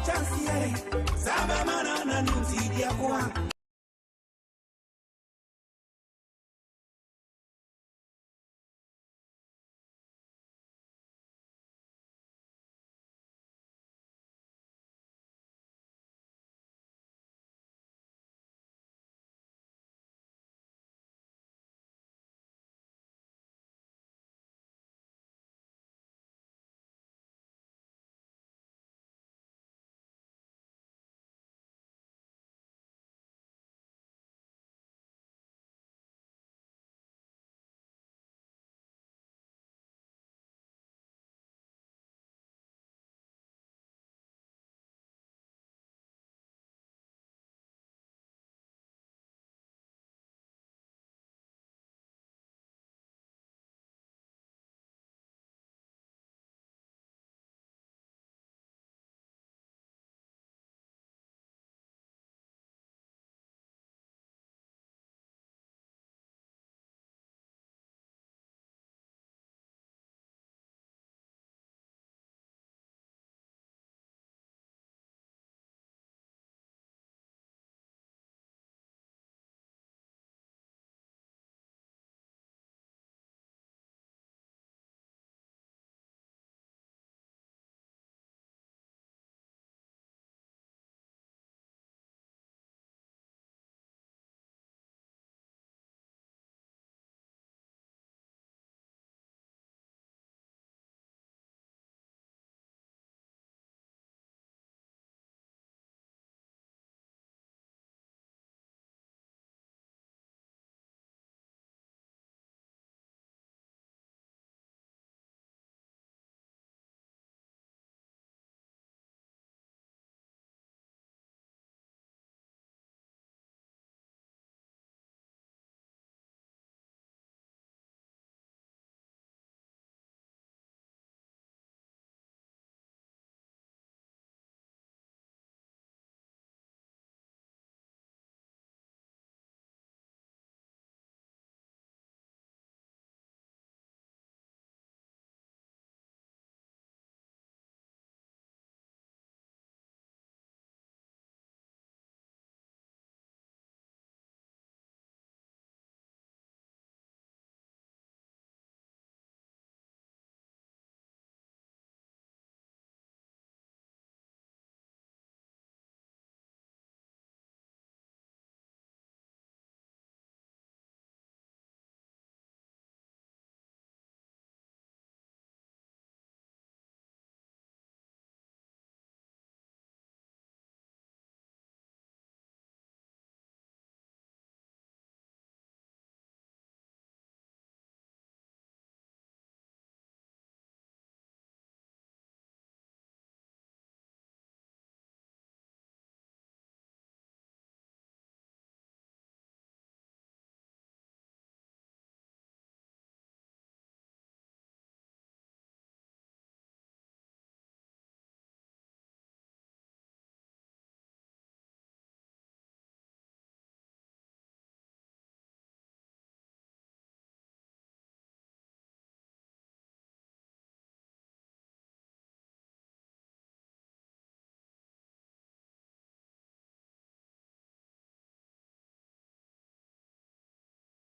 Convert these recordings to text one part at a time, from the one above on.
chansi saba mana na nuzi dia kwa.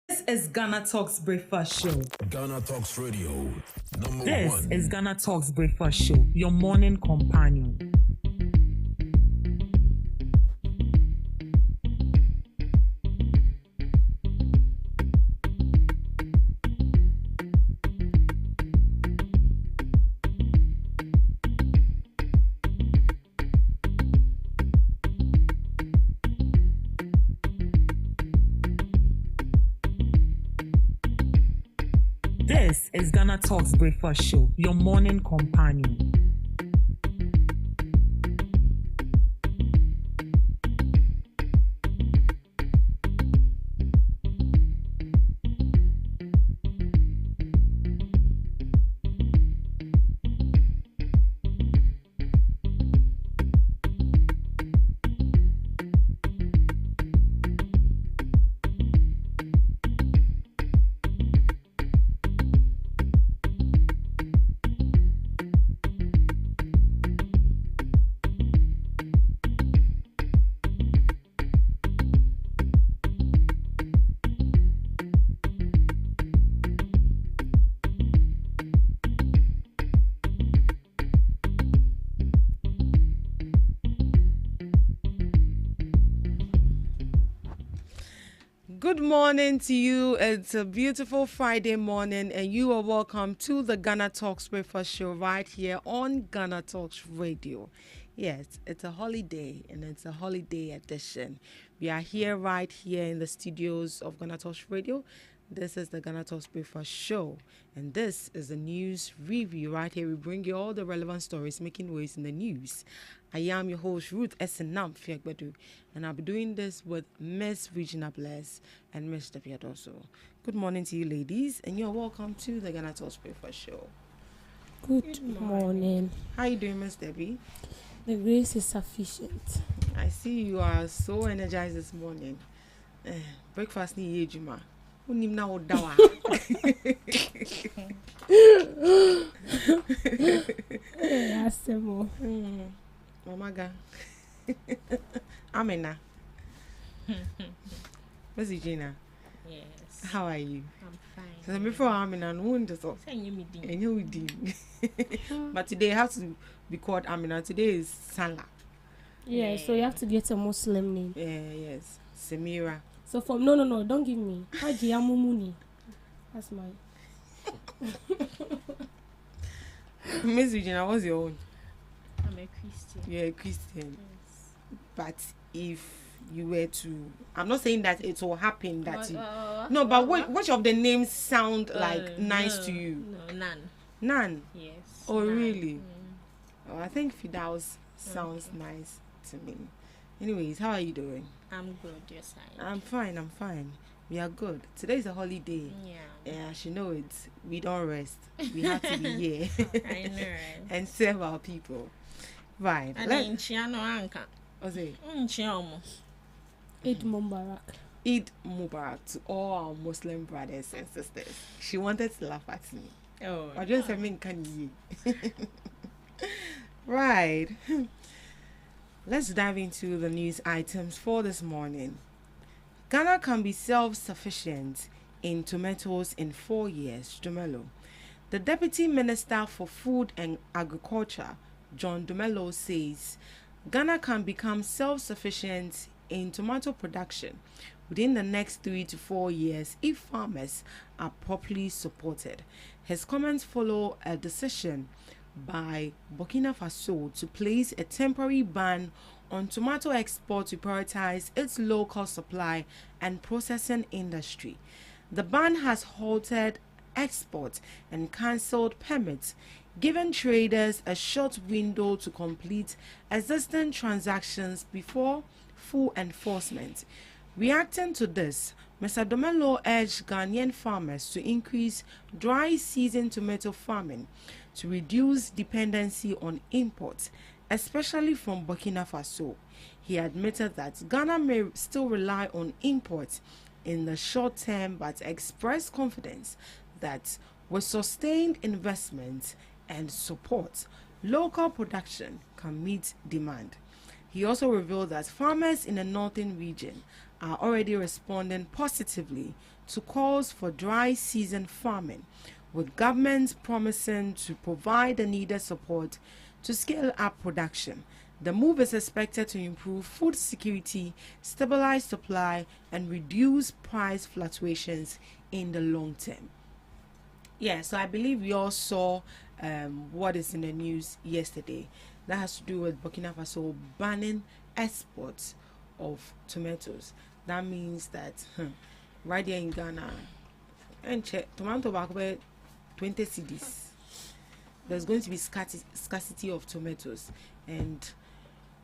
This is GhanaTalks Breakfast Show. GhanaTalks Radio, number This one. is GhanaTalks Breakfast Show, your morning companion. This is GhanaTalks Breakfast Show, your morning companion. Good morning to you. It's a beautiful Friday morning, and you are welcome to the Ghana Talks Breakfast Show right here on Ghana Talks Radio. Yes, it's a holiday, and it's a holiday edition. We are here right here in the studios of Ghana Talks Radio. This is the Ghana Talks Breakfast Show, and this is the news review. Right here, we bring you all the relevant stories making waves in the news. I am your host, Ruth Esenam Fiagbedu, and I'll be doing this with Miss Regina Bless and Miss Debbie Adoso. Good morning to you, ladies, and you're welcome to the Ghana Talks Breakfast Show. Good morning. How you doing, Miss Debbie? The grace is sufficient. I see you are so energized this morning. Breakfast ni yejuma. Unim na odawa. Asemo. Mamaga. Amena. Miss Regina. Yes. How are you? I'm fine. So before Amina, no one does all. Send you me ding. And you did. But today it has to be called Amina. Today is Salah. Yeah, so you have to get a Muslim name. Yes. Samira. So from no, don't give me. Haji Amumuni. That's mine. Miss Regina, what's your own? I'm a Christian. You're a Christian. Yes. But if you were to, I'm not saying that it will happen that What, you. what, No, but what? which of the names sound like nice No, to you? No, none. None. Yes. Oh, none. really? Oh, I think Fidaus sounds nice to me. Anyways, how are you doing? I'm good, your side. I'm fine. We are good. Today is a holiday. Yeah. Yeah, she know it. We don't rest. We have to be here I know, right? and serve our people. Right. And in Chiano Anka. What's it? Chiamo. Eid Mubarak. Eid Mubarak to all our Muslim brothers and sisters. She wanted to laugh at me. Oh. I just mean can you? Right. Let's dive into the news items for this morning. Ghana can be self-sufficient in tomatoes in 4 years. Dumelo. The Deputy Minister for Food and Agriculture, John Dumelo, says Ghana can become self-sufficient in tomato production within the next 3 to 4 years if farmers are properly supported. His comments follow a decision by Burkina Faso to place a temporary ban on tomato export to prioritize its local supply and processing industry. The ban has halted exports and cancelled permits, giving traders a short window to complete existing transactions before full enforcement. Reacting to this, Mr. Domelo urged Ghanaian farmers to increase dry season tomato farming to reduce dependency on imports, especially from Burkina Faso. He admitted that Ghana may still rely on imports in the short term, but expressed confidence that with sustained investment and support, local production can meet demand. He also revealed that farmers in the northern region are already responding positively to calls for dry season farming, with governments promising to provide the needed support to scale up production. The move is expected to improve food security, stabilize supply, and reduce price fluctuations in the long term. Yeah, so I believe we all saw what is in the news yesterday. That has to do with Burkina Faso banning exports of tomatoes. That means that right here in Ghana, and tomato back 20 cedis. There's going to be scarcity of tomatoes, and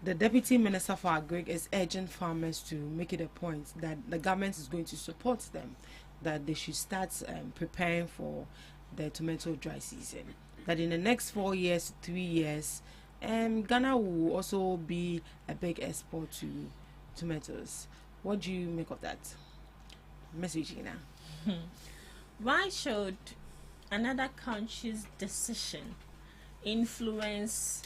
the Deputy Minister for Agric is urging farmers to make it a point that the government is going to support them, that they should start preparing for the tomato dry season. That in the next 4 years, 3 years, Ghana will also be a big export to tomatoes. What do you make of that, Ms. Regina? Why should another country's decision influence,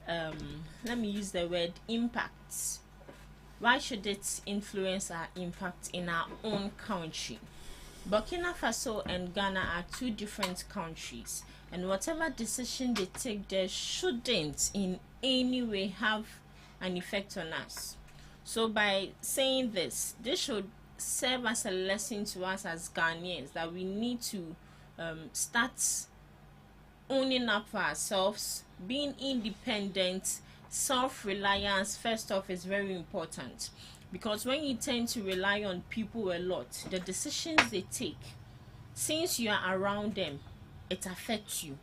let me use the word impact? Why should it influence our impact in our own country? Burkina Faso and Ghana are two different countries, and whatever decision they take there shouldn't in any way have an effect on us. So by saying this should serve as a lesson to us as Ghanaians that we need to start owning up for ourselves, being independent. Self-reliance first off is very important, because when you tend to rely on people a lot, the decisions they take, since you are around them, it affects you.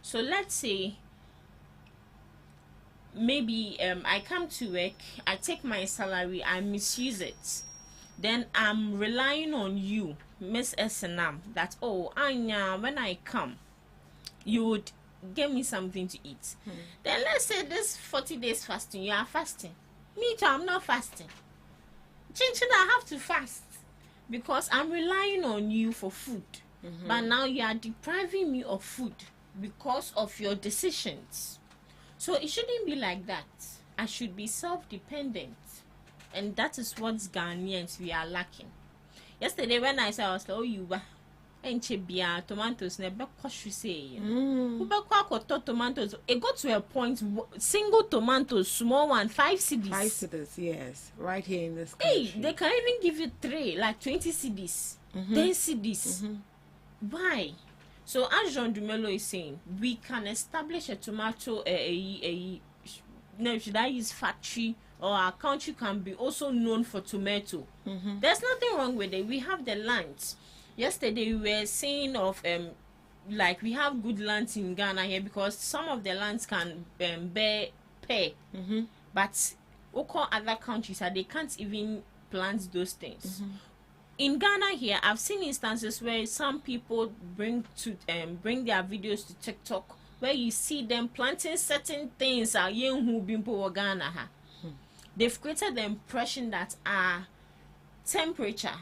So let's say maybe I come to work, I take my salary, I misuse it, then I'm relying on you, Miss SNM, that Anya, when I come, you would give me something to eat. Then let's say this 40 days fasting, you are fasting. Me too, I'm not fasting. Chinchina, I have to fast because I'm relying on you for food. But now you are depriving me of food because of your decisions. So it shouldn't be like that. I should be self-dependent. And that is what Ghanaians we are lacking. Yesterday when I said, I was like, oh, you were enchebia tomatoes never cost you say tomatoes. It got to a point, single tomatoes, small one, 5 cedis. 5 cedis, yes, right here in this country. Hey, they can even give you 3, like 20 cedis, 10 cedis. Why? So as Jean Dumelo is saying, we can establish a tomato no, should I use factory, or our country can be also known for tomato. There's nothing wrong with it. We have the lands. Yesterday we were saying of like we have good lands in Ghana here, because some of the lands can bear pear, but other countries they can't even plant those things. In Ghana here, I've seen instances where some people bring their videos to TikTok, where you see them planting certain things. Ghana, they've created the impression that our temperature.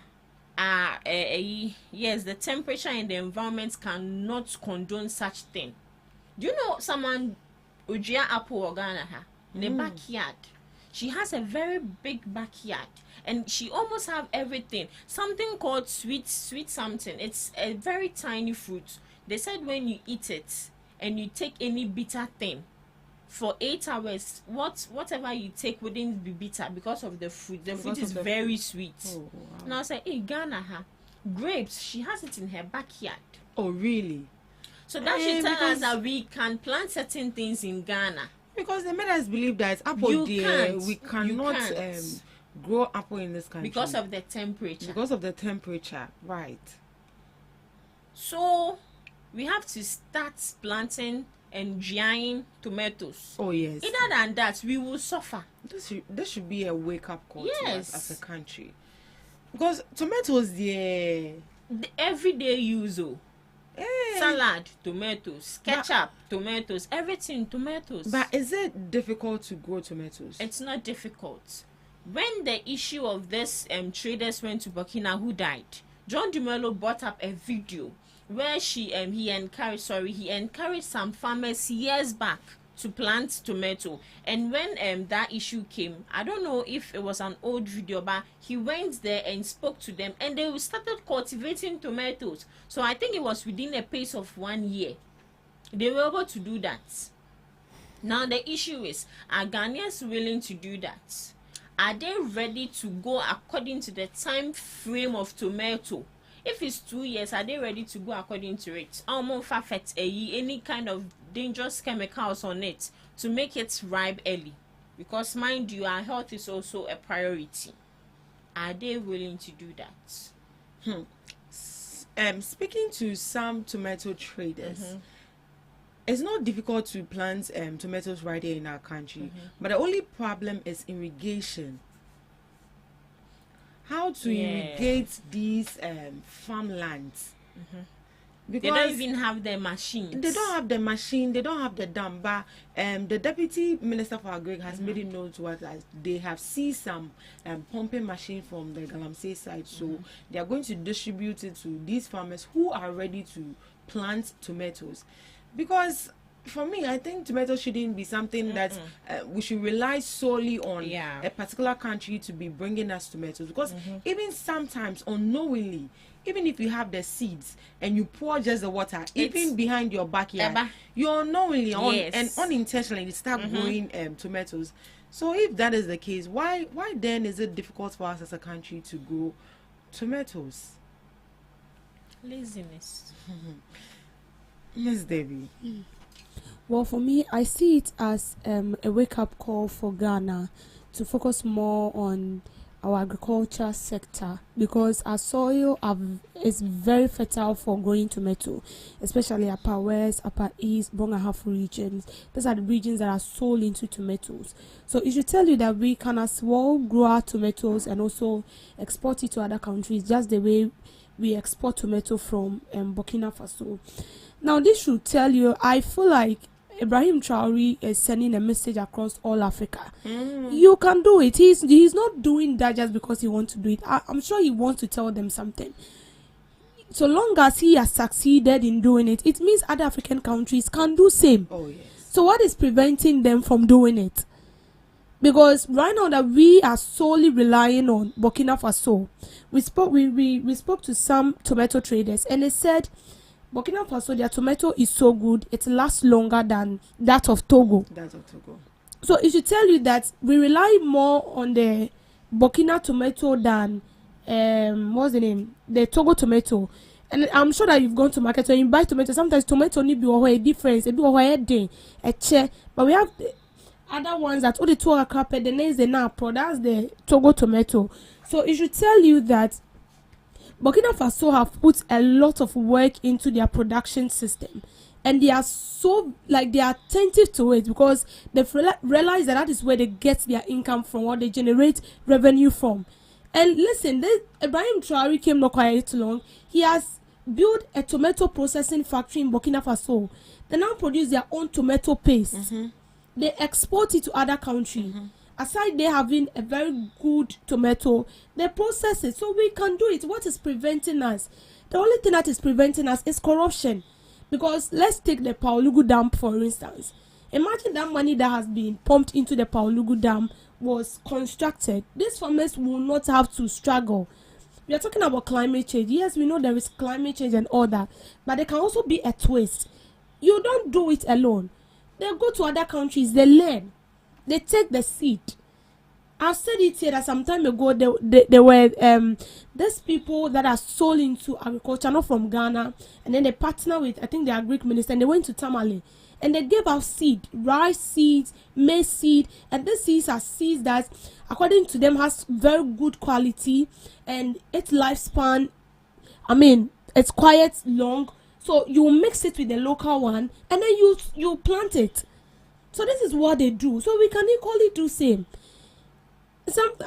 Yes, the temperature in the environment cannot condone such thing. Do you know someone Ujia Apple or Ghana? The backyard. She has a very big backyard, and she almost have everything. Something called sweet something. It's a very tiny fruit. They said when you eat it and you take any bitter thing for 8 hours, whatever you take wouldn't be bitter because of the fruit. The fruit is very sweet. Oh, wow. Now I say, hey, Ghana, grapes, she has it in her backyard. Oh, really? So that should tell us that we can plant certain things in Ghana. Because they made us believe that apple there, we cannot grow apple in this country. Because of the temperature. Because of the temperature, right. So we have to start planting and drying tomatoes. Oh yes. Other than that, we will suffer. This should be a wake-up call to us as a country. Because tomatoes, the everyday use. Salad, tomatoes, ketchup, tomatoes, everything tomatoes. But is it difficult to grow tomatoes? It's not difficult. When the issue of this traders went to Burkina who died, John Dumelo brought up a video where he encouraged some farmers years back to plant tomato. And when that issue came, I don't know if it was an old video, but he went there and spoke to them, and they started cultivating tomatoes. So I think it was within a pace of 1 year they were able to do that. Now the issue is, are Ghanaians willing to do that? Are they ready to go according to the time frame of tomato? If it's 2 years, are they ready to go according to it? Any kind of dangerous chemicals on it to make it ripe early? Because mind you, our health is also a priority. Are they willing to do that? Speaking to some tomato traders, it's not difficult to plant tomatoes right here in our country, but the only problem is irrigation. How to irrigate these farmlands. Because they don't even have the machines. They don't have the machine, they don't have the dam. But the Deputy Minister for Agric has made it known to us that they have seized some pumping machine from the Galamsey side. So they are going to distribute it to these farmers who are ready to plant tomatoes. Because for me, I think tomatoes shouldn't be something that we should rely solely on a particular country to be bringing us tomatoes. Because even sometimes, unknowingly, even if you have the seeds and you pour just the water, even behind your backyard, you unknowingly and unintentionally start growing tomatoes. So if that is the case, why then is it difficult for us as a country to grow tomatoes? Laziness. Miss Debbie. Well, for me, I see it as a wake-up call for Ghana to focus more on our agriculture sector, because our soil is very fertile for growing tomato, especially Upper West, Upper East, Bongahafu regions. Those are the regions that are so into tomatoes. So it should tell you that we can as well grow our tomatoes and also export it to other countries, just the way we export tomato from Burkina Faso. Now, this should tell you, I feel like Ibrahim Traore is sending a message across all Africa. You can do it. He's not doing that just because he wants to do it. I'm sure he wants to tell them something. So long as he has succeeded in doing it, it means other African countries can do same. Oh, yes. So what is preventing them from doing it? Because right now that we are solely relying on Burkina Faso, we spoke to some tomato traders, and they said Burkina Faso, their tomato is so good, it lasts longer than that of Togo. So it should tell you that we rely more on the Burkina tomato than what's the name? The Togo tomato. And I'm sure that you've gone to market when you buy tomato. Sometimes tomato need be a difference, a bit a chair. But we have other ones that all the two are carpet. The names they now that's the Togo tomato. So it should tell you that Burkina Faso have put a lot of work into their production system, and they are so they are attentive to it, because they've realized that is where they get their income from, or they generate revenue from. And listen, Ibrahim Traore came not quite long. He has built a tomato processing factory in Burkina Faso. They now produce their own tomato paste. They export it to other countries. Aside they having a very good tomato, they process it. So we can do it. What is preventing us? The only thing that is preventing us is corruption. Because let's take the Paolugu Dam for instance. Imagine that money that has been pumped into the Paolugu Dam was constructed. These farmers will not have to struggle. We are talking about climate change. Yes, we know there is climate change and all that, but there can also be a twist. You don't do it alone. They go to other countries, they learn. They take the seed. I've said it here that some time ago there were these people that are sold into agriculture, not from Ghana, and then they partner with, I think, the Agric minister, and they went to Tamale and they gave out seed, rice seeds, maize seed, and these seeds are seeds that, according to them, has very good quality and its lifespan, it's quite long. So you mix it with the local one, and then you plant it. So this is what they do. So we can equally do same.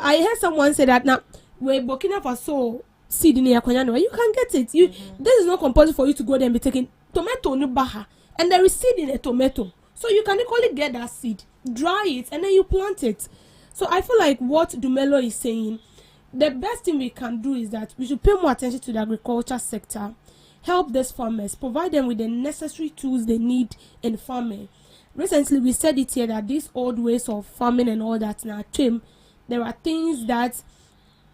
I heard someone say that now where Burkina Faso seed in Yakwanyano, you can get it. This is not compulsory for you to go there and be taking tomato no baha, and there is seed in a tomato. So you can equally get that seed, dry it, and then you plant it. So I feel like what Dumelo is saying, the best thing we can do is that we should pay more attention to the agriculture sector, help these farmers, provide them with the necessary tools they need in farming. Recently, we said it here that these old ways of farming and all that now, there are things that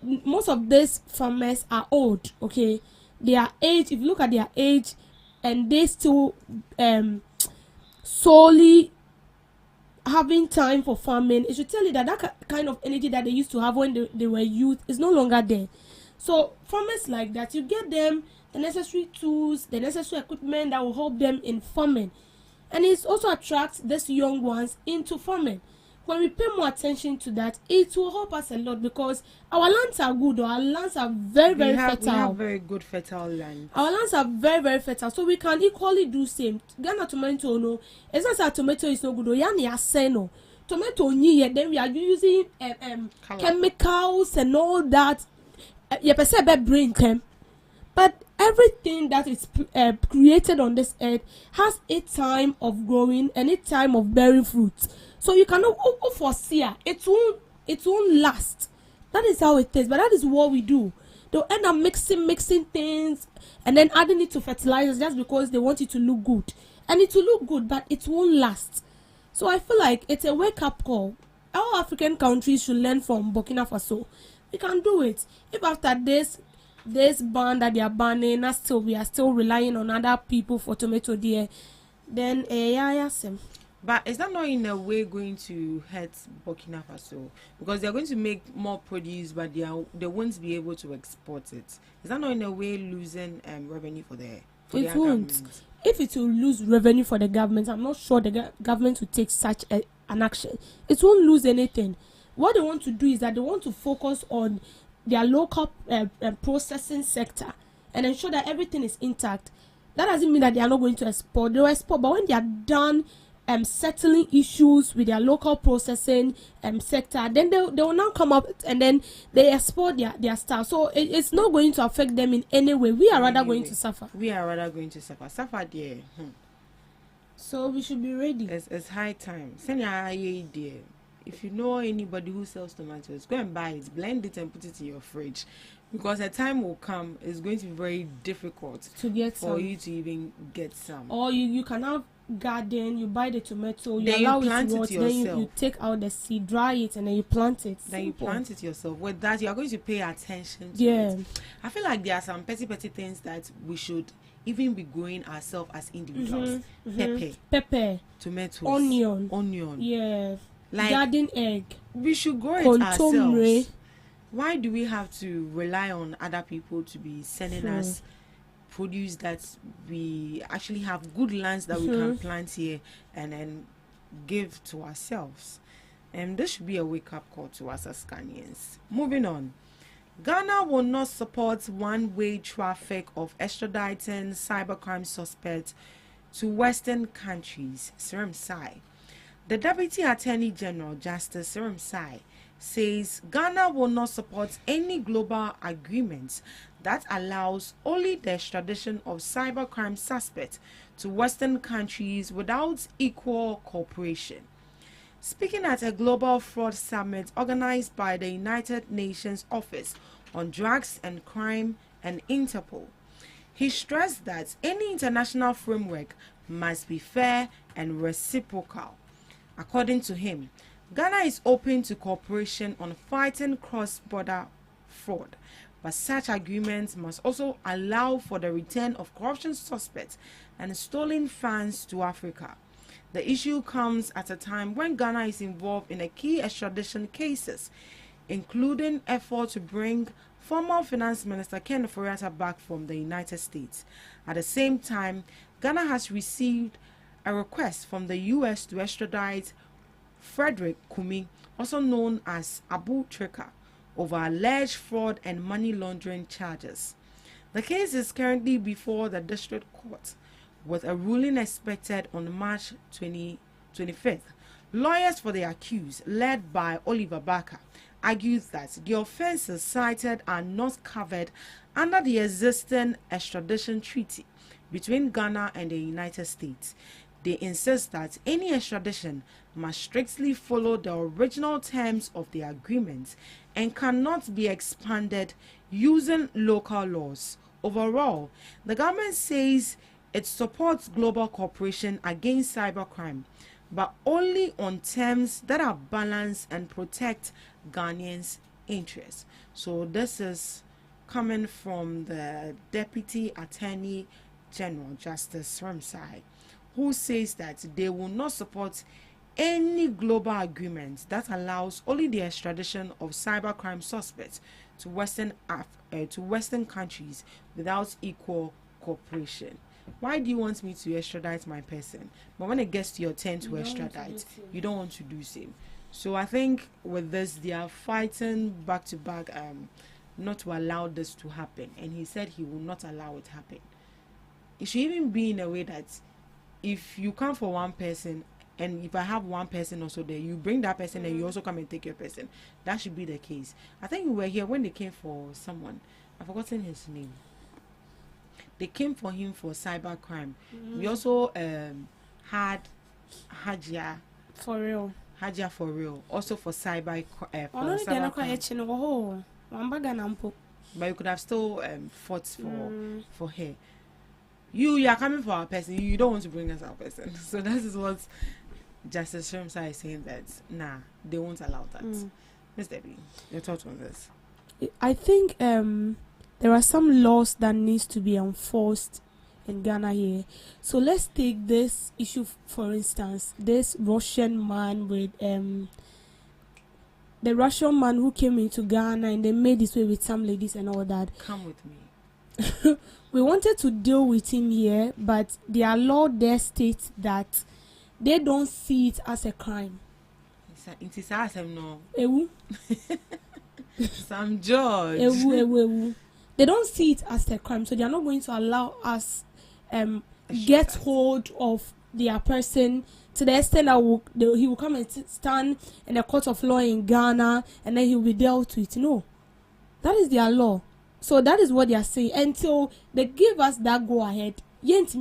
most of these farmers are old, okay? Their age, if you look at their age, and they still solely having time for farming, it should tell you that that kind of energy that they used to have when they were youth is no longer there. So farmers like that, you get them the necessary tools, the necessary equipment that will help them in farming. And it also attracts these young ones into farming. When we pay more attention to that, it will help us a lot, because our lands are good, or our lands are very, very fertile. We have very good fertile land. Our lands are very, very fertile, so we can equally do same. Ghana tomato, no, it's not that tomato is no good. No, tomato, then we are using chemicals and all that. Brain chem. But everything that is created on this earth has a time of growing and a time of bearing fruit. So you cannot foresee it won't last. That is how it is. But that is what we do. They'll end up mixing things and then adding it to fertilizers just because they want it to look good. And it will look good, but it won't last. So I feel like it's a wake-up call. All African countries should learn from Burkina Faso. We can do it. If after this ban that they are banning, we are still relying on other people for tomato there, then But is that not in a way going to hurt Burkina Faso? Because they're going to make more produce, but they won't be able to export it. Is that not in a way losing revenue for their It won't. government? If it will lose revenue for the government, I'm not sure the government will take such an action. It won't lose anything. What they want to do is that they want to focus on their local processing sector and ensure that everything is intact. That doesn't mean that they are not going to export. They will export, but when they are done settling issues with their local processing sector, then they will now come up and then they export their stuff. So it's not going to affect them in any way. We are rather going to suffer. We are rather going to suffer. Suffer there. So we should be ready. It's high time. Send your idea. If you know anybody who sells tomatoes, go and buy it, blend it, and put it in your fridge. Because a time will come, it's going to be very difficult to get for some. You to even get some. Or you can have garden, you buy the tomato, then you allow plant it to rot, then you take out the seed, dry it, and then you plant it. Then you plant it yourself. With that, you are going to pay attention to it. I feel like there are some petty things that we should even be growing ourselves as individuals. Pepper, tomatoes, onion, yeah, like garden egg. We should grow it ourselves. Why do we have to rely on other people to be sending us produce that we actually have good lands that we can plant here and then give to ourselves? And this should be a wake-up call to us as Ghanaians. Moving on. Ghana will not support one-way traffic of extraditing cybercrime suspects to Western countries, Serim Sai. The Deputy Attorney General, Justice Serim Sai, says Ghana will not support any global agreement that allows only the extradition of cybercrime suspects to Western countries without equal cooperation. Speaking at a global fraud summit organized by the United Nations Office on Drugs and Crime and Interpol, he stressed that any international framework must be fair and reciprocal. According to him, Ghana is open to cooperation on fighting cross-border fraud, but such agreements must also allow for the return of corruption suspects and stolen funds to Africa. The issue comes at a time when Ghana is involved in a key extradition cases, including efforts to bring former Finance Minister Ken Ofori-Atta back from the United States. At the same time, Ghana has received a request from the U.S. to extradite Frederick Kumi, also known as Abu Trika, over alleged fraud and money laundering charges. The case is currently before the district court, with a ruling expected on March 25th. Lawyers for the accused, led by Oliver Barker, argued that the offences cited are not covered under the existing extradition treaty between Ghana and the United States. They insist that any extradition must strictly follow the original terms of the agreement and cannot be expanded using local laws. Overall, the government says it supports global cooperation against cybercrime, but only on terms that are balanced and protect Ghanaians' interests. So this is coming from the Deputy Attorney General, Justice Ramsay, who says that they will not support any global agreement that allows only the extradition of cybercrime suspects to Western countries without equal cooperation. Why do you want me to extradite my person, but when it gets to your turn to extradite, you don't want to do same? So I think with this, they are fighting back to back not to allow this to happen, and he said he will not allow it happen. It should even be in a way that if you come for one person, and if I have one person also there, you bring that person and you also come and take your person. That should be the case. I think we were here when they came for someone. I've forgotten his name. They came for him for cybercrime. We also had Hajia for real. Also for cyber. But you could have still fought for her. You are coming for our person. You don't want to bring us our person. So that is what Justice Shamsa is saying, that they won't allow that. Miss Debbie, your thoughts on this? I think there are some laws that needs to be enforced in Ghana here. So let's take this issue for instance. This Russian man with the Russian man who came into Ghana and they made his way with some ladies and all that. Come with me. We wanted to deal with him here, but their law there states that they don't see it as a crime. It is awesome, no. Ewu. Some George. Ewu. They don't see it as a crime, so they are not going to allow us get hold of their person to the extent that he will come and stand in the court of law in Ghana and then he will be dealt with. No, that is their law. So that is what they are saying. Until they give us that go ahead, unless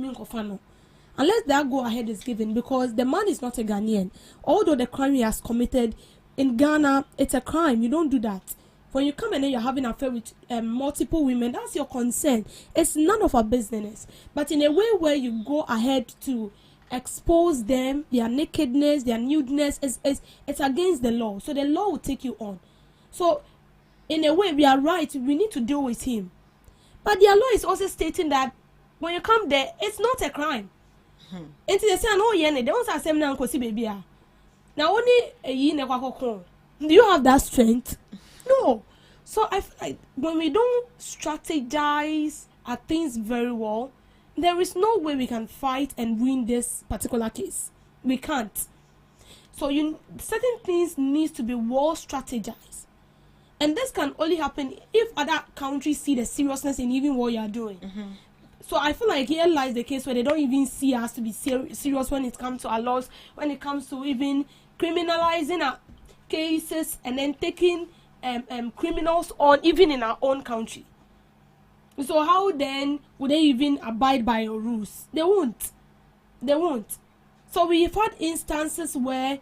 that go ahead is given, because the man is not a Ghanaian. Although the crime he has committed in Ghana, it's a crime. You don't do that. When you come and then you're having an affair with multiple women, that's your concern. It's none of our business. But in a way where you go ahead to expose them, their nakedness, their nudeness, it's against the law. So the law will take you on. So in a way, we are right. We need to deal with him. But their law is also stating that when you come there, it's not a crime. And they say, "No, they don't say now, baby." Now only a year. Do you have that strength? No. So I feel like when we don't strategize at things very well, there is no way we can fight and win this particular case. We can't. So certain things needs to be well strategized. And this can only happen if other countries see the seriousness in even what you are doing. So I feel like here lies the case where they don't even see us to be serious when it comes to our laws, when it comes to even criminalizing our cases and then taking criminals on even in our own country. So how then would they even abide by your rules? They won't. So we've had instances where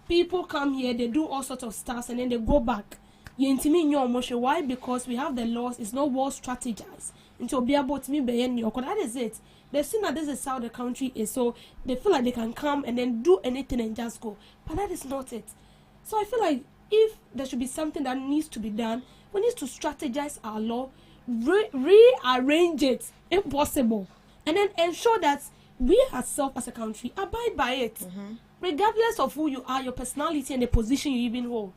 people come here, they do all sorts of stuff and then they go back. Why? Because we have the laws, it's not well strategized. Until be able to that is it. They've seen that this is how the country is, so they feel like they can come and then do anything and just go. But that is not it. So I feel like if there should be something that needs to be done, we need to strategize our law, rearrange it if possible, and then ensure that we ourselves as a country abide by it, regardless of who you are, your personality, and the position you even hold.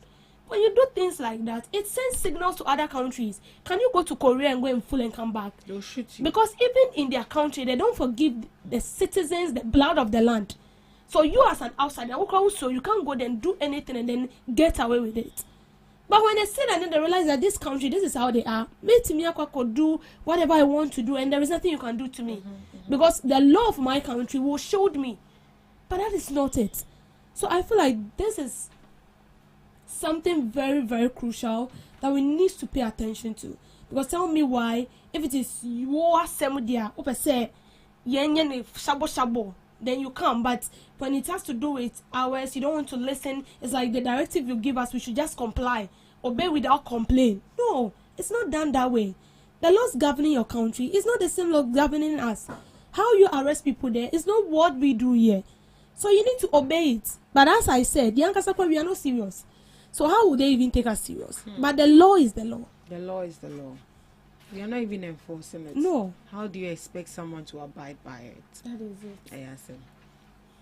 When you do things like that, it sends signals to other countries. Can you go to Korea and go in full and come back? They'll shoot you. Because even in their country, they don't forgive the citizens the blood of the land. So you as an outsider, so you can't go there and do anything and then get away with it. But when they say that, then they realize that this country, this is how they are. Me could do whatever I want to do, and there is nothing you can do to me. Because the law of my country will showed me. But that is not it. So I feel like this is something very, very crucial that we need to pay attention to. Because tell me why, if it is your semudia, say shabo, then you come. But when it has to do with ours, you don't want to listen. It's like the directive you give us, we should just comply, obey without complaint. No, it's not done that way. The laws governing your country is not the same law governing us. How you arrest people there is not what we do here. So you need to obey it. But as I said, we are not serious. So how would they even take us serious? But the law is the law. The law is the law. We are not even enforcing it. No. How do you expect someone to abide by it? That is it. I ask him.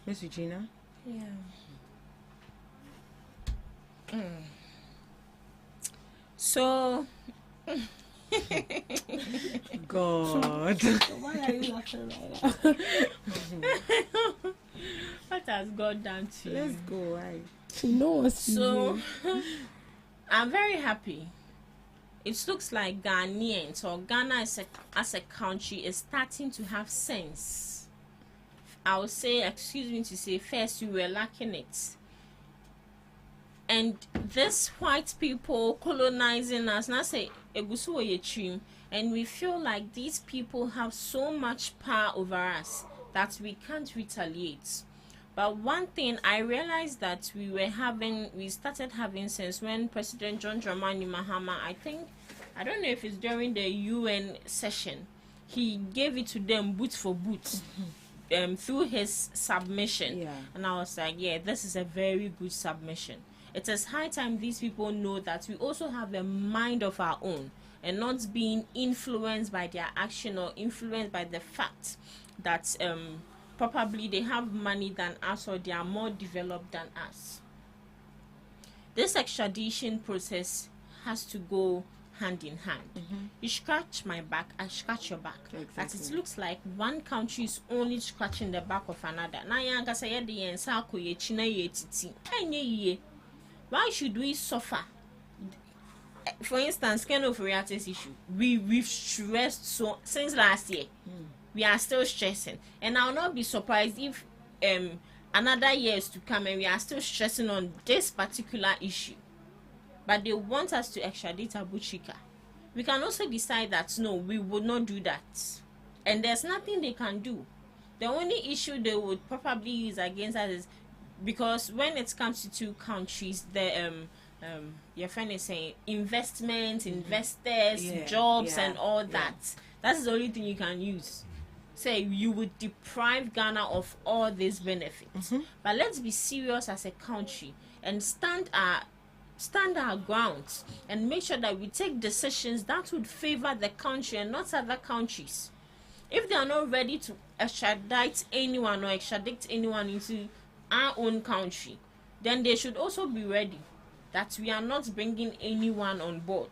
Miss Regina? Yeah. So God. Why are you laughing like that? what has God done to you? Let's go, right? She knows. So I'm very happy. It looks like Ghanaians or Ghana as a country is starting to have sense. I would say, excuse me to say, first we were lacking it. And this white people colonizing us, and I say, and we feel like these people have so much power over us that we can't retaliate. But one thing I realized that we started having since when President John Dramani Mahama, I don't know if it's during the UN session, he gave it to them boot for boot through his submission. Yeah. And I was like, yeah, this is a very good submission. It is high time these people know that we also have a mind of our own and not being influenced by their action or influenced by the fact that probably they have money than us or they are more developed than us. This extradition process has to go hand in hand. You scratch my back, I scratch your back. Exactly. As it looks like one country is only scratching the back of another. Why should we suffer? For instance, kind of Riate's issue. We've stressed so since last year. We are still stressing, and I'll not be surprised if another year is to come and we are still stressing on this particular issue. But they want us to extradite Abu Chika. We can also decide that no, we would not do that, and there's nothing they can do. The only issue they would probably use against us is because when it comes to two countries, the your friend is saying investment, investors, jobs, and all that. That's the only thing you can use. Say you would deprive Ghana of all these benefits. But let's be serious as a country and stand our grounds and make sure that we take decisions that would favor the country and not other countries. If they are not ready to extradite anyone or extradite anyone into our own country, then they should also be ready that we are not bringing anyone on board.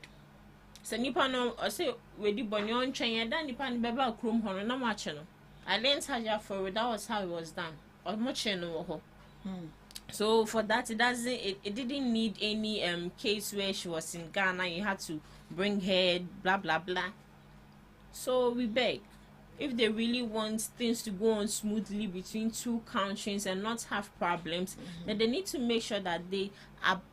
So nipa no say we di bonyo ntwen dan nipa ni beba krom ho na mache no. I learned how for that was how it was done. Or much no ho. So for that it didn't need any case where she was in Ghana, you had to bring her blah blah blah. So we beg, if they really want things to go on smoothly between two countries and not have problems, then they need to make sure that they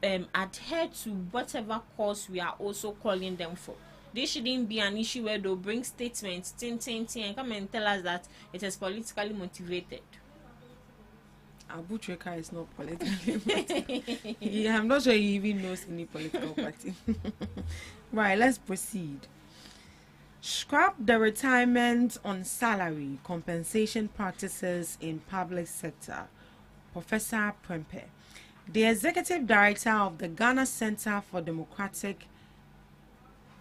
adhere to whatever course we are also calling them for. This shouldn't be an issue where they'll bring statements, and come and tell us that it is politically motivated. Abu Chika is not politically motivated. I'm not sure he even knows any political party. Right, let's proceed. Scrap the retirement on salary compensation practices in public sector. Professor Prempe, the executive director of the Ghana Center for Democratic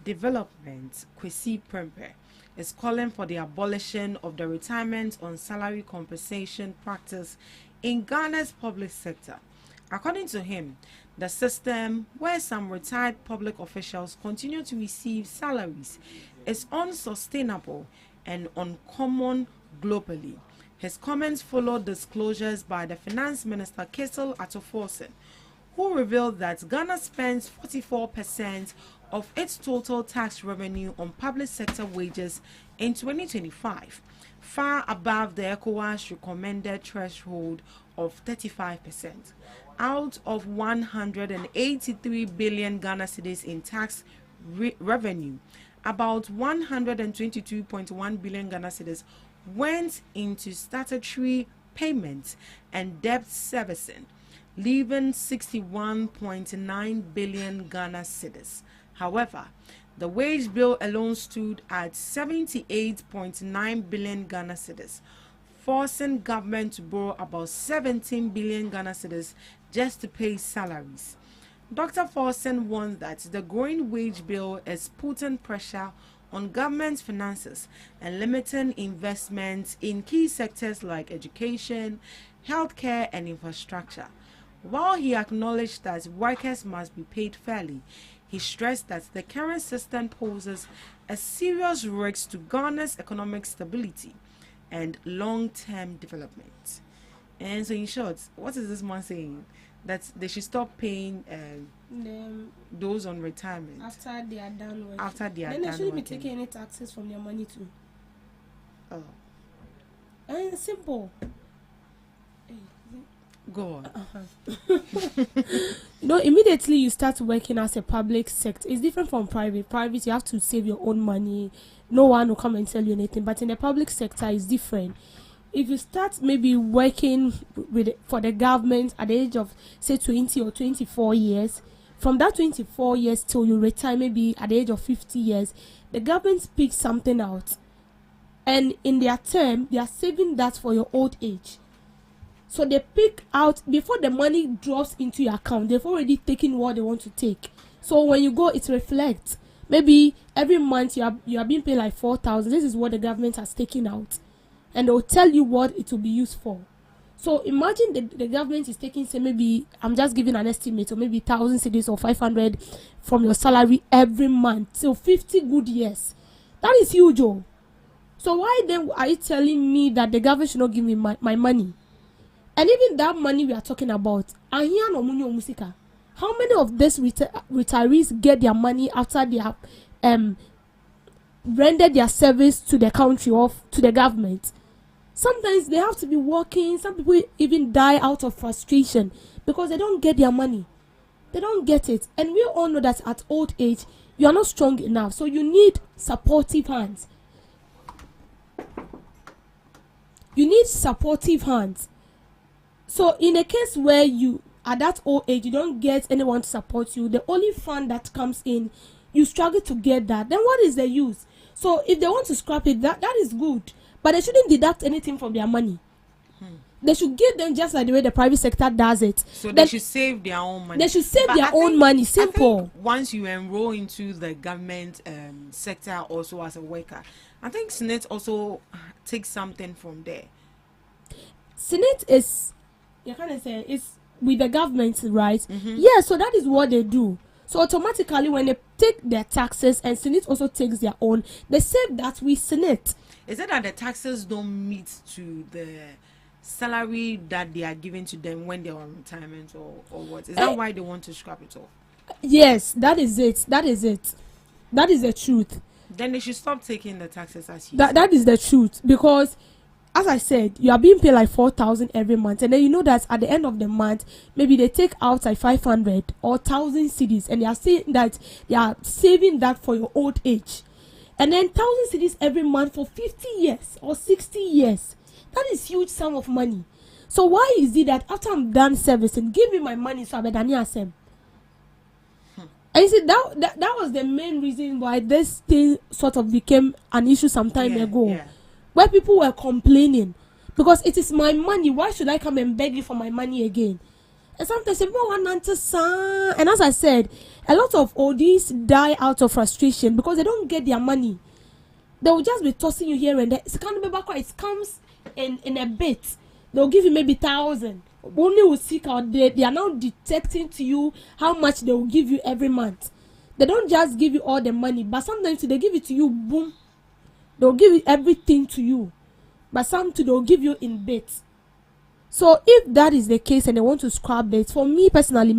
Development, Kwesi Prempe, is calling for the abolition of the retirement on salary compensation practice in Ghana's public sector. According to him, the system where some retired public officials continue to receive salaries is unsustainable and uncommon globally. His comments followed disclosures by the Finance Minister Kessel Atoforsen, who revealed that Ghana spends 44% of its total tax revenue on public sector wages in 2025, far above the ECOWAS recommended threshold of 35%. Out of 183 billion Ghana cedis in tax revenue, about 122.1 billion Ghana cedis went into statutory payments and debt servicing, leaving 61.9 billion Ghana cedis. However, the wage bill alone stood at 78.9 billion Ghana cedis, forcing government to borrow about 17 billion Ghana cedis just to pay salaries. Dr. Forsen warned that the growing wage bill is putting pressure on government finances and limiting investments in key sectors like education, healthcare, and infrastructure. While he acknowledged that workers must be paid fairly, he stressed that the current system poses a serious risk to Ghana's economic stability and long-term development. And so in short, what is this man saying? That they should stop paying those on retirement after they are done working. After they are then done they shouldn't be working. taking any taxes from their money too. Oh, And it's simple. go on. Immediately you start working as a public sector. It's different from private. Private, you have to save your own money. No one will come and tell you anything. But in the public sector, it's different. If you start maybe working for the government at the age of say 20 or 24 years, from that 24 years till you retire maybe at the age of 50 years, the government picks something out, and in their term they are saving that for your old age. So they pick out before the money drops into your account. They've already taken what they want to take. So when you go, it reflects. maybe every month you are being paid like 4,000. This is what the government has taken out, and they'll tell you what it will be used for. So imagine the government is taking, say, maybe I'm just giving an estimate, or maybe 1,000 cedis or 500 from your salary every month. So 50 good years. That is huge, oh. So why then are you telling me that the government should not give me my money? And even that money we are talking about, how many of these retirees get their money after they have rendered their service to the country or to the government? Sometimes they have to be working. Some people even die out of frustration because they don't get their money. They don't get it. And we all know that at old age, you are not strong enough. So you need supportive hands. You need supportive hands. So in a case where you, at that old age, you don't get anyone to support you, the only fund that comes in, you struggle to get that, then what is the use? So if they want to scrap it, that is good. But they shouldn't deduct anything from their money. They should give them just like the way the private sector does it. So they should save their own money. They should save their own money. Simple. I think once you enroll into the government sector also as a worker, I think Senate also takes something from there. Senate is, you kind of say, it's with the government, right? Yeah, so that is what they do. So automatically when they take their taxes and Senate also takes their own, they save that with Senate. Is it that the taxes don't meet to the salary that they are giving to them when they're on retirement, or what? Is that why they want to scrap it off? Yes, that is it. That is it. That is the truth. Then they should stop taking the taxes as you that is the truth, because as I said, you are being paid like 4,000 every month, and then you know that at the end of the month, maybe they take out like 500 or 1,000 cedis, and they are saying that they are saving that for your old age. And then 1,000 cedis every month for 50 years or 60 years. That is huge sum of money. So why is it that after I'm done servicing, give me my money so I be done here? And you see, that was the main reason why this thing sort of became an issue some time ago. Where people were complaining. Because it is my money. Why should I come and beg you for my money again? And sometimes people want to answer. And as I said, a lot of oldies die out of frustration because they don't get their money. They will just be tossing you here and there. It comes in a bit. They'll give you maybe 1,000. Only will seek out there. They are now detecting to you how much they will give you every month. They don't just give you all the money, but sometimes they give it to you, boom. They'll give you everything to you. But sometimes they'll give you in bits. So if that is the case and they want to scrap it, for me personally,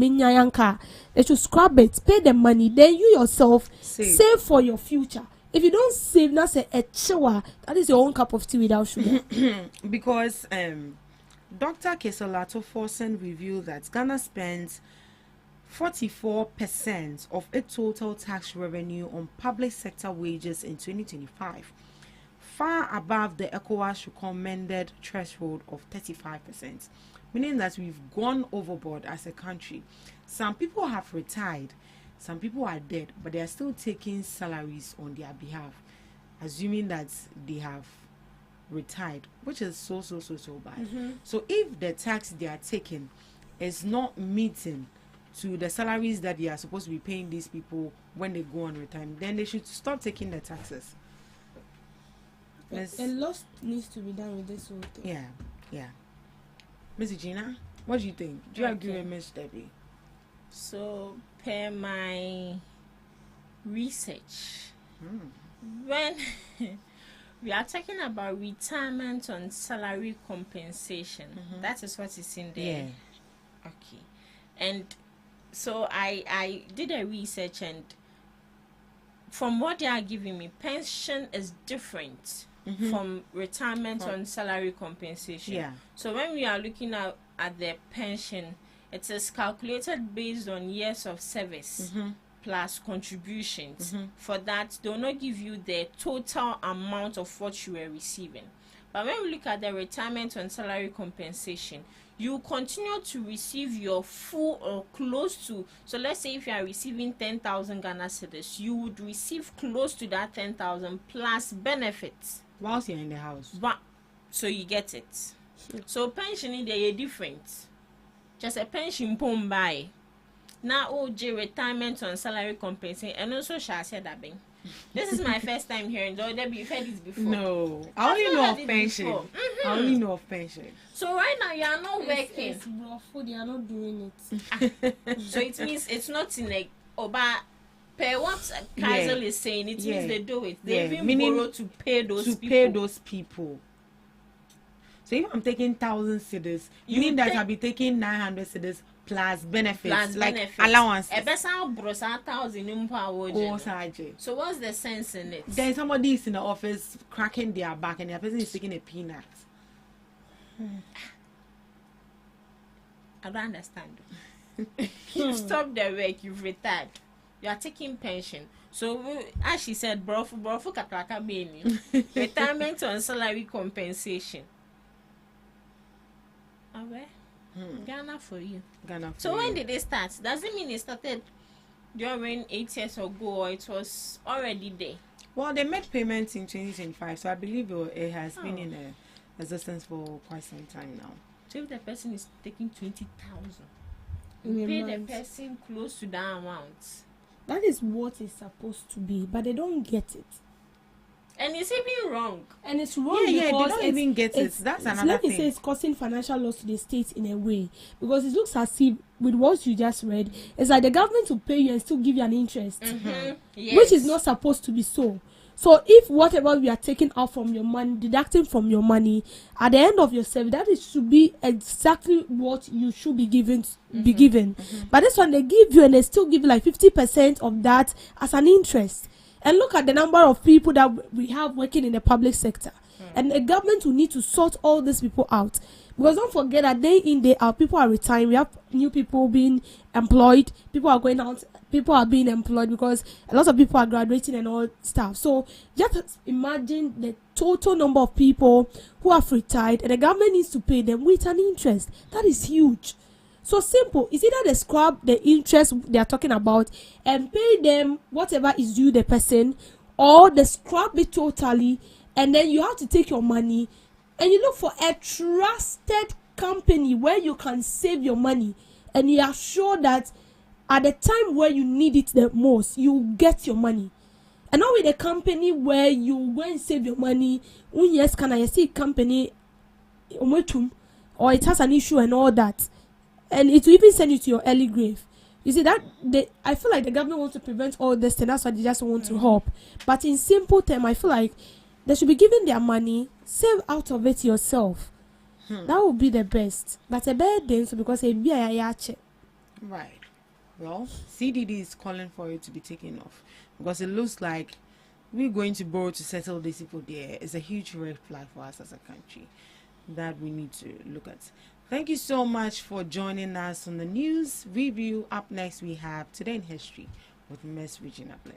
they should scrap it, pay the money, then you yourself save for your future. If you don't save, that's a chewa. That is your own cup of tea without sugar. Because Dr. Kesolato Forsen revealed that Ghana spends 44% of its total tax revenue on public sector wages in 2025. Far above the ECOWAS recommended threshold of 35%, meaning that we've gone overboard as a country. Some people have retired, some people are dead, but they are still taking salaries on their behalf, assuming that they have retired, which is so bad. So if the tax they are taking is not meeting to the salaries that they are supposed to be paying these people when they go on retirement, then they should stop taking the taxes. A lot needs to be done with this whole thing. Yeah. Miss Gina, what do you think? Do you agree with Miss Debbie? So, per my research, when we are talking about retirement on salary compensation, that is what is in there. Okay. And so I did a research, and from what they are giving me, pension is different from retirement on salary compensation. So when we are looking at the pension, it is calculated based on years of service plus contributions. For that, they will not give you the total amount of what you were receiving. But when we look at the retirement on salary compensation, you continue to receive your full or close to. So let's say if you are receiving 10,000 Ghana cedis, you would receive close to that 10,000 plus benefits whilst you're in the house. But so you get it. So pension in there is different. Just a pension pom by. Now, retirement on salary compensation, and also shall say that being. This is my first time hearing. So Debbie, you've heard this before. No, I only know of pension. I only know of pension. So right now you are not working. It's food, they are not doing it. So it means it's not in a oba. Per what Kaiser is saying, it means they do it. They even borrow to pay those people. So if I'm taking 1,000 cedis, you mean that I'll be taking 900 cedis plus benefits, allowance. So what's the sense in it? Then somebody is in the office cracking their back and the person is taking a peanut. I don't understand. You've stopped the work, you've retired. You are taking pension. So as she said, brofu kakraka beni. Retirement on salary compensation. Aware? Ghana for you. So when did it start? Does it mean it started during 8 years ago or it was already there? Well, they made payments in 2025, so I believe it has been in existence for quite some time now. So if the person is taking 20,000, you pay the person close to that amount. That is what it's supposed to be, but they don't get it. And it's even wrong. And it's wrong because they don't even get it. That's another let me thing. say it's causing financial loss to the state in a way. Because it looks as if, with what you just read, it's like the government will pay you and still give you an interest. Yes. Which is not supposed to be so. So if whatever we are taking out from your money, deducting from your money, at the end of your service, that should be exactly what you should be given. But this one, they give you and they still give you like 50% of that as an interest. And look at the number of people that we have working in the public sector. And the government will need to sort all these people out. Because don't forget that day in, day out, people are retiring. We have new people being employed. People are going out. People are being employed because a lot of people are graduating and all stuff. So just imagine the total number of people who have retired and the government needs to pay them with an interest. That is huge. So simple. It's either they scrub the interest they are talking about and pay them whatever is due the person, or they scrub it totally and then you have to take your money and you look for a trusted company where you can save your money and you are sure that at the time where you need it the most, you get your money. And not with a company where you go and save your money. When yes, can I see company or it has an issue and all that. And it will even send you to your early grave. You see that I feel like the government wants to prevent all this and that's why they just want to help. But in simple terms, I feel like they should be giving their money, save out of it yourself. That would be the best. But a bad thing, so because a right. Well, CDD is calling for it to be taken off because it looks like we're going to borrow to settle these people there. It's a huge red flag for us as a country that we need to look at. Thank you so much for joining us on the news review. Up next, we have Today in History with Miss Regina Bless.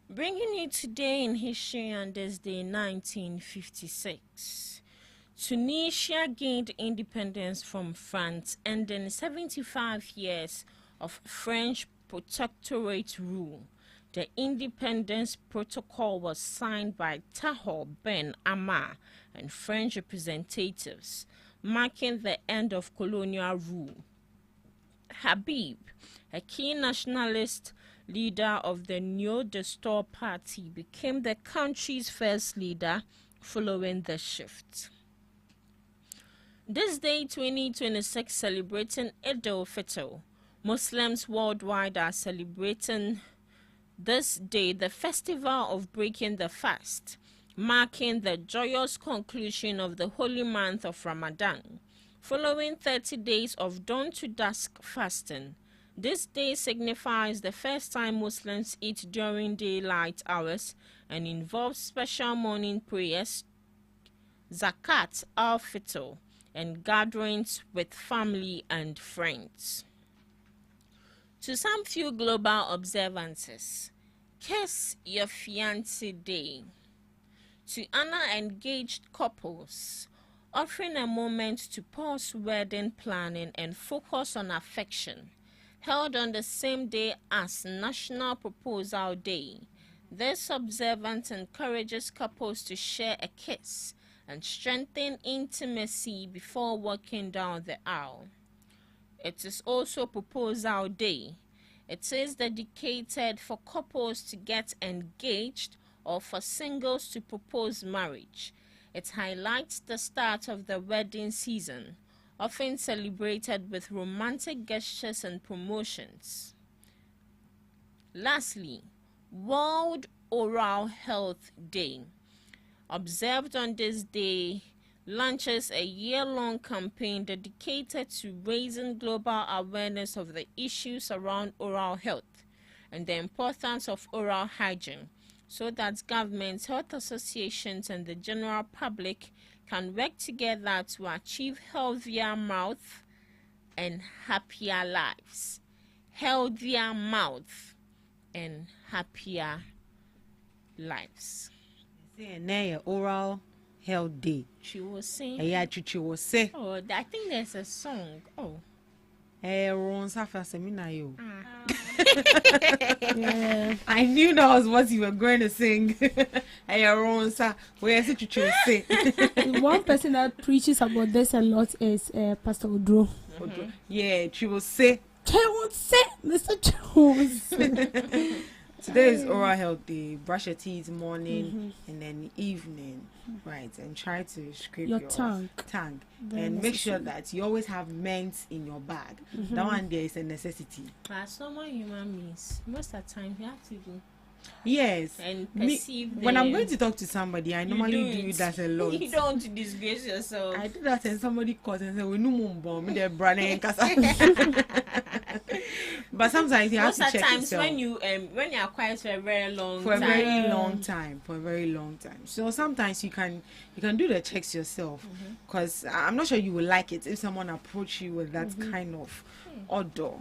Bringing you today in history on this day, 1956. Tunisia gained independence from France, ending 75 years of French protectorate rule. The independence protocol was signed by Tahor Ben Ammar and French representatives, marking the end of colonial rule. Habib, a key nationalist leader of the Neo Destor party, became the country's first leader following the shift. This day, 2026, celebrating Eid al-Fitr. Muslims worldwide are celebrating this day, the festival of breaking the fast, marking the joyous conclusion of the holy month of Ramadan. Following 30 days of dawn to dusk fasting, this day signifies the first time Muslims eat during daylight hours and involves special morning prayers, zakat al-fitr, and gatherings with family and friends. To some few global observances, Kiss Your Fiancé Day. To honor engaged couples, offering a moment to pause wedding planning and focus on affection, held on the same day as National Proposal Day. This observance encourages couples to share a kiss and strengthen intimacy before walking down the aisle. It is also Proposal Day. It is dedicated for couples to get engaged or for singles to propose marriage. It highlights the start of the wedding season, often celebrated with romantic gestures and promotions. Lastly, World Oral Health Day. Observed on this day, launches a year-long campaign dedicated to raising global awareness of the issues around oral health and the importance of oral hygiene, so that governments, health associations, and the general public can work together to achieve healthier mouth and happier lives. Healthier mouth and happier lives. Say oral health day. She was saying. Yeah, Chichi was say. Oh, I think there's a song. Oh. Ron Safa seminar you. Yeah. I knew that was what you were going to sing. Ron Sa, where is it Chichi say? One person that preaches about this a lot is Pastor Odro. Yeah, she will say. Mr. Jones. Today is oral health day. Brush your teeth morning and then evening, right? And try to scrape Your your tongue. And make sure that you always have mint in your bag. That one there is a necessity. As normal human beings, most of the time you have to do. Yes. And perceive when I'm going to talk to somebody, I normally do that a lot. You don't disgrace yourself. I do that and somebody calls and say, "We no more me the brand and kasa." But sometimes you have to check times yourself. when you are quiet for a very long For time. a very long time. So sometimes you can do the checks yourself, because I'm not sure you will like it if someone approach you with that kind of odor.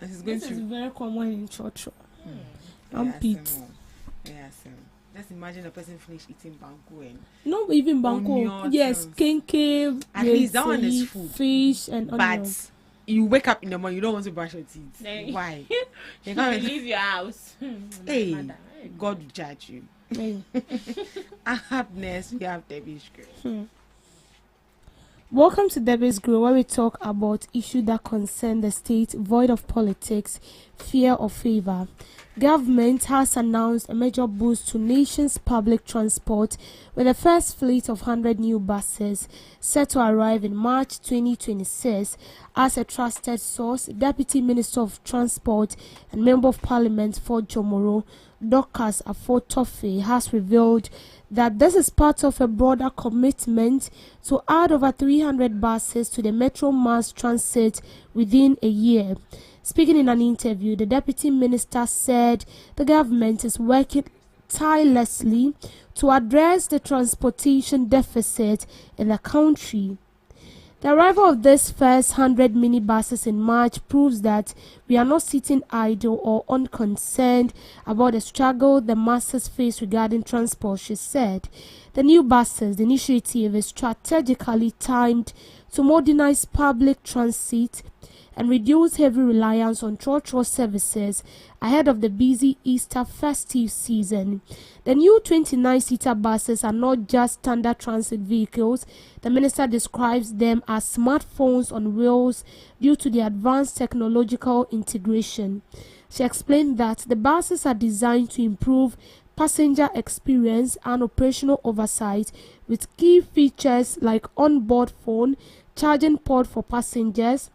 It's going This to is very common in church. Yes, Pete. Yes. Just imagine a person finish eating banku and Not even banko. Onions, Yes, kinky. at least that one is food. Fish and onions. But you wake up in the morning, you don't want to brush your teeth. Then- Why? You You can't. leave your house. Hey, Mother. God will judge you. Hey. Happiness, we have Debbie Screen. Welcome to Debbie's Grow, where we talk about issues that concern the state, void of politics, fear or favor. Government has announced a major boost to nation's public transport with the first fleet of 100 new buses set to arrive in March 2026. As a trusted source, Deputy Minister of Transport and Member of Parliament for Jomoro, Dorcas Afotofe, has revealed that this is part of a broader commitment to add over 300 buses to the Metro Mass Transit within a year. Speaking in an interview, the Deputy Minister said the government is working tirelessly to address the transportation deficit in the country. The arrival of this first 100 minibuses in March proves that we are not sitting idle or unconcerned about the struggle the masses face regarding transport, she said. The new buses, the initiative is strategically timed to modernize public transit and reduce heavy reliance on trotro services ahead of the busy Easter festive season. The new 29-seater buses are not just standard transit vehicles. The minister describes them as smartphones on wheels due to the advanced technological integration. She explained that the buses are designed to improve passenger experience and operational oversight with key features like onboard phone, charging port for passengers,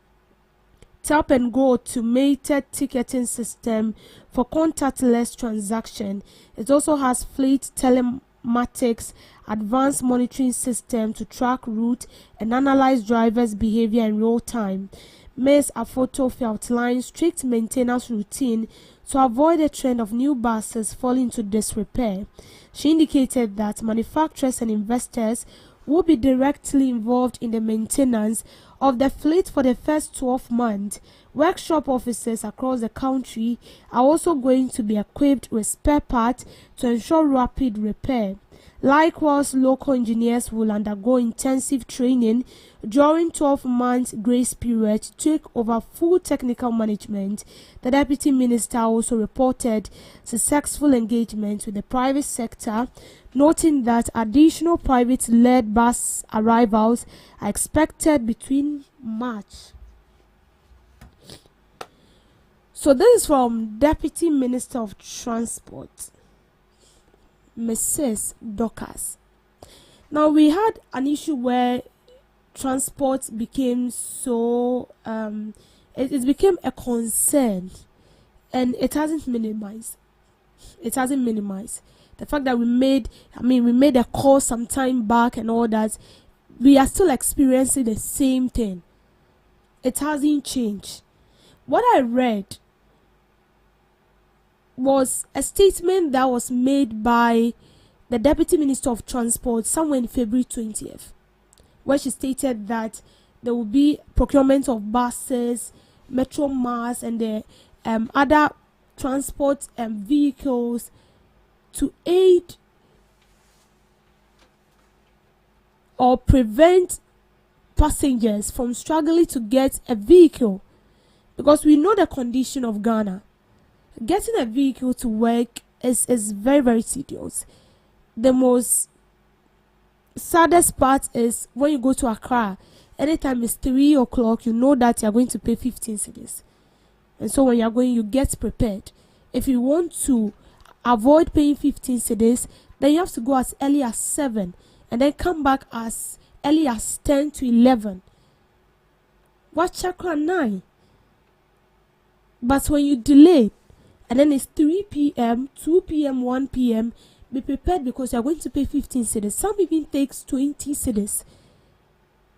tap and go automated ticketing system for contactless transaction. It also has fleet telematics, advanced monitoring system to track route and analyze drivers' behavior in real time. Ms. Afotofe outlined strict maintenance routine to avoid a trend of new buses falling into disrepair. She indicated that manufacturers and investors will be directly involved in the maintenance of the fleet for the first 12 months. Workshop officers across the country are also going to be equipped with spare parts to ensure rapid repair. Likewise, local engineers will undergo intensive training during 12 months grace period to take over full technical management. The Deputy Minister also reported successful engagement with the private sector, noting that additional private-led bus arrivals are expected between March. So this is from Deputy Minister of Transport, Mrs. Dorcas. Now we had an issue where transport became so it became a concern, and it hasn't minimized. It hasn't minimized. The fact that we made a call some time back and all that, we are still experiencing the same thing. It hasn't changed. What I read was a statement that was made by the Deputy Minister of Transport somewhere in February 20th, where she stated that there will be procurement of buses, metro mass, and the other transport vehicles to aid or prevent passengers from struggling to get a vehicle, because we know the condition of Ghana. Getting a vehicle to work is very, very tedious. The most saddest part is when you go to Accra, anytime it's 3 o'clock, you know that you're going to pay 15 cedis. And so when you're going, you get prepared. If you want to avoid paying 15 cedis, then you have to go as early as 7 and then come back as early as 10 to 11. What chakra 9? But when you delay, and then it's 3 p.m., 2 p.m., 1 p.m., be prepared, because you're going to pay 15 cedis. Some even takes 20 cedis,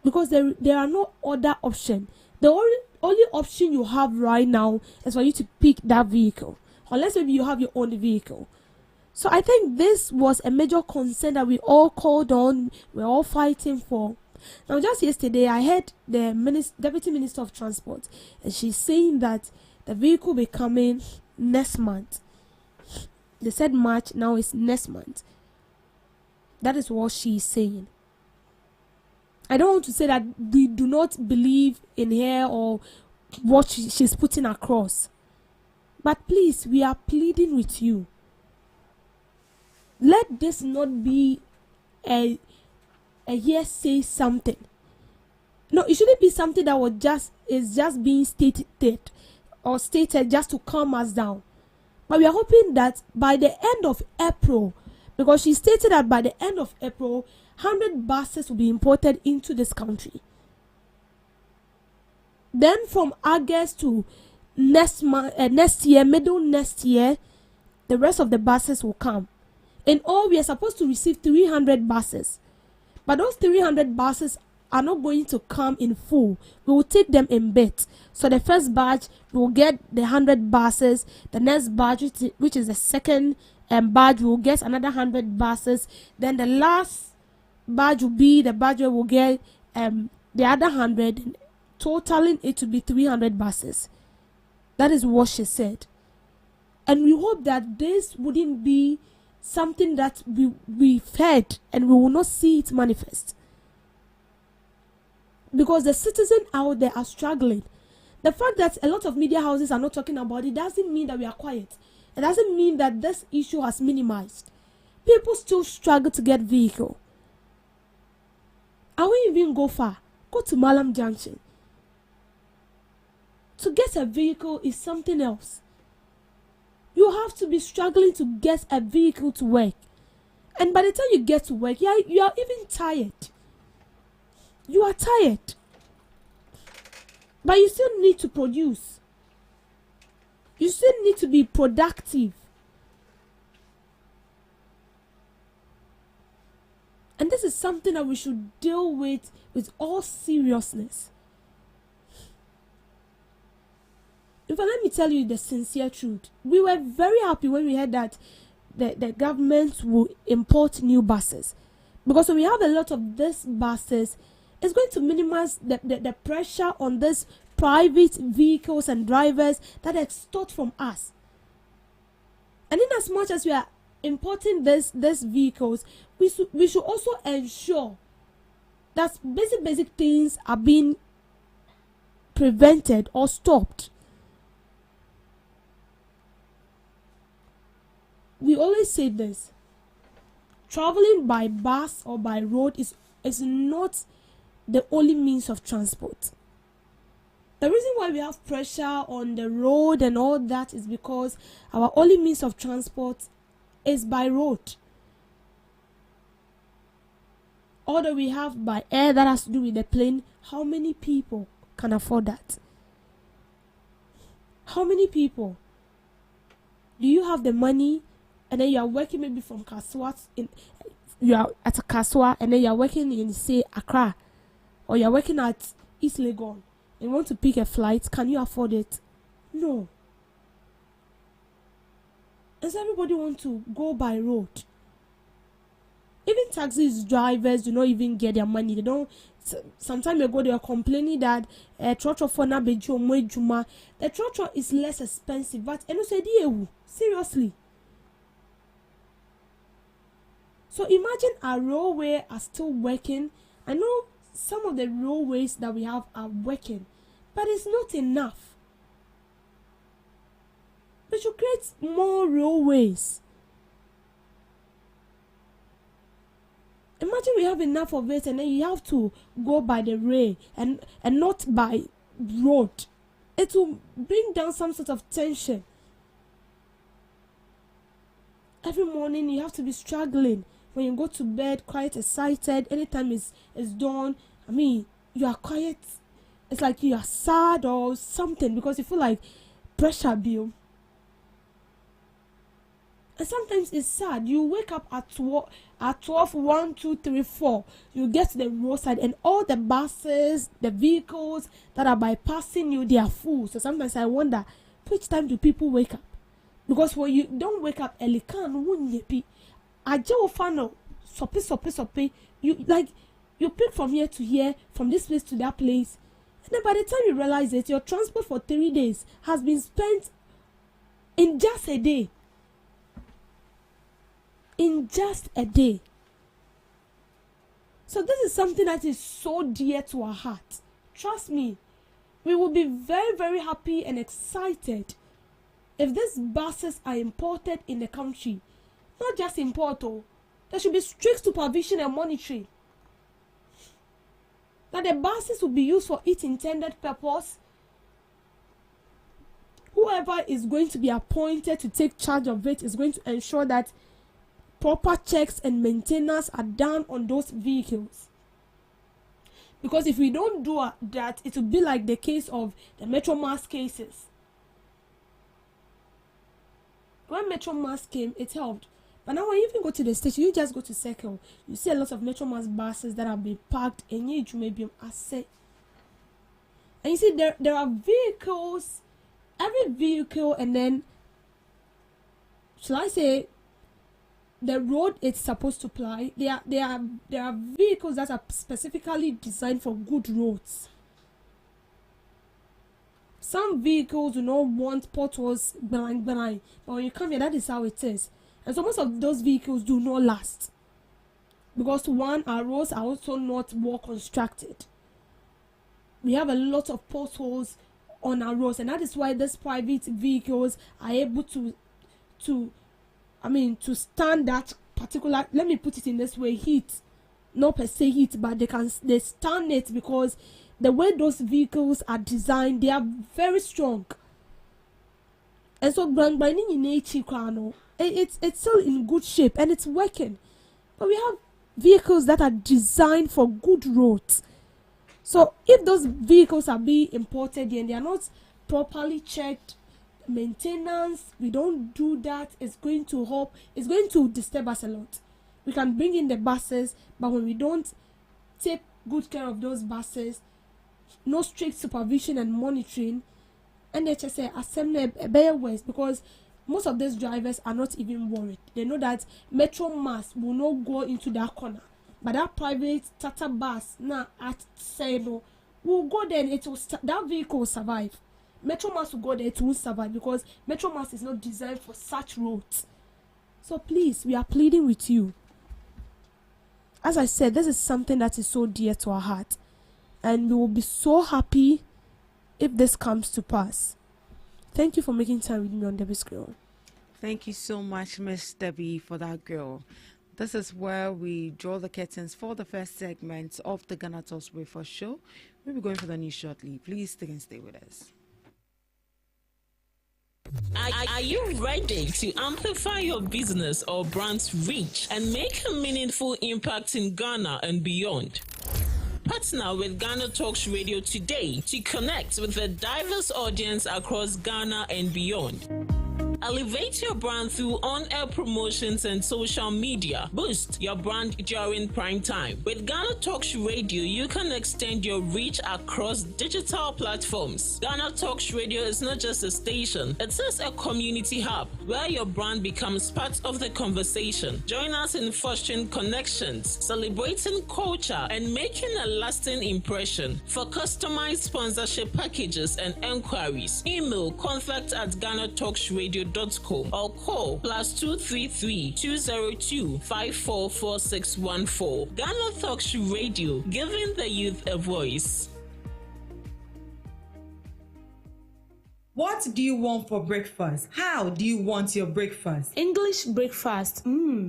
because there are no other option. The only option you have right now is for you to pick that vehicle, unless maybe you have your own vehicle. So I think this was a major concern that we all called on, we're all fighting for. Now, just yesterday, I heard the Deputy Minister of Transport, and she's saying that the vehicle will be coming next month. They said March, now it's next month. That is what she's saying. I don't want to say that we do not believe in her or what she's putting across. But please, we are pleading with you. Let this not be a hearsay something. No, it shouldn't be something that is just being stated just to calm us down. But we are hoping that by the end of April, because she stated that by the end of April, 100 buses will be imported into this country. Then from August to next year, middle next year, the rest of the buses will come. In all, we are supposed to receive 300 buses. But those 300 buses are not going to come in full. We will take them in bits. So the first batch, we will get the 100 buses. The next batch, which is the second batch, we will get another 100 buses. Then the last batch will be the batch where we will get the other 100, totaling it to be 300 buses. That is what she said. And we hope that this wouldn't be something that we've heard and we will not see it manifest. Because the citizens out there are struggling. The fact that a lot of media houses are not talking about it doesn't mean that we are quiet. It doesn't mean that this issue has minimized. People still struggle to get vehicle. I won't even go far. Go to Malam Junction. To get a vehicle is something else. You have to be struggling to get a vehicle to work. And by the time you get to work, you are even tired. You are tired. But you still need to produce. You still need to be productive. And this is something that we should deal with all seriousness. In fact, let me tell you the sincere truth. We were very happy when we heard that the government will import new buses. Because when we have a lot of these buses, it's going to minimize the pressure on these private vehicles and drivers that extort from us. And in as much as we are importing these vehicles, we should also ensure that basic things are being prevented or stopped. We always say this: traveling by bus or by road is not the only means of transport. The reason why we have pressure on the road and all that is because our only means of transport is by road. Although we have by air, that has to do with the plane. How many people can afford that? How many people? Do you have the money and then you are working maybe from Kaswa, you are at a Kaswa, and then you are working in, say, Accra, or you are working at East Legon and want to pick a flight? Can you afford it? No. And so everybody want to go by road. Even taxi drivers do not even get their money. They don't. Some time ago they were complaining that trotro for na beju juma. The trotro is less expensive, but seriously. So imagine our railway are still working. I know some of the railways that we have are working, but it's not enough. We should create more railways. Imagine we have enough of it and then you have to go by the rail and not by road. It will bring down some sort of tension. Every morning you have to be struggling. When you go to bed, quite excited. Anytime it's dawn, I mean, you are quiet. It's like you are sad or something because you feel like pressure build. And sometimes it's sad. You wake up at 12, 1, 2, 3, 4. You get to the roadside and all the buses, the vehicles that are bypassing you, they are full. So sometimes I wonder, which time do people wake up? Because when you don't wake up early, you pick from here to here, from this place to that place. And then by the time you realize it, your transport for 3 days has been spent in just a day. In just a day. So this is something that is so dear to our heart. Trust me, we will be very, very happy and excited if these buses are imported in the country. Not just imported, there should be strict supervision and monitoring. That the buses will be used for its intended purpose. Whoever is going to be appointed to take charge of it is going to ensure that proper checks and maintenance are done on those vehicles. Because if we don't do that, it will be like the case of the Metro Mass cases. When Metro Mass came, it helped. But now when you even go to the station, you just go to Circle, you see a lot of Metro Mass buses that have been parked and you may be asset. And you see there are vehicles, every vehicle, and then shall I say the road it's supposed to ply. There are vehicles that are specifically designed for good roads. Some vehicles do not want potholes blind, but when you come here, that is how it is. And so most of those vehicles do not last. Because one, our roads are also not well constructed. We have a lot of potholes on our roads, and that is why these private vehicles are able to stand that particular, let me put it in this way, heat. Not per se heat, but they stand it because the way those vehicles are designed, they are very strong. And so it's still in good shape and it's working. But we have vehicles that are designed for good roads. So if those vehicles are being imported and they are not properly checked, maintenance, we don't do that, it's going to help, it's going to disturb us a lot. We can bring in the buses, but when we don't take good care of those buses, no strict supervision and monitoring, and they just say assembly better ways, because most of these drivers are not even worried. They know that Metro Mass will not go into that corner, but that private Tata bus now at Seno will go there and that vehicle will survive. Metro Mass will go there, it won't survive because Metro Mass is not designed for such roads. So please, we are pleading with you. As I said, this is something that is so dear to our heart, and we will be so happy if this comes to pass. Thank you for making time with me on Debbie's Girl. Thank you so much, Miss Debbie, for that girl. This is where we draw the curtains for the first segment of the Ghana Talks Breakfast Show. We'll be going for the news shortly. Please stay with us. Are you ready to amplify your business or brand's reach and make a meaningful impact in Ghana and beyond? Partner with Ghana Talks Radio today to connect with a diverse audience across Ghana and beyond. Elevate your brand through on-air promotions and social media. Boost your brand during prime time. With Ghana Talks Radio, you can extend your reach across digital platforms. Ghana Talks Radio is not just a station, it is a community hub where your brand becomes part of the conversation. Join us in fostering connections, celebrating culture, and making a lasting impression. For customized sponsorship packages and enquiries, email contact@GhanaTalksRadio.com or call +233 202 544614. Ghana Talks Radio, giving the youth a voice. What do you want for breakfast? How do you want your breakfast? English breakfast,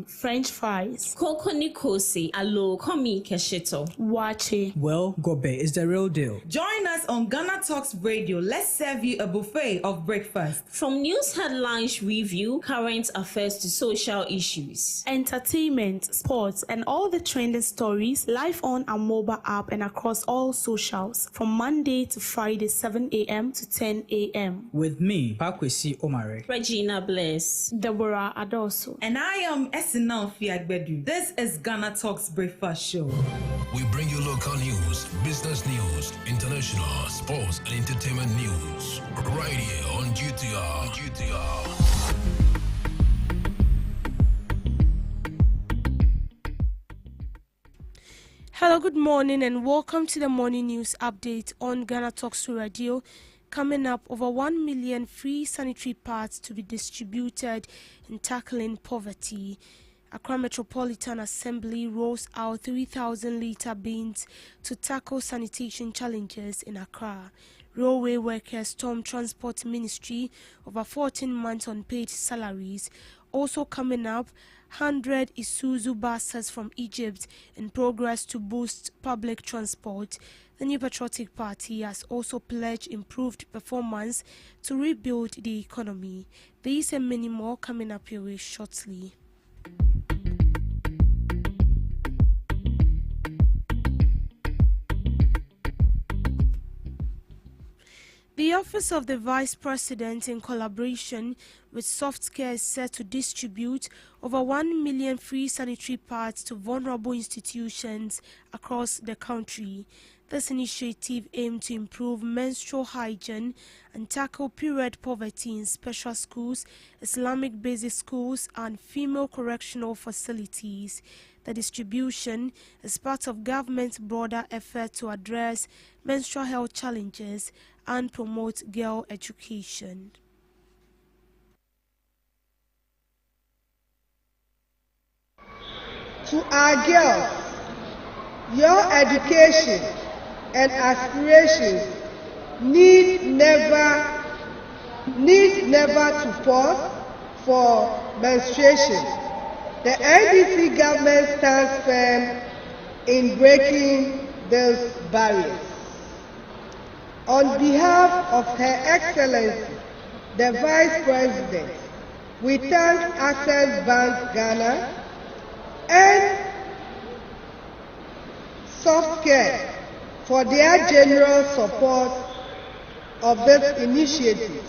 French fries, Koko Nikosi, alo komi kesheto. wache. Well, Gobe is the real deal. Join us on Ghana Talks Radio. Let's serve you a buffet of breakfast. From news headlines review, current affairs to social issues. Entertainment, sports, and all the trending stories live on our mobile app and across all socials from Monday to Friday, 7 a.m. to 10 a.m. With me, Pakwesi Omare. Regina Bliss. Deborah Adoso. And I am Esina Fiagbedu. This is Ghana Talks Breakfast Show. We bring you local news, business news, international, sports, and entertainment news. Right here on GTR. Hello, good morning, and welcome to the morning news update on Ghana Talks Radio. Coming up, over 1 million free sanitary pads to be distributed in tackling poverty. Accra Metropolitan Assembly rolls out 3,000-litre bins to tackle sanitation challenges in Accra. Railway workers storm Transport Ministry over 14 months unpaid salaries. Also coming up, 100 Isuzu buses from Egypt in progress to boost public transport. The New Patriotic Party has also pledged improved performance to rebuild the economy. These and many more coming up your way shortly. The Office of the Vice President, in collaboration with Softcare, is set to distribute over 1 million free sanitary pads to vulnerable institutions across the country. This initiative aims to improve menstrual hygiene and tackle period poverty in special schools, Islamic basic schools, and female correctional facilities. The distribution is part of government's broader effort to address menstrual health challenges and promote girl education. To our girls, your education and aspirations need never to pause for menstruation. The NDC government stands firm in breaking those barriers. On behalf of Her Excellency, the Vice President, we thank Access Bank Ghana and Softcare for their generous support of this initiative.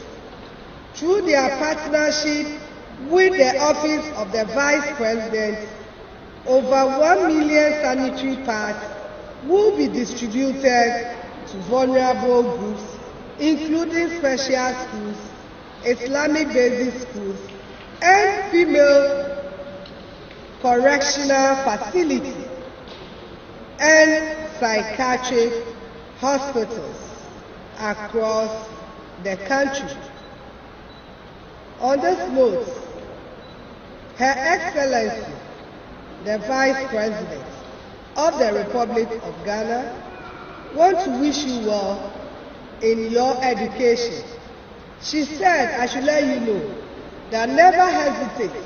Through their partnership with the Office of the Vice President, over 1 million sanitary pads will be distributed to vulnerable groups, including special schools, Islamic basic schools, and female correctional facilities and psychiatric hospitals across the country. On this note, Her Excellency, the Vice President of the Republic of Ghana, want to wish you well in your education. She said, I should let you know that never hesitate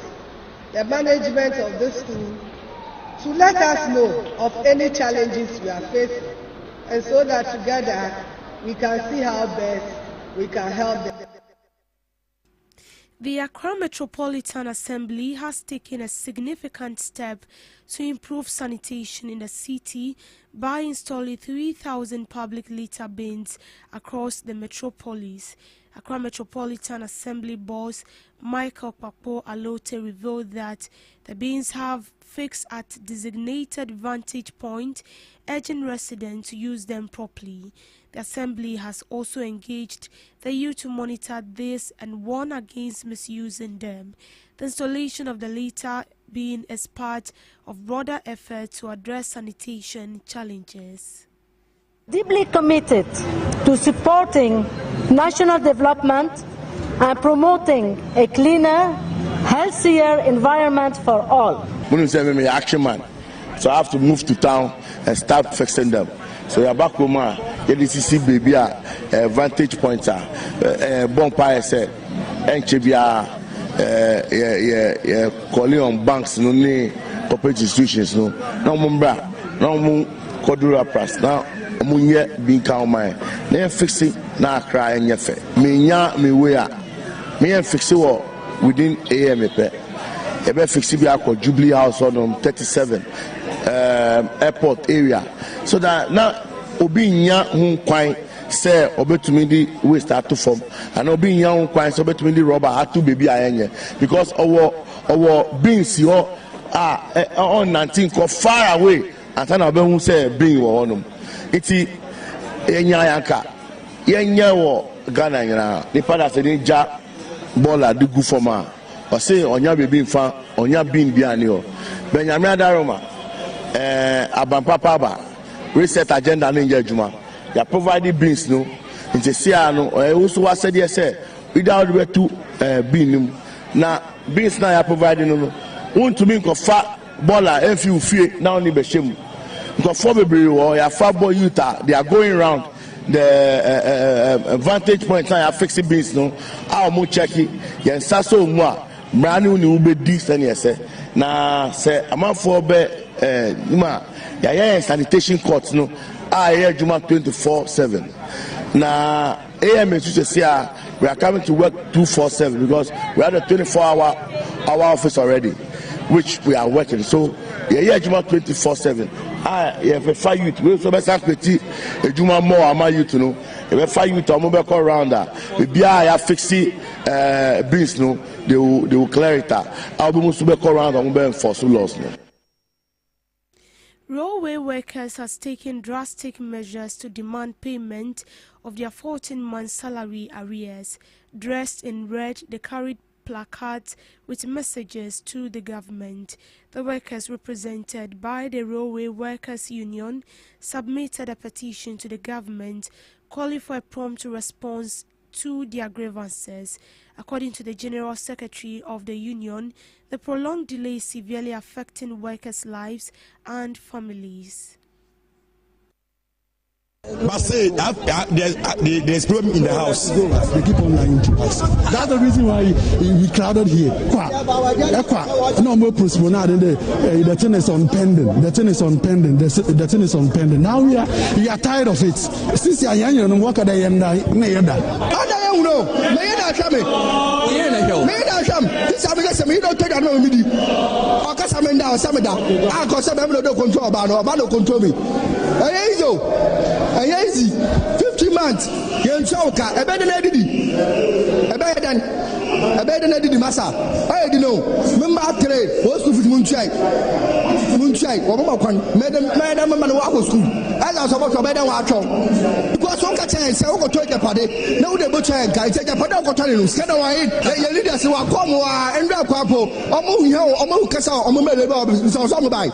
the management of this school to let us know of any challenges we are facing, and so that together we can see how best we can help them. The Accra Metropolitan Assembly has taken a significant step to improve sanitation in the city by installing 3,000 public litter bins across the metropolis. Accra Metropolitan Assembly boss Michael Papo Alote revealed that the bins have fixed at designated vantage point, urging residents to use them properly. The Assembly has also engaged the youth to monitor this and warn against misusing them. The installation of the litter bin is part of broader effort to address sanitation challenges. Deeply committed to supporting national development and promoting a cleaner, healthier environment for all. I'm an action man, so I have to move to town and start fixing them. So you're back home, you see baby vantage pointer, bonfire set, and chibia, calling on banks, no need corporate institutions, no mumbra, no mun cordura press now. Munye being count my then fix it now cry and yefe. Me wea me and fix it within AMP. Ebe fix it be Jubilee House on 37 airport area. So that now obi nya hun kwan say obetumi di waste atu form and obi nya hun kwan say obetumi di rubber atu baby ayenye because our beans yo on 19 go far away and then obe hun say being wo onum. Iti enya yanka yenya wo Ghana nyina nipa da se ni ja bola de gu forma o se onya bebi mfa onya bin bia ni o benyame adaroma abampapa ba reset agenda no nja adwuma ya provide beans no nti sia no o so wa said say without the two bin na beans na ya provide no won to me ko fa bola enfi ufie na oni be shemu. Because for February or your Fabo Utah, they are going around the vantage point now. You fixing beans, no. I'll mo check it. You saso moi. Brand new be this and yes. Na say I'm for be ma. Yeah sanitation courts no. I Juma 24/7. Na AM is to say we are coming to work 247 because we have a 24-hour office already, which we are working. So yeah Juma 24/7. If a youth, we so best activity, a Juma more ama youth no. If a youth, I'm going around that. If I fix it, beans no, they will clear it out. I'll be most around. I'm going for so loss no. Railway workers has taken drastic measures to demand payment of their 14-month salary arrears. Dressed in red, they carried placards with messages to the government. The workers, represented by the Railway Workers Union, submitted a petition to the government calling for a prompt response to their grievances. According to the General Secretary of the union, the prolonged delay is severely affecting workers' lives and families. But say there's problem in the house. They keep on lying to us. That's the reason why we crowded here. No more postponed. The thing is on pending. The thing is on pending. The thing is on pending. Now we are tired of it. Since you are young, you know what I am now. Easy 50 months yen choka ebe de na didi ebe de masa I di no member trade wo school fit mun try wo mama kwan medem mama no wa school as so bo ebe de wa atwo because on ka chen say wo go to Japade na wo de bo chen ka chen Japade wo go to no scan wa ye leaders wa come wa endra kwapo omo hu he omo kasa omo mele ba so mo bai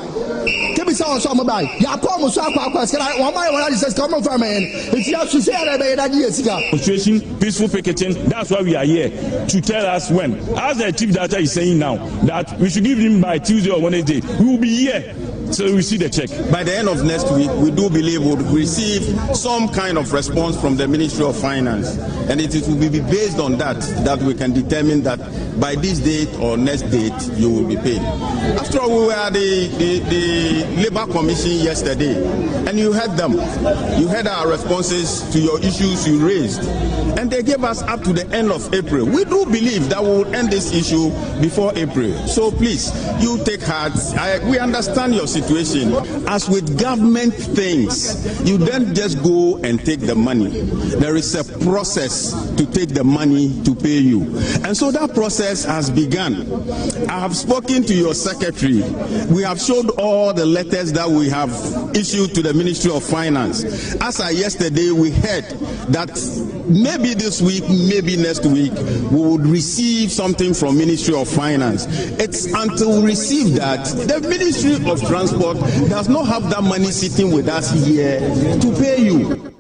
be so some by. Ya come so akwa say one by one is come from man. If you have to say that years ago. Demonstration, peaceful picketing. That's why we are here to tell us when. As the chief director is saying now that we should give him by Tuesday or Wednesday. We will be here. So we see the check. By the end of next week, we do believe we'll receive some kind of response from the Ministry of Finance. And it will be based on that we can determine that by this date or next date, you will be paid. After all, we were at the Labour Commission yesterday, and you heard them. You heard our responses to your issues you raised. And they gave us up to the end of April. We do believe that we will end this issue before April. So please, you take heart. We understand your situation. As with government things, you don't just go and take the money. There is a process to take the money to pay you. And so that process has begun. I have spoken to your secretary. We have showed all the letters that we have issued to the Ministry of Finance. As of yesterday, we heard that maybe this week, maybe next week, we would receive something from Ministry of Finance. It's until we receive that, the Ministry of Transport does not have that money sitting with us here to pay you.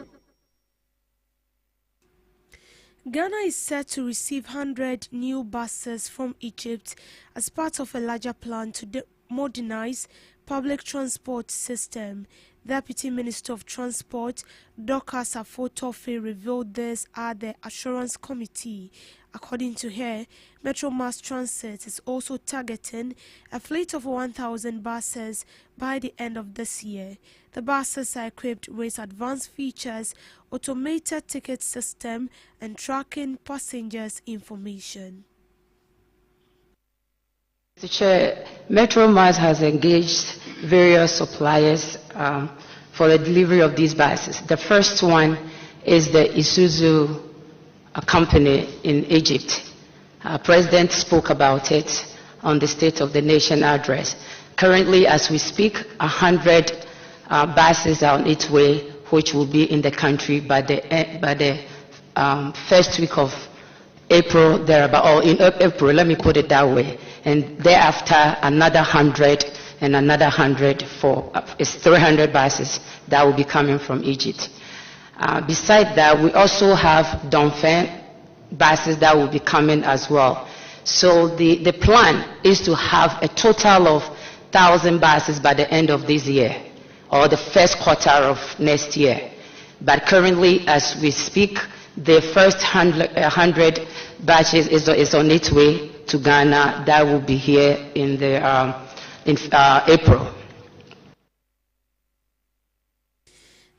Ghana is set to receive 100 new buses from Egypt as part of a larger plan to modernize public transport system. Deputy Minister of Transport, Dr. Safo Tofe, revealed this at the Assurance Committee. According to her, Metro Mass Transit is also targeting a fleet of 1,000 buses by the end of this year. The buses are equipped with advanced features, automated ticket system, and tracking passengers' information. Mr. Chair, Metro Mass has engaged various suppliers for the delivery of these buses. The first one is the Isuzu company in Egypt. President spoke about it on the State of the Nation address. Currently, as we speak, 100 buses are on its way, which will be in the country by the first week of April, or in April, let me put it that way. And thereafter, another 100 and another 100 for it's 300 buses that will be coming from Egypt. Besides that, we also have Dongfeng buses that will be coming as well. So the plan is to have a total of 1,000 buses by the end of this year or the first quarter of next year. But currently, as we speak, the first 100 batches is on its way to Ghana. That will be here in April.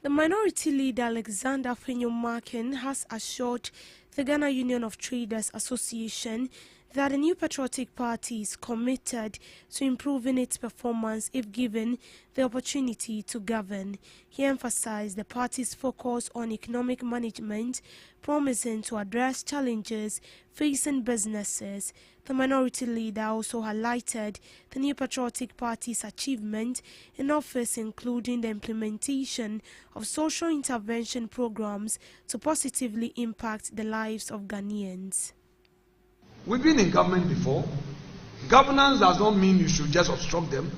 The Minority Leader Alexander Fenyo-Markin has assured the Ghana Union of Traders Association that the new patriotic party is committed to improving its performance if given the opportunity to govern. He emphasized the party's focus on economic management, promising to address challenges facing businesses. The Minority Leader also highlighted the new patriotic party's achievement in office, including the implementation of social intervention programs to positively impact the lives of Ghanaians. We've been in government before. Governance does not mean you should just obstruct them,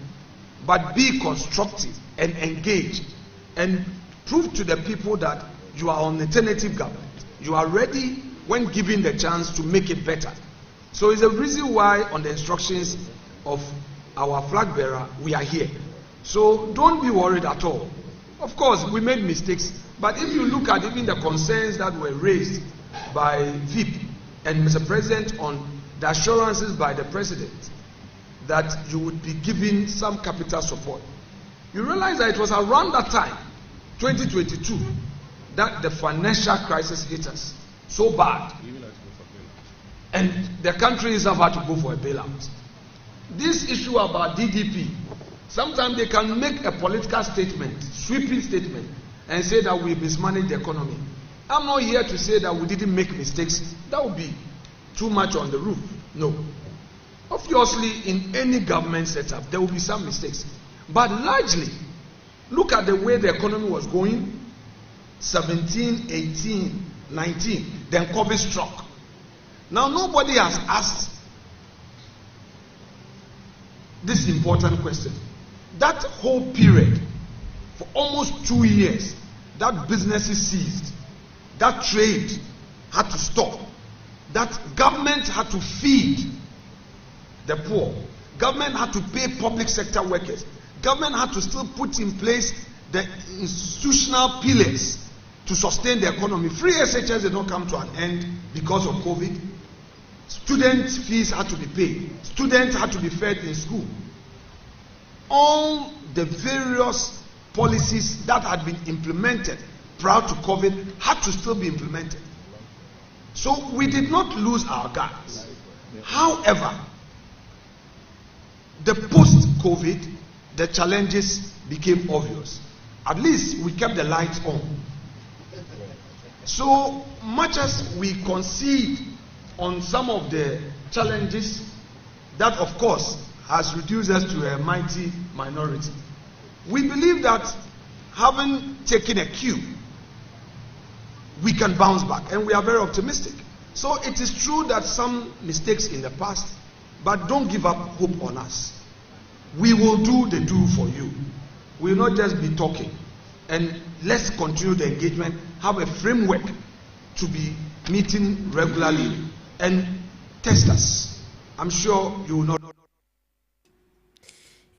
but be constructive and engaged and prove to the people that you are on alternative government. You are ready when given the chance to make it better. So it's a reason why on the instructions of our flag bearer, we are here. So don't be worried at all. Of course, we made mistakes, but if you look at even the concerns that were raised by VIP and Mr. President on the assurances by the President that you would be giving some capital support, you realize that it was around that time, 2022, that the financial crisis hit us so bad. And the country is about to go for a bailout. This issue about DDP, sometimes they can make a political statement, sweeping statement, and say that we mismanaged the economy. I'm not here to say that we didn't make mistakes. That would be too much on the roof. No. Obviously, in any government setup, there will be some mistakes. But largely, look at the way the economy was going, 17, 18, 19, then COVID struck. Now, nobody has asked this important question. that whole period, for almost 2 years, that businesses ceased, that trade had to stop, that government had to feed the poor, government had to pay public sector workers, government had to still put in place the institutional pillars to sustain the economy. Free SHS did not come to an end because of COVID. Student fees had to be paid. Students had to be fed in school. All the various policies that had been implemented prior to COVID had to still be implemented. So we did not lose our guards. However, the post-COVID, the challenges became obvious. At least we kept the lights on. So much as we concede on some of the challenges, that of course has reduced us to a mighty minority. We believe that having taken a cue, we can bounce back, and we are very optimistic. So it is true that some mistakes in the past, but don't give up hope on us. We will do the do for you. We will not just be talking. And let's continue the engagement, have a framework to be meeting regularly, and test us. I'm sure you will not.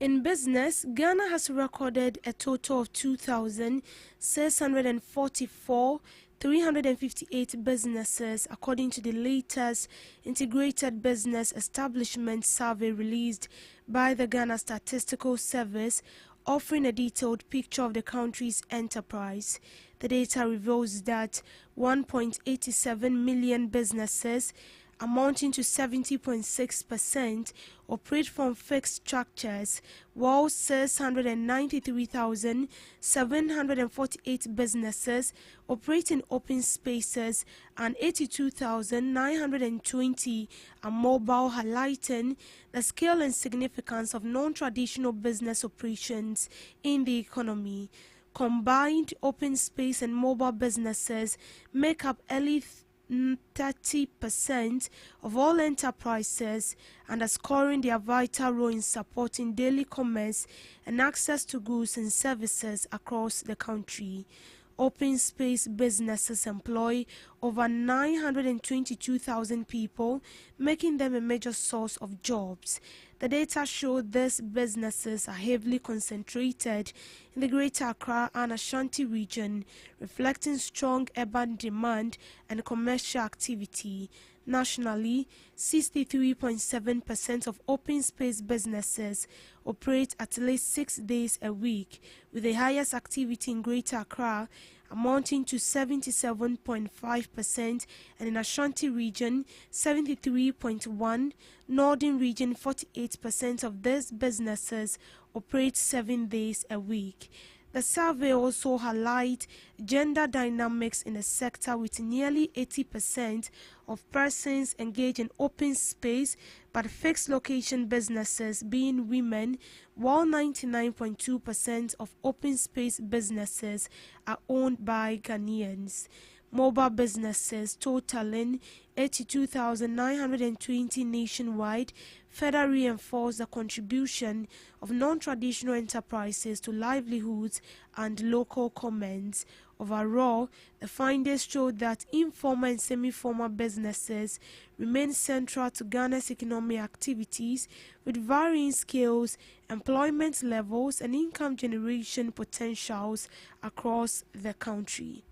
In business, Ghana has recorded a total of 2,644,358 businesses, according to the latest Integrated Business Establishment Survey released by the Ghana Statistical Service, offering a detailed picture of the country's enterprise. The data reveals that 1.87 million businesses, amounting to 70.6%, operate from fixed structures, while 693,748 businesses operate in open spaces and 82,920 are mobile, highlighting the scale and significance of non-traditional business operations in the economy. Combined open space and mobile businesses make up early 30% of all enterprises, underscoring their vital role in supporting daily commerce and access to goods and services across the country. Open space businesses employ over 922,000 people, making them a major source of jobs. The data show these businesses are heavily concentrated in the Greater Accra and Ashanti region, reflecting strong urban demand and commercial activity. Nationally, 63.7% of open space businesses operate at least 6 days a week, with the highest activity in Greater Accra amounting to 77.5%, and in Ashanti region 73.1%, Northern region 48% of these businesses operate 7 days a week. The survey also highlights gender dynamics in the sector, with nearly 80% of persons engaged in open space but fixed location businesses being women, while 99.2% of open space businesses are owned by Ghanaians. Mobile businesses totaling 82,920 nationwide further reinforce the contribution of non-traditional enterprises to livelihoods and local commerce. Overall, the findings show that informal and semi-formal businesses remain central to Ghana's economic activities, with varying scales, employment levels, and income generation potentials across the country.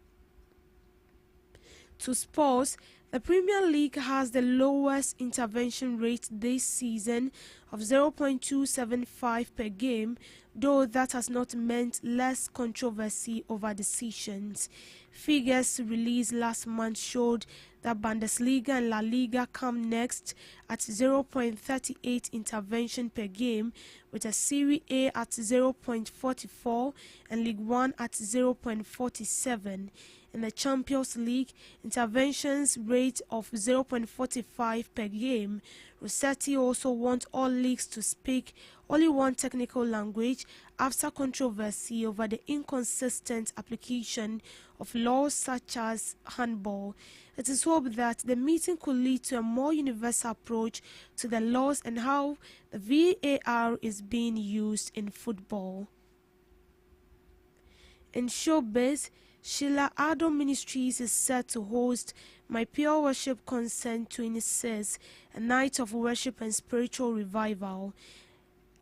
To sports, the Premier League has the lowest intervention rate this season of 0.275 per game, though that has not meant less controversy over decisions. Figures released last month showed that Bundesliga and La Liga come next at 0.38 intervention per game, with a Serie A at 0.44 and League One at 0.47. In the Champions League, interventions rate of 0.45 per game. Rossetti also wants all leagues to speak only one technical language after controversy over the inconsistent application of laws such as handball. It is hoped that the meeting could lead to a more universal approach to the laws and how the VAR is being used in football. In showbiz, Sheila Ado Ministries is set to host My Pure Worship Concert 26, a night of worship and spiritual revival.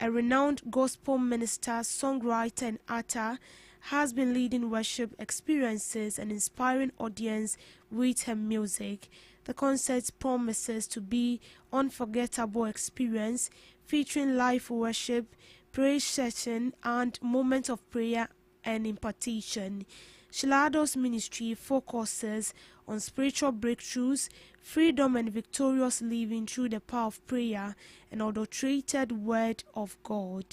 A renowned gospel minister, songwriter and actor has been leading worship experiences and inspiring audience with her music. The concert promises to be an unforgettable experience featuring live worship, praise session and moments of prayer and impartation. Sheila Ado's ministry focuses on spiritual breakthroughs, freedom and victorious living through the power of prayer and adulterated word of God.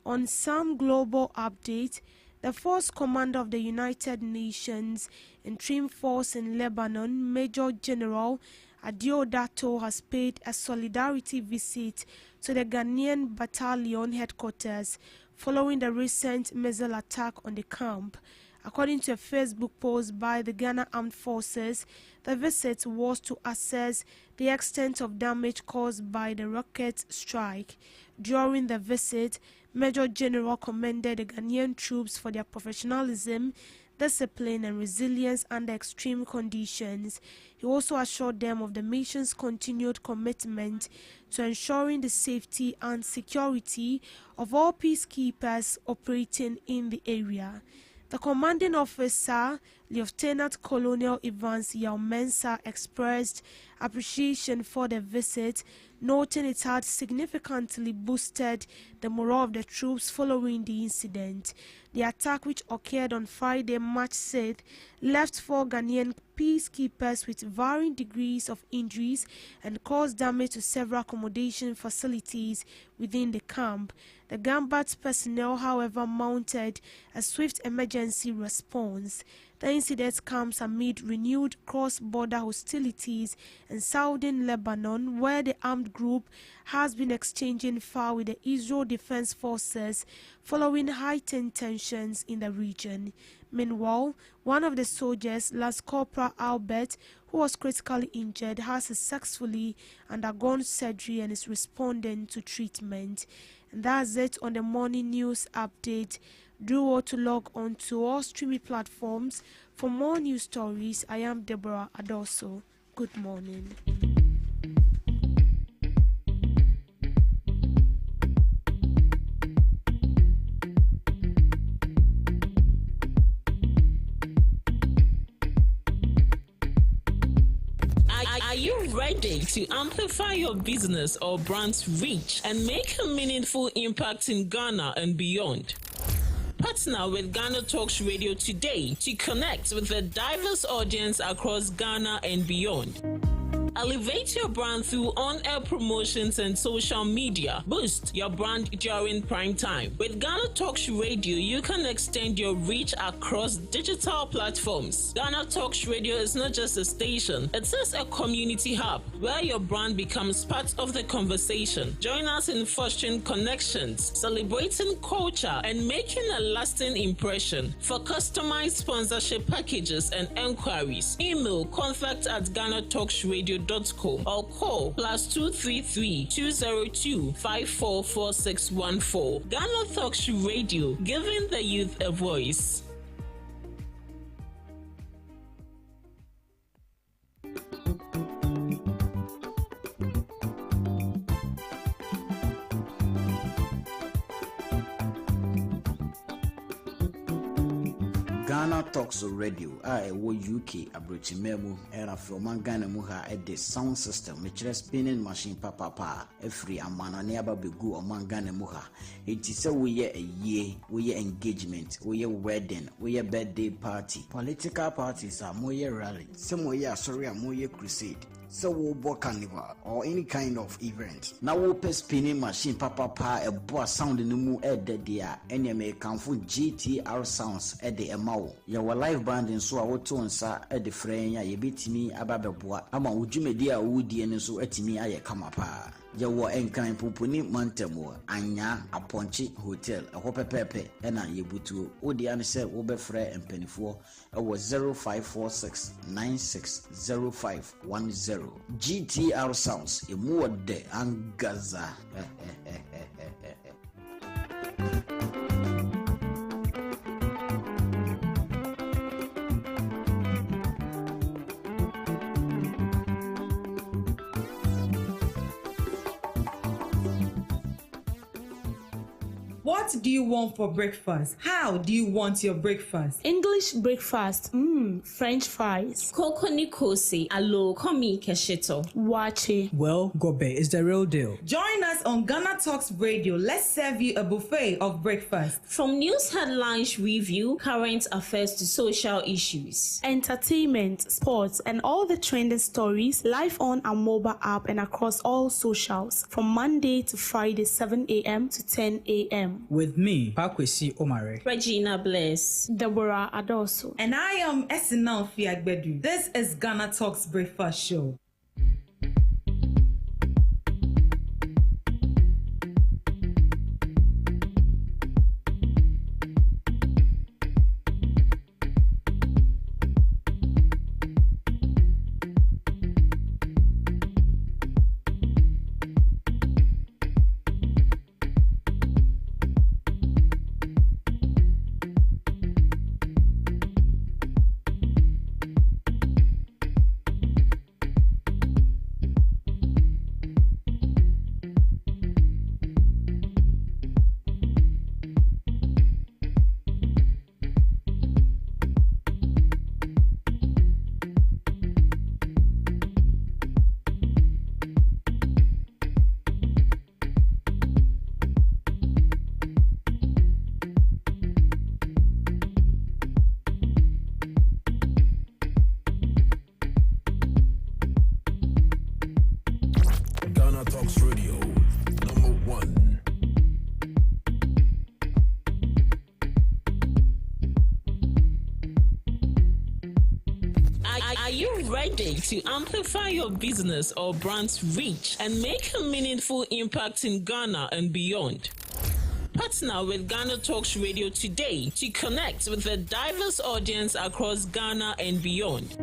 On some global update, the Force Commander of the United Nations Interim Force in Lebanon, Major General Adeodato, has paid a solidarity visit to the Ghanaian battalion headquarters following the recent missile attack on the camp. According to a Facebook post by the Ghana Armed Forces, the visit was to assess the extent of damage caused by the rocket strike. During the visit, Major General commended the Ghanaian troops for their professionalism, discipline and resilience under extreme conditions. He also assured them of the nation's continued commitment to ensuring the safety and security of all peacekeepers operating in the area. The commanding officer, Lieutenant Colonel Evans Yaumensa, expressed appreciation for the visit, noting it had significantly boosted the morale of the troops following the incident. The attack, which occurred on Friday, March 6th, left 4 Ghanaian peacekeepers with varying degrees of injuries and caused damage to several accommodation facilities within the camp. The Gambat personnel, however, mounted a swift emergency response. The incident comes amid renewed cross-border hostilities in southern Lebanon, where the armed group has been exchanging fire with the Israel Defense Forces following heightened tensions in the region. Meanwhile, one of the soldiers, Lance Corporal Albert, who was critically injured, has successfully undergone surgery and is responding to treatment. And that's it on the morning news update. Do want to log on to all streaming platforms for more news stories. I am Deborah Adoso. Good morning. Are you ready to amplify your business or brand's reach and make a meaningful impact in Ghana and beyond? Partner with GhanaTalks Radio today to connect with a diverse audience across Ghana and beyond. Elevate your brand through on-air promotions and social media. Boost your brand during prime time. With GhanaTalks Radio, you can extend your reach across digital platforms. GhanaTalks Radio is not just a station, it is a community hub where your brand becomes part of the conversation. Join us in fostering connections, celebrating culture, and making a lasting impression. For customized sponsorship packages and enquiries, email contact@GhanaTalksRadio.com or call +233 202 544614. GhanaTalks Radio, giving the youth a voice. GhanaTalks Radio wo UK abrochimemu era from Ghana mu ha the sound system which spinning machine papa every amana ne aba begu oman Ghana mu ha enti se we ye aye we ye engagement we ye wedding we ye birthday party political parties are mo ye rally se mo ye asori mo ye crusade so we bo carnival or any kind of event now we pe spinning machine papa a boa sound no mu de dia enya me kanfo GTR sounds de emawo ya wa live band nso a woto nsa de frenya ye betimi ababeboa ama wudwumedi a wudie nso atimi aye kama pa Yawo Enkan Pupuni Montemo, Anya, Aponchi Hotel, a Hope Pepe, and a Yebutu, Odian said Obefre and Pennyfo, was 0546 960510. GTR Sounds, a more de Angaza. What do you want for breakfast? How do you want your breakfast? English breakfast, French fries. Koko Nikosi, alo komi kesheto. Wache. Well, Gobe is the real deal. Join us on Ghana Talks Radio. Let's serve you a buffet of breakfast. From news headlines review, current affairs to social issues. Entertainment, sports, and all the trending stories live on our mobile app and across all socials from Monday to Friday, 7 a.m. to 10 a.m. With me, Pakwesi Omare. Regina Bless. Deborah Adoso. And I am Esinal Fiagbedu. This is Ghana Talks Breakfast Show. GhanaTalks Radio, #1. Are you ready to amplify your business or brand's reach and make a meaningful impact in Ghana and beyond? Partner with GhanaTalks Radio today to connect with a diverse audience across Ghana and beyond.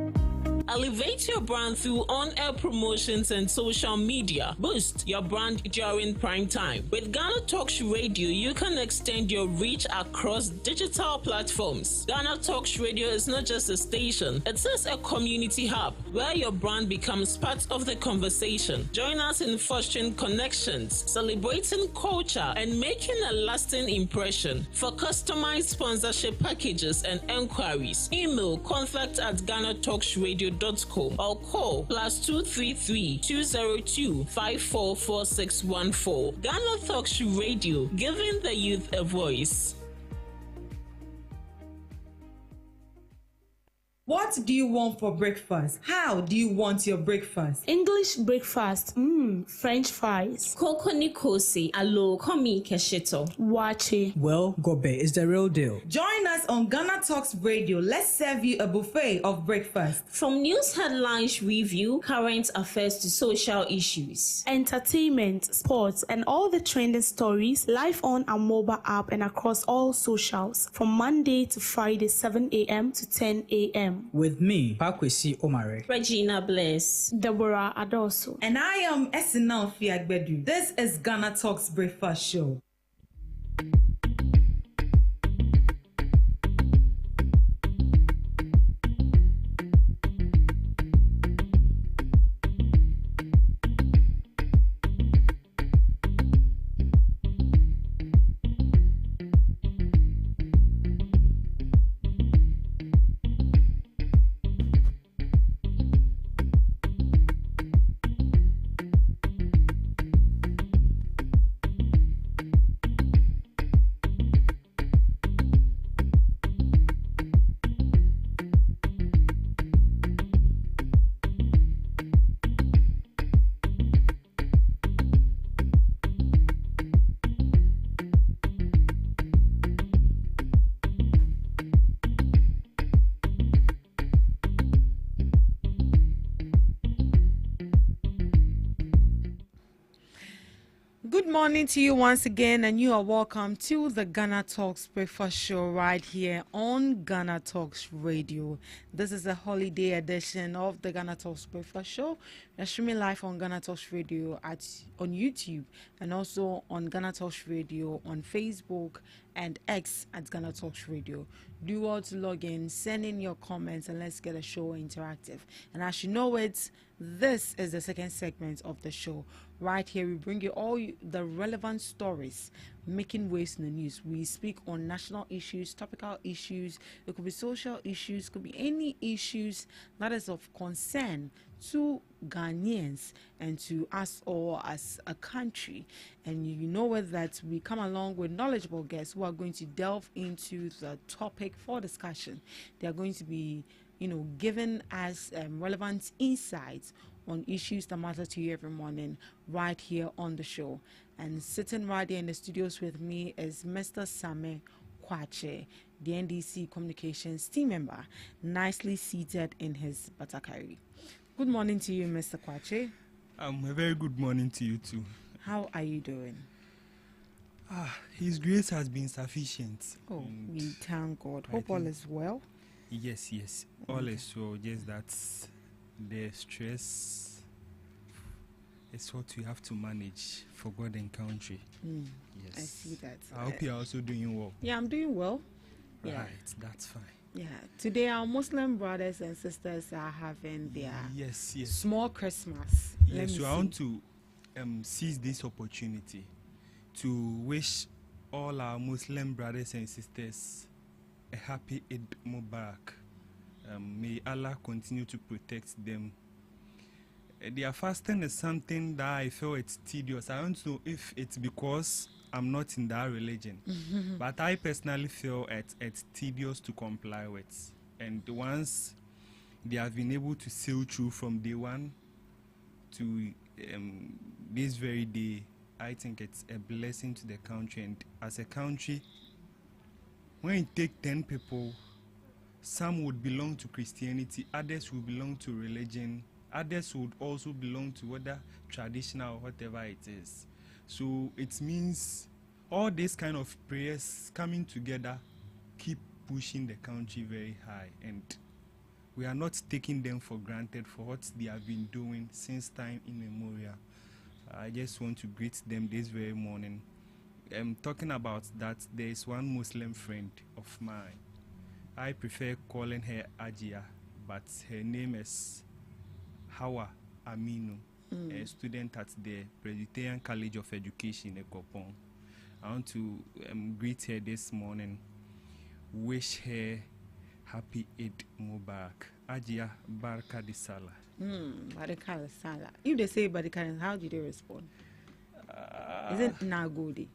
Elevate your brand through on-air promotions and social media. Boost your brand during prime time. With GhanaTalks Radio, you can extend your reach across digital platforms. GhanaTalks Radio is not just a station, it is a community hub where your brand becomes part of the conversation. Join us in fostering connections, celebrating culture, and making a lasting impression. For customized sponsorship packages and enquiries, email contact@GhanaTalksRadio.com or call +233 202 544614. GhanaTalks Radio, giving the youth a voice. What do you want for breakfast? How do you want your breakfast? English breakfast, French fries. Koko Nikosi, alo komi kesheto. Wache. Well, Gobe is the real deal. Join us on Ghana Talks Radio. Let's serve you a buffet of breakfast. From news headlines review, current affairs to social issues. Entertainment, sports, and all the trending stories live on our mobile app and across all socials from Monday to Friday, 7 a.m. to 10 a.m. With me, Pakwesi Omare. Regina Bless. Deborah Adoso. And I am Esinal Fiagbedu. This is Ghana Talks Breakfast Show. Good morning to you once again, and you are welcome to the Ghana Talks Breakfast Show right here on Ghana Talks Radio. This is a holiday edition of the Ghana Talks Breakfast Show. We're streaming live on Ghana Talks Radio on YouTube and also on Ghana Talks Radio on Facebook and X at Ghana Talks Radio. Do well to log in, send in your comments, and let's get the show interactive. And as you know it, this is the second segment of the show. Right here, we bring you all the relevant stories making waves in the news. We speak on national issues, topical issues. It could be social issues, could be any issues that is of concern to Ghanaians and to us all as a country. And you know it that we come along with knowledgeable guests who are going to delve into the topic for discussion. They are going to be, giving us relevant insights on issues that matter to you every morning right here on the show. And sitting right here in the studios with me is Mr. Same Kwache, the NDC Communications team member, nicely seated in his Batakari. Good morning to you, Mr. Kwache. A very good morning to you too. How are you doing? His grace has been sufficient. Oh, we thank God. Hope all is well. Yes. All is well. Just that the stress is what we have to manage for God and country. Yes. I see that. I hope you're also doing well. Yeah, I'm doing well. Right, Yeah. that's fine. Yeah. Today our Muslim brothers and sisters are having their small Christmas. Let me So I see. want to seize this opportunity to wish all our Muslim brothers and sisters a happy Eid Mubarak. May Allah continue to protect them. Their fasting is something that I feel it's tedious. I don't know if it's because I'm not in that religion, but I personally feel it's tedious to comply with. And once they have been able to sail through from day one to this very day, I think it's a blessing to the country. And as a country, when you take 10 people, some would belong to Christianity, others would belong to religion, others would also belong to whether traditional or whatever it is. So it means all these kind of prayers coming together keep pushing the country very high, and we are not taking them for granted for what they have been doing since time immemorial. I just want to greet them this very morning. Talking about that, there is one Muslim friend of mine. I prefer calling her Ajia, but her name is Hawa Aminu, a student at the Presbyterian College of Education in Ekopong. I want to greet her this morning, wish her happy Eid Mubarak. Ajia Barka di Salah. Baraka di Salah. If they say Baraka, how do they respond? Is it Nagodi?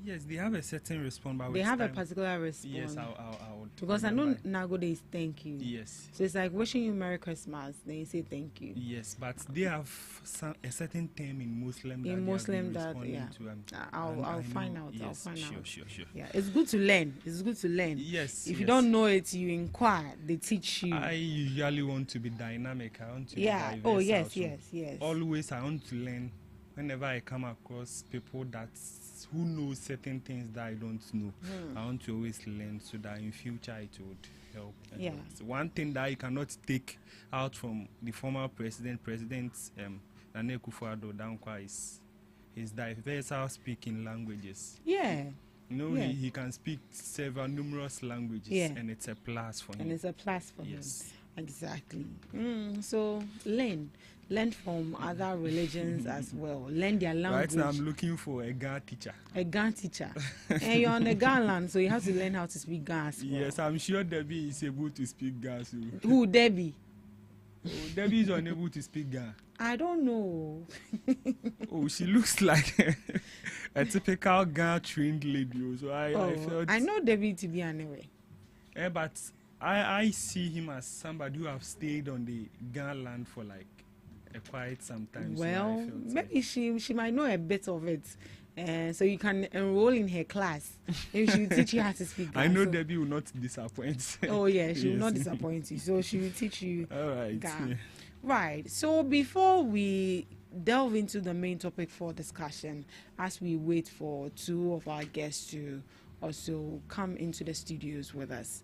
Yes, they have a certain response. But They have a particular response. Yes, I would. Because I know Nagode is thank you. Yes. So it's like wishing you Merry Christmas, then you say thank you. Yes, but they have a certain term in Muslim. In Muslim that that, yeah. to, I'll find out. Yes, I'll find out. Sure. Yeah, it's good to learn. It's good to learn. Yes. If you don't know it, you inquire. They teach you. I usually want to be dynamic. I want to be diverse. Oh, yes, also. yes. Always I want to learn whenever I come across people who know certain things that I don't know. I want to always learn so that in future it would help. Yeah. So one thing that you cannot take out from the former President Nana Akufo-Addo Dankwa is his diverse speaking languages. Yeah. He can speak numerous languages, and it's a plus for him. And it's a plus for him. Exactly. So learn from other religions as well. Learn their language. Right now I'm looking for a Ga teacher. A Ga teacher. And you're on the Ga land, so you have to learn how to speak Ga as well. Yes, I'm sure Debbie is able to speak Ga. So. Who, Debbie? Oh, Debbie is unable to speak Ga. I don't know. She looks like a typical Ga trained lady. So I felt. I know Debbie to be anyway. But I see him as somebody who have stayed on the Ga land for like quite some time. Well, so maybe she might know a bit of it. So you can enroll in her class. Maybe she will teach you how to speak Ga. I know Debbie will not disappoint. Oh yeah, she will not disappoint you. So she will teach you All right. Ga. Yeah. Right. So before we delve into the main topic for discussion as we wait for two of our guests to also come into the studios with us.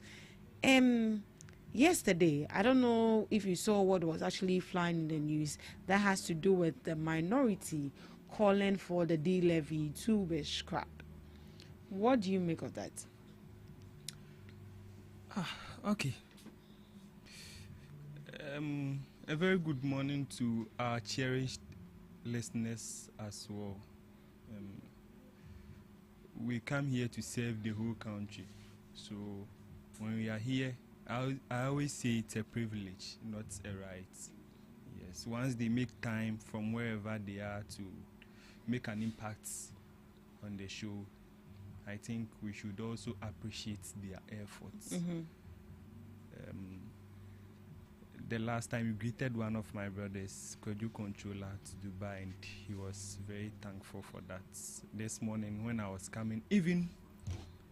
Yesterday, I don't know if you saw what was actually flying in the news that has to do with the minority calling for the D-levy to be scrapped. What do you make of that? Okay. A very good morning to our cherished listeners as well. We come here to serve the whole country. So when we are here, I always say it's a privilege, not a right. Yes, once they make time from wherever they are to make an impact on the show, I think we should also appreciate their efforts. The last time you greeted one of my brothers, Kodu Controller, to Dubai, and he was very thankful for that. This morning when I was coming, even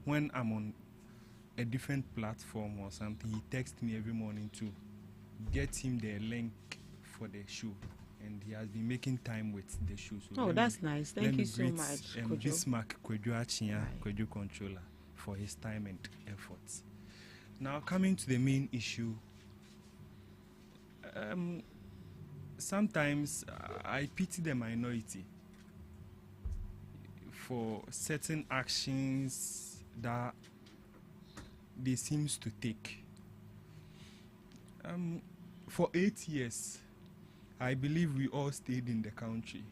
when I'm on a different platform or something, he texts me every morning to get him the link for the show, and he has been making time with the show. So that's nice. Thank you so much, Bismarck Kodu Achia, Kodu Controller, for his time and efforts. Now coming to the main issue. Sometimes I pity the minority for certain actions that they seems to take. For 8 years, I believe we all stayed in the country.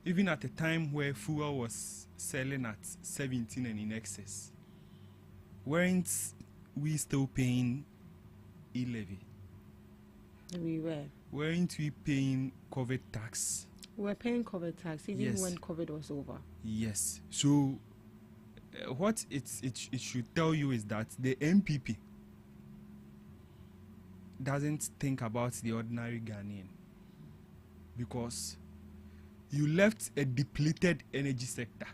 Even at a time where fuel was selling at 17 and in excess. Weren't we still paying e-levy? We were. Weren't we paying COVID tax? We were paying COVID tax even when COVID was over. Yes. So what it should tell you is that the MPP doesn't think about the ordinary Ghanaian, because you left a depleted energy sector.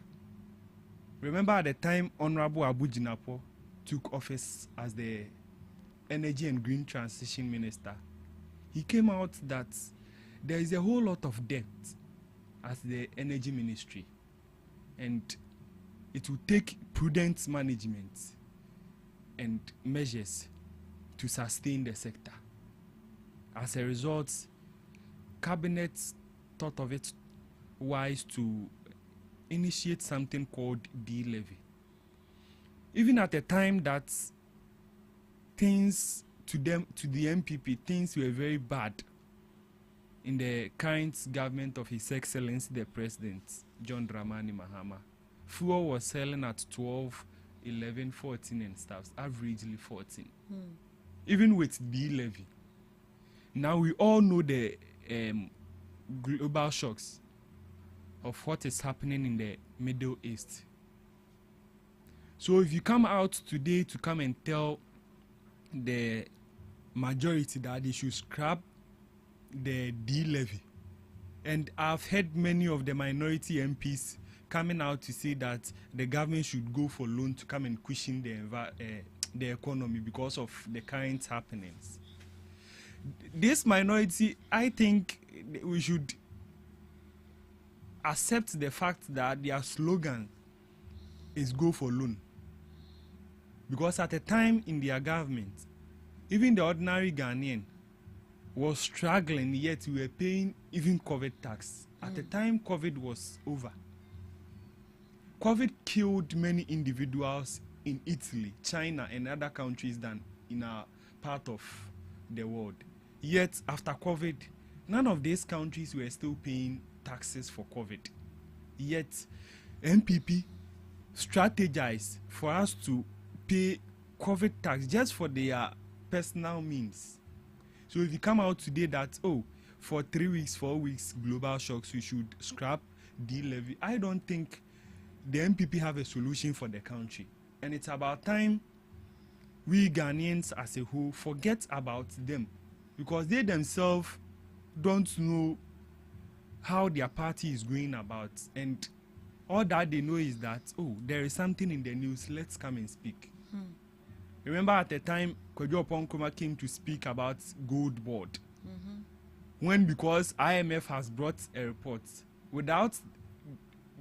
Remember at the time Honorable Abu Jinapo took office as the Energy and Green Transition Minister, he came out that there is a whole lot of debt as the Energy Ministry, and it will take prudent management and measures to sustain the sector. As a result, Cabinet thought of it wise to initiate something called D-levy. Even at a time that things to the MPP, things were very bad in the current government of His Excellency the President, John Dramani Mahama. Fuel was selling at 12, 11, 14 and stuff, averagely 14. Even with D-levy. Now we all know the global shocks of what is happening in the Middle East. So if you come out today to come and tell the majority that they should scrap the D-levy, and I've heard many of the minority MPs coming out to say that the government should go for loan to come and cushion the economy because of the current happenings. This minority, I think we should accept the fact that their slogan is go for loan. Because at a time in their government, even the ordinary Ghanaian was struggling, yet we were paying even COVID tax. At the time COVID was over. COVID killed many individuals in Italy, China, and other countries than in our part of the world. Yet after COVID, none of these countries were still paying taxes for COVID. Yet MPP strategized for us to pay COVID tax just for their personal means. So if you come out today that, for 3 weeks, 4 weeks, global shocks, we should scrap D-levy, I don't think the MPP have a solution for the country. And it's about time we Ghanaians as a whole forget about them, because they themselves don't know how their party is going about, and all that they know is that, there is something in the news, let's come and speak. Remember at the time Kwadwo Oponkroma came to speak about gold board. when because IMF has brought a report without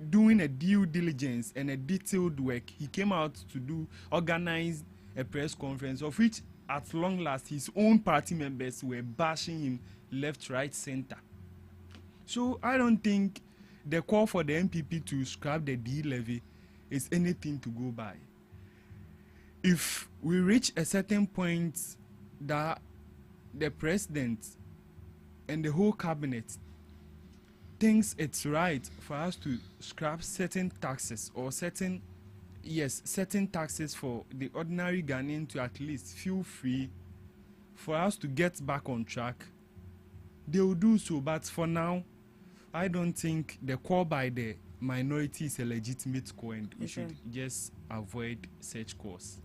doing a due diligence and a detailed work, he came out to organize a press conference of which at long last his own party members were bashing him left, right, center. So I don't think the call for the MPP to scrap the D levy is anything to go by. If we reach a certain point that the president and the whole cabinet thinks it's right for us to scrap certain taxes or certain taxes for the ordinary Ghanaian to at least feel free, for us to get back on track, they will do so. But for now, I don't think the call by the minority is a legitimate call, and we should just avoid such calls.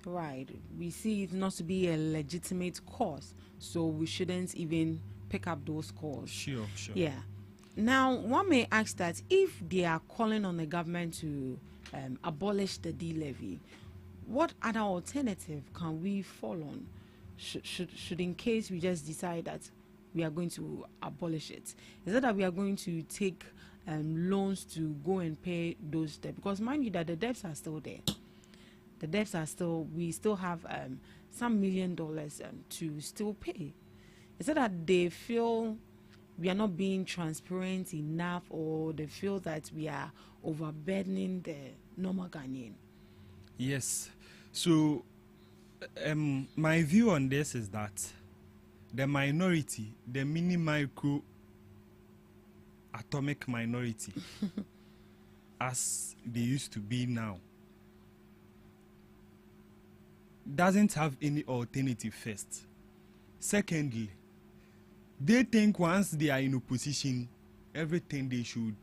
Right. We see it not to be a legitimate cause, so we shouldn't even pick up those calls. Sure. Yeah. Now, one may ask that if they are calling on the government to abolish the D-levy, what other alternative can we fall on? Should in case we just decide that we are going to abolish it, is it that we are going to take loans to go and pay those debts? Because mind you that the debts are still there. The debts are still, we still have some $1 million to still pay. Is it that they feel we are not being transparent enough, or they feel that we are overburdening the normal Ghanaian? Yes. So my view on this is that the minority, the mini micro atomic minority, as they used to be now, doesn't have any alternative first. Secondly, they think once they are in opposition, everything they should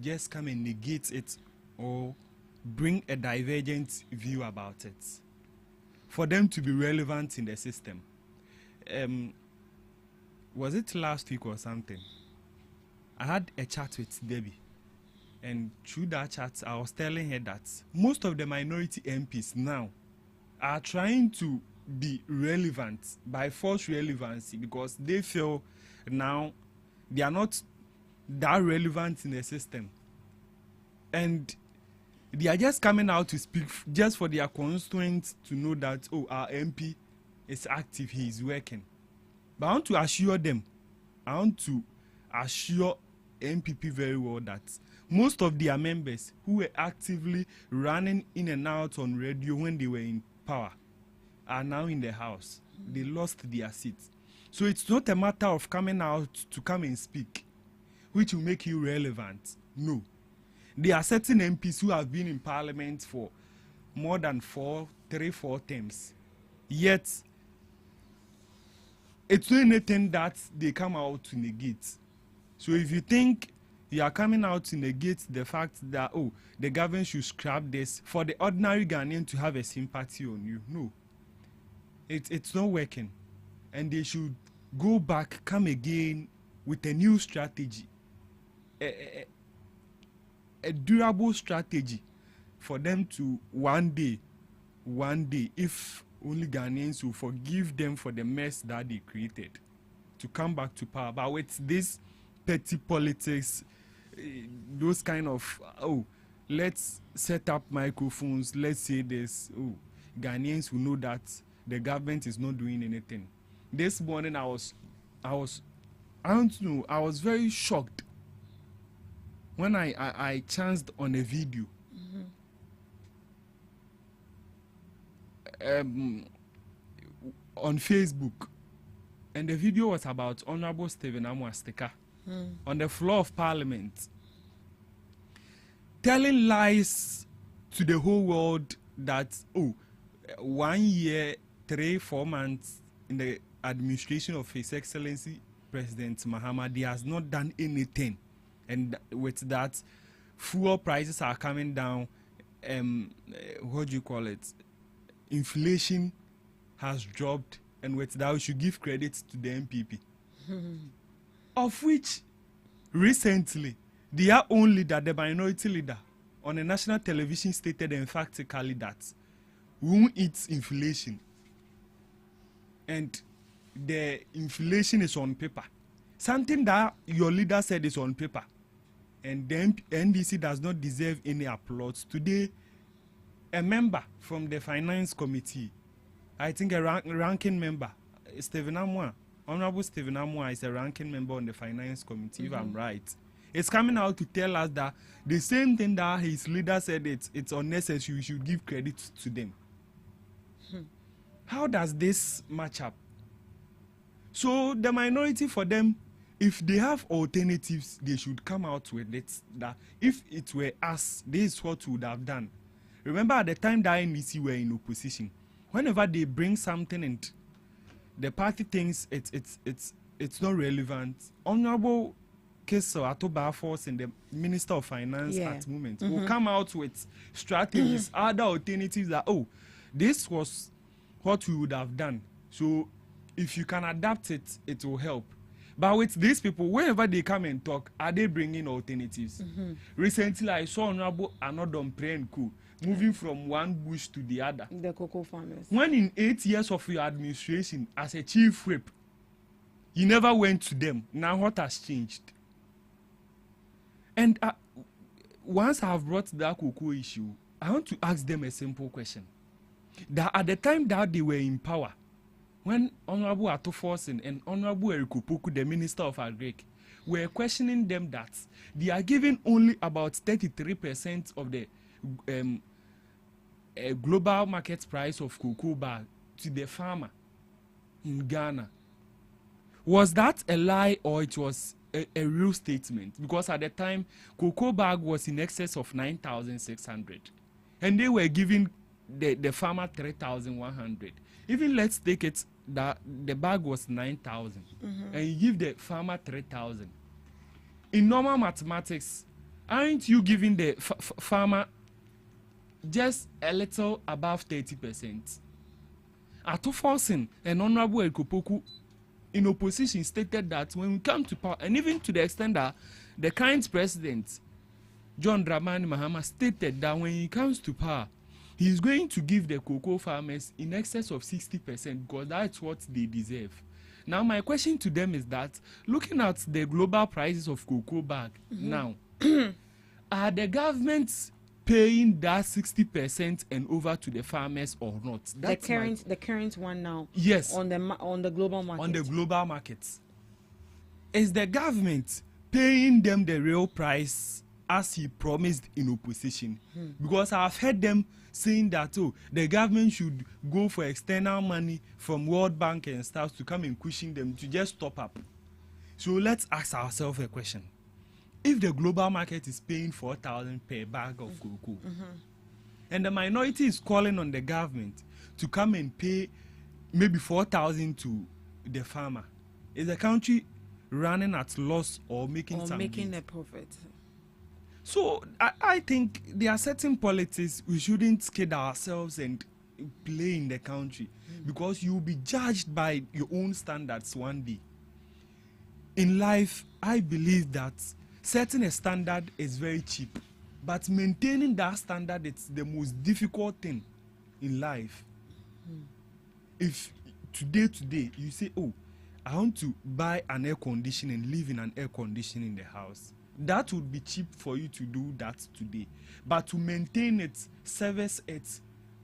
just come and negate it or bring a divergent view about it for them to be relevant in the system. Was it last week or something? I had a chat with Debbie, and through that chat I was telling her that most of the minority MPs now are trying to be relevant by force relevancy, because they feel now they are not that relevant in the system, and they are just coming out to speak just for their constituents to know that, oh, our MP is active, he is working. But I want to assure them, I want to assure MPP very well that most of their members who were actively running in and out on radio when they were in power are now in the house. They lost their seats. So it's not a matter of coming out to come and speak, which will make you relevant. No. There are certain MPs who have been in parliament for more than 4 terms. Yet, it's not anything that they come out to negate. So if you think you are coming out to negate the fact that, oh, the government should scrap this for the ordinary Ghanaian to have a sympathy on you, no. It's not working. And they should go back, come again with a new strategy, a durable strategy for them to one day, if only Ghanaians will forgive them for the mess that they created, to come back to power. But with this petty politics, those kind of, oh, let's set up microphones, let's say this, oh, Ghanaians will know that the government is not doing anything. This morning I don't know, I was very shocked when I chanced on a video. On Facebook, and the video was about Honorable Stephen Amwastika on the floor of Parliament, telling lies to the whole world that, oh, 1 year, 3-4 months in the administration of His Excellency President Mahama, he has not done anything, and with that, fuel prices are coming down. What do you call it? Inflation has dropped, and with that, we should give credit to the MPP. Of which, recently, their own leader, the minority leader, on a national television stated emphatically that we won't eat inflation. And the inflation is on paper. Something that your leader said is on paper. And then NDC does not deserve any applause. Today, a member from the finance committee, I think a ranking member, Stephen Amwa, Honorable Stephen Amwa is a ranking member on the finance committee, if I'm right. It's coming out to tell us that the same thing that his leader said it's unnecessary, we should give credit to them. How does this match up? So the minority, for them, if they have alternatives, they should come out with it. That if it were us, this is what we would have done. Remember at the time that NDC were in opposition, whenever they bring something and the party thinks it's not relevant, Honorable Keso Atoba Force and the Minister of Finance at the moment will come out with strategies, other alternatives that, oh, this was what we would have done. So if you can adapt it, it will help. But with these people, whenever they come and talk, are they bringing alternatives? Recently, I saw Honorable Anodom Prenku moving from one bush to the other. The cocoa farmers. When in 8 years of your administration as a chief whip, you never went to them. Now what has changed? And once I have brought that cocoa issue, I want to ask them a simple question. That at the time that they were in power, when Honorable Atoforsen and Honorable Erikopoku, the Minister of Agric, were questioning them that they are giving only about 33% of the global market price of cocoa bag to the farmer in Ghana. Was that a lie or it was a real statement? Because at the time, cocoa bag was in excess of 9,600. And they were giving the farmer 3,100. Even let's take it that the bag was 9,000 and you give the farmer 3,000. In normal mathematics, aren't you giving the farmer just a little above 30%? Atoforsen and Honorable Erikopoku in opposition stated that when we come to power, and even to the extent that the current president, John Dramani Mahama, stated that when he comes to power, he is going to give the cocoa farmers in excess of 60% because that's what they deserve. Now, my question to them is that, looking at the global prices of cocoa bag now, are the governments paying that 60% and over to the farmers or not? That's the current one now. Yes. On the global market. On the global markets. Is the government paying them the real price as he promised in opposition? Because I've heard them saying that, oh, the government should go for external money from World Bank and stuff to come and cushion them to just top up. So let's ask ourselves a question. If the global market is paying 4,000 per bag of cocoa, and the minority is calling on the government to come and pay maybe 4,000 to the farmer, is the country running at loss or making some a profit? So I think there are certain politics we shouldn't kid ourselves and play in the country because you'll be judged by your own standards one day. In life, I believe that setting a standard is very cheap, but maintaining that standard is the most difficult thing in life. If today you say, oh, I want to buy an air conditioner and live in an air conditioner in the house, that would be cheap for you to do that today. But to maintain it, service it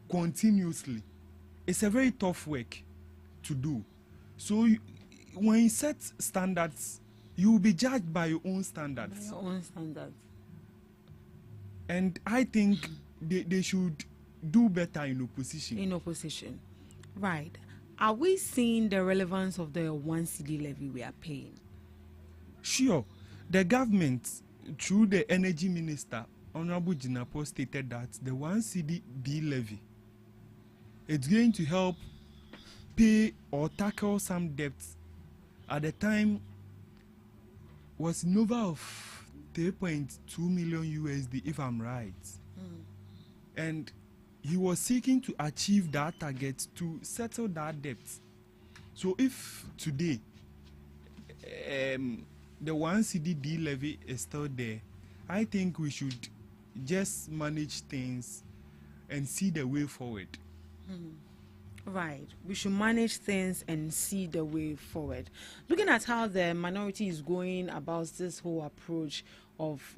continuously, it's a very tough work to do. So when you set standards, you will be judged by your own standards. Your own standards. And I think they should do better in opposition. In opposition. Right. Are we seeing the relevance of the 1 cedi levy we are paying? Sure. The government, through the energy minister, Honorable Jinapo, stated that the 1 cedi levy, it's going to help pay or tackle some debts. At the time, was in over of 3.2 million USD, if I'm right. And he was seeking to achieve that target to settle that debt. So if today, the 1 cedi levy is still there, I think we should just manage things and see the way forward. Right. We should manage things and see the way forward. Looking at how the minority is going about this whole approach of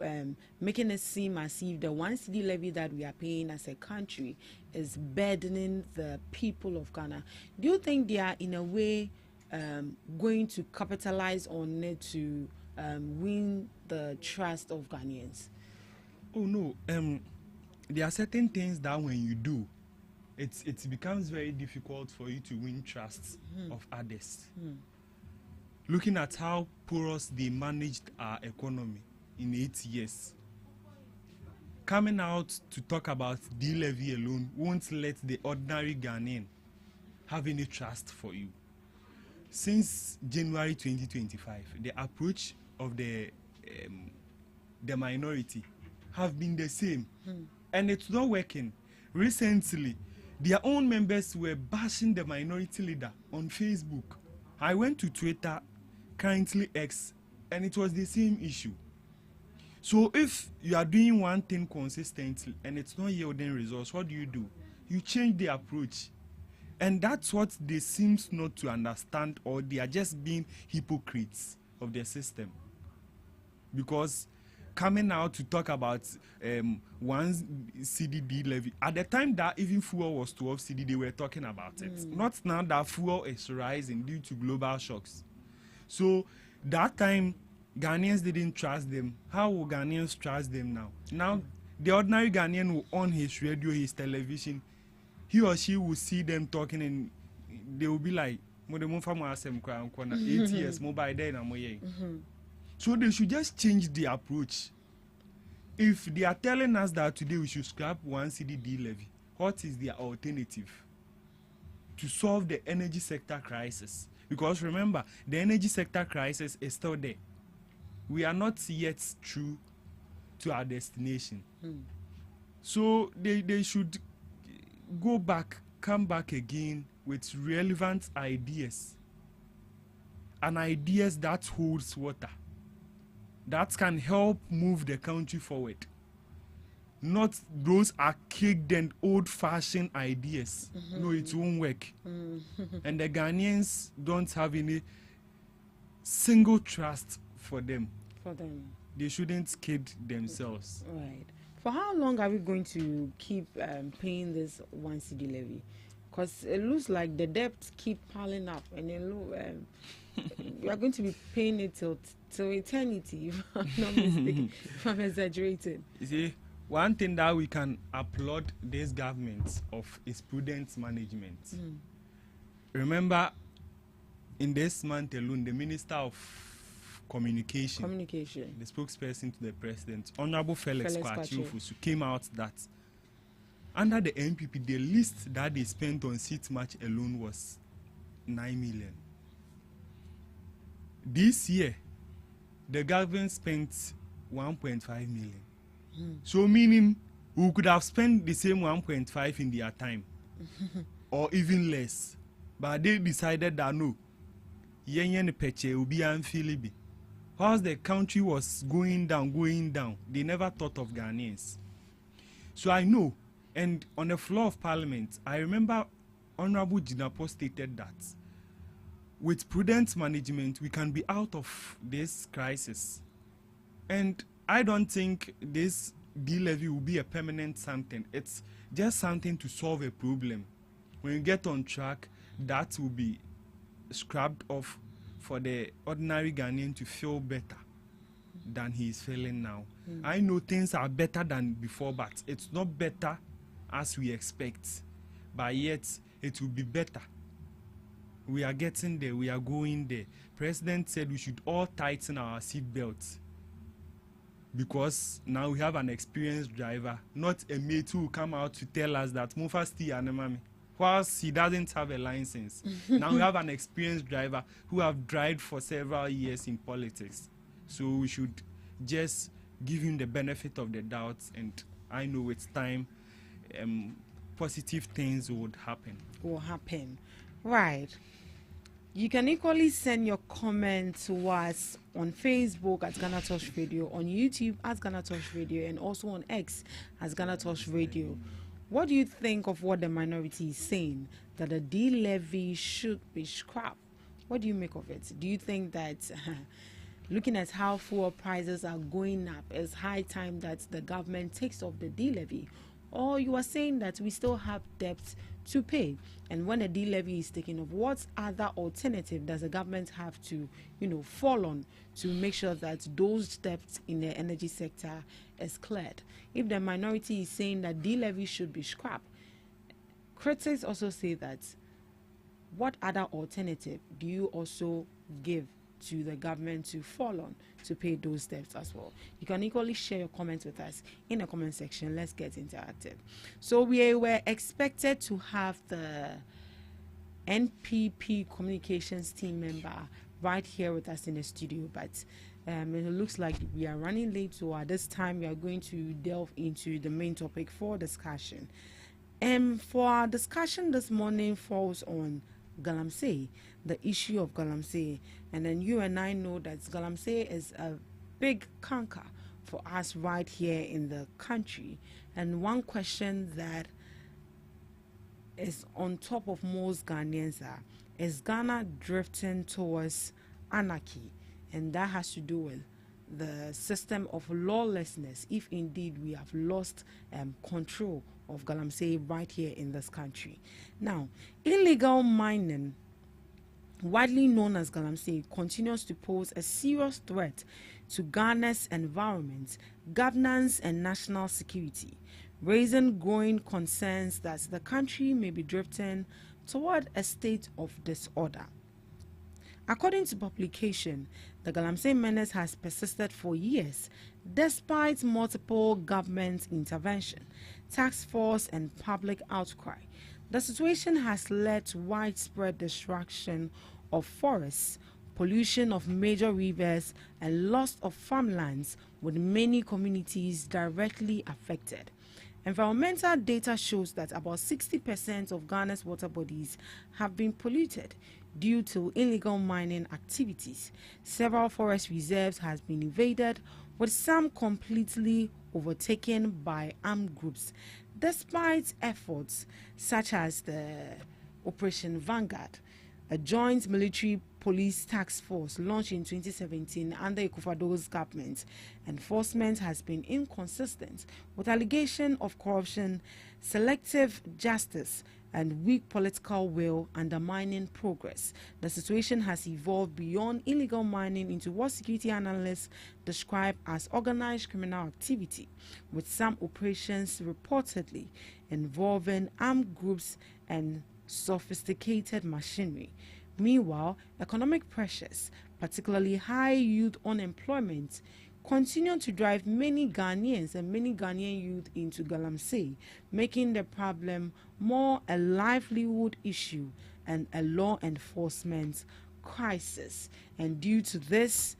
making it seem as if the 1 cedi levy that we are paying as a country is burdening the people of Ghana, do you think they are in a way going to capitalize on it to win the trust of Ghanaians? Oh no, there are certain things that when you do, it becomes very difficult for you to win trust of others. Looking at how porous they managed our economy in 8 years, coming out to talk about D-levy alone won't let the ordinary Ghanaian have any trust for you. Since January 2025, the approach of the minority have been the same, and it's not working. Recently, their own members were bashing the minority leader on Facebook. I went to Twitter, currently X, and it was the same issue. So if you are doing one thing consistently and it's not yielding results, what do? You change the approach. And that's what they seem not to understand, or they are just being hypocrites of the system. Because coming out to talk about 1 cedi levy, at the time that even fuel was 12 cedi, they were talking about it. Not now that fuel is rising due to global shocks. So that time, Ghanaians didn't trust them. How will Ghanaians trust them now? Now, the ordinary Ghanaian will on his radio, his television, he or she will see them talking and they will be like, 8 years, mobile day. So they should just change the approach. If they are telling us that today we should scrap 1 cedi levy, what is their alternative to solve the energy sector crisis? Because remember, the energy sector crisis is still there. We are not yet through to our destination. So they should go back, come back again with relevant ideas, and ideas that holds water, that can help move the country forward. Not those archaic and old-fashioned ideas. No, it won't work. And the Ghanaians don't have any single trust for them. They shouldn't kid themselves. Right. For how long are we going to keep paying this 1 cedi levy? Because it looks like the debts keep piling up, and we are going to be paying it till eternity, if I'm not mistaken, if I'm exaggerating. You see, one thing that we can applaud this government of is prudent management. Remember, in this month alone, the Minister of Communication, the spokesperson to the President, Honorable Felix Kwachiofusu, came out that under the NPP, the least that they spent on seat match alone was 9 million. This year, the government spent 1.5 million. So meaning we could have spent the same 1.5 in their time or even less. But they decided that no, whilst the country was going down, they never thought of Ghanaians. So I know, and on the floor of Parliament, I remember Honorable Jinapo stated that with prudent management, we can be out of this crisis. And I don't think this D-levy will be a permanent something. It's just something to solve a problem. When you get on track, that will be scrubbed off for the ordinary Ghanaian to feel better than he is feeling now. I know things are better than before, but it's not better as we expect. But yet, it will be better. We are getting there. We are going there. President said we should all tighten our seatbelts, because now we have an experienced driver, not a mate who will come out to tell us that Mufa still anamami, whilst he doesn't have a license. Now we have an experienced driver who have driven for several years in politics. So we should just give him the benefit of the doubt, and I know with time, positive things would happen. Right. You can equally send your comments to us on Facebook at GhanaTalks Radio, on YouTube at GhanaTalks Radio, and also on X as GhanaTalks Radio. What do you think of what the minority is saying, that the D-levy should be scrapped? What do you make of it? Do you think that looking at how fuel prices are going up, it's high time that the government takes off the D-levy? Or you are saying that we still have debt to pay, and when the D-levy is taken off, what other alternative does the government have to, fall on to make sure that those debts in the energy sector is cleared? If the minority is saying that D-levy should be scrapped, critics also say that what other alternative do you also give to the government to fall on to pay those debts as well? You can equally share your comments with us in the comment section. Let's get interactive. So we were expected to have the NPP communications team member right here with us in the studio, but it looks like we are running late, so at this time we are going to delve into the main topic for discussion. For our discussion this morning falls on Galamsey, the issue of Galamsey, and then you and I know that Galamsey is a big canker for us right here in the country. And one question that is on top of most Ghanaians is Ghana drifting towards anarchy? And that has to do with the system of lawlessness, if indeed we have lost control of Galamsey right here in this country. Now, illegal mining, widely known as Galamsey, continues to pose a serious threat to Ghana's environment, governance, and national security, raising growing concerns that the country may be drifting toward a state of disorder. According to publication, the Galamsey menace has persisted for years, despite multiple government intervention, task force, and public outcry. The situation has led to widespread destruction of forests, pollution of major rivers, and loss of farmlands, with many communities directly affected. Environmental data shows that about 60% of Ghana's water bodies have been polluted due to illegal mining activities. Several forest reserves have been invaded, with some completely overtaken by armed groups, despite efforts such as the Operation Vanguard, a joint military police task force launched in 2017 under Ekufuor's government. Enforcement has been inconsistent, with allegation of corruption, selective justice, and weak political will undermining progress. The situation has evolved beyond illegal mining into what security analysts describe as organized criminal activity, with some operations reportedly involving armed groups and sophisticated machinery. Meanwhile, economic pressures, particularly high youth unemployment, continue to drive many Ghanaians and many Ghanaian youth into Galamsey, making the problem more a livelihood issue and a law enforcement crisis. And due to this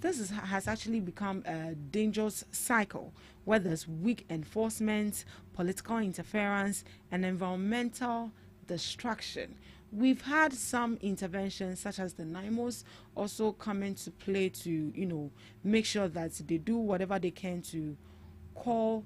has actually become a dangerous cycle where there's weak enforcement, political interference, and environmental destruction. We've had some interventions such as the NIMOs also come into play to, make sure that they do whatever they can to call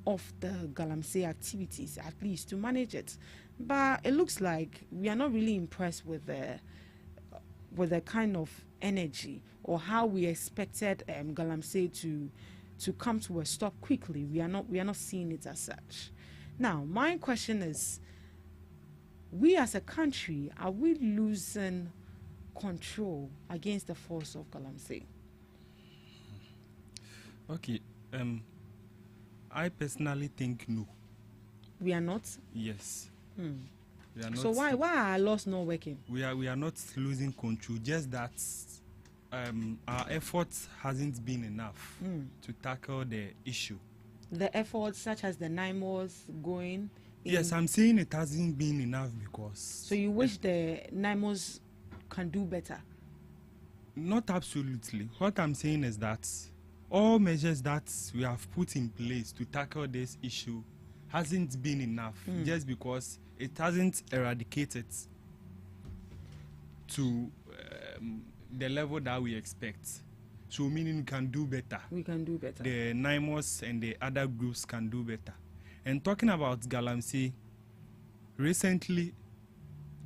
off the Galamsey activities, at least to manage it. But it looks like we are not really impressed with the kind of energy or how we expected Galamsey to come to a stop quickly. We are not seeing it as such. Now, my question is, we as a country, are we losing control against the force of Galamsey? Okay, I personally think no. We are not? Yes. We are not. So why are our laws not working? We are not losing control, just that our efforts hasn't been enough to tackle the issue. The efforts such as the NIMOs going? Yes, I'm saying it hasn't been enough because... So you wish the NIMOs can do better? Not absolutely. What I'm saying is that all measures that we have put in place to tackle this issue hasn't been enough, just because it hasn't eradicated to the level that we expect. So meaning we can do better. We can do better. The NIMOs and the other groups can do better. And talking about Galamsey, recently,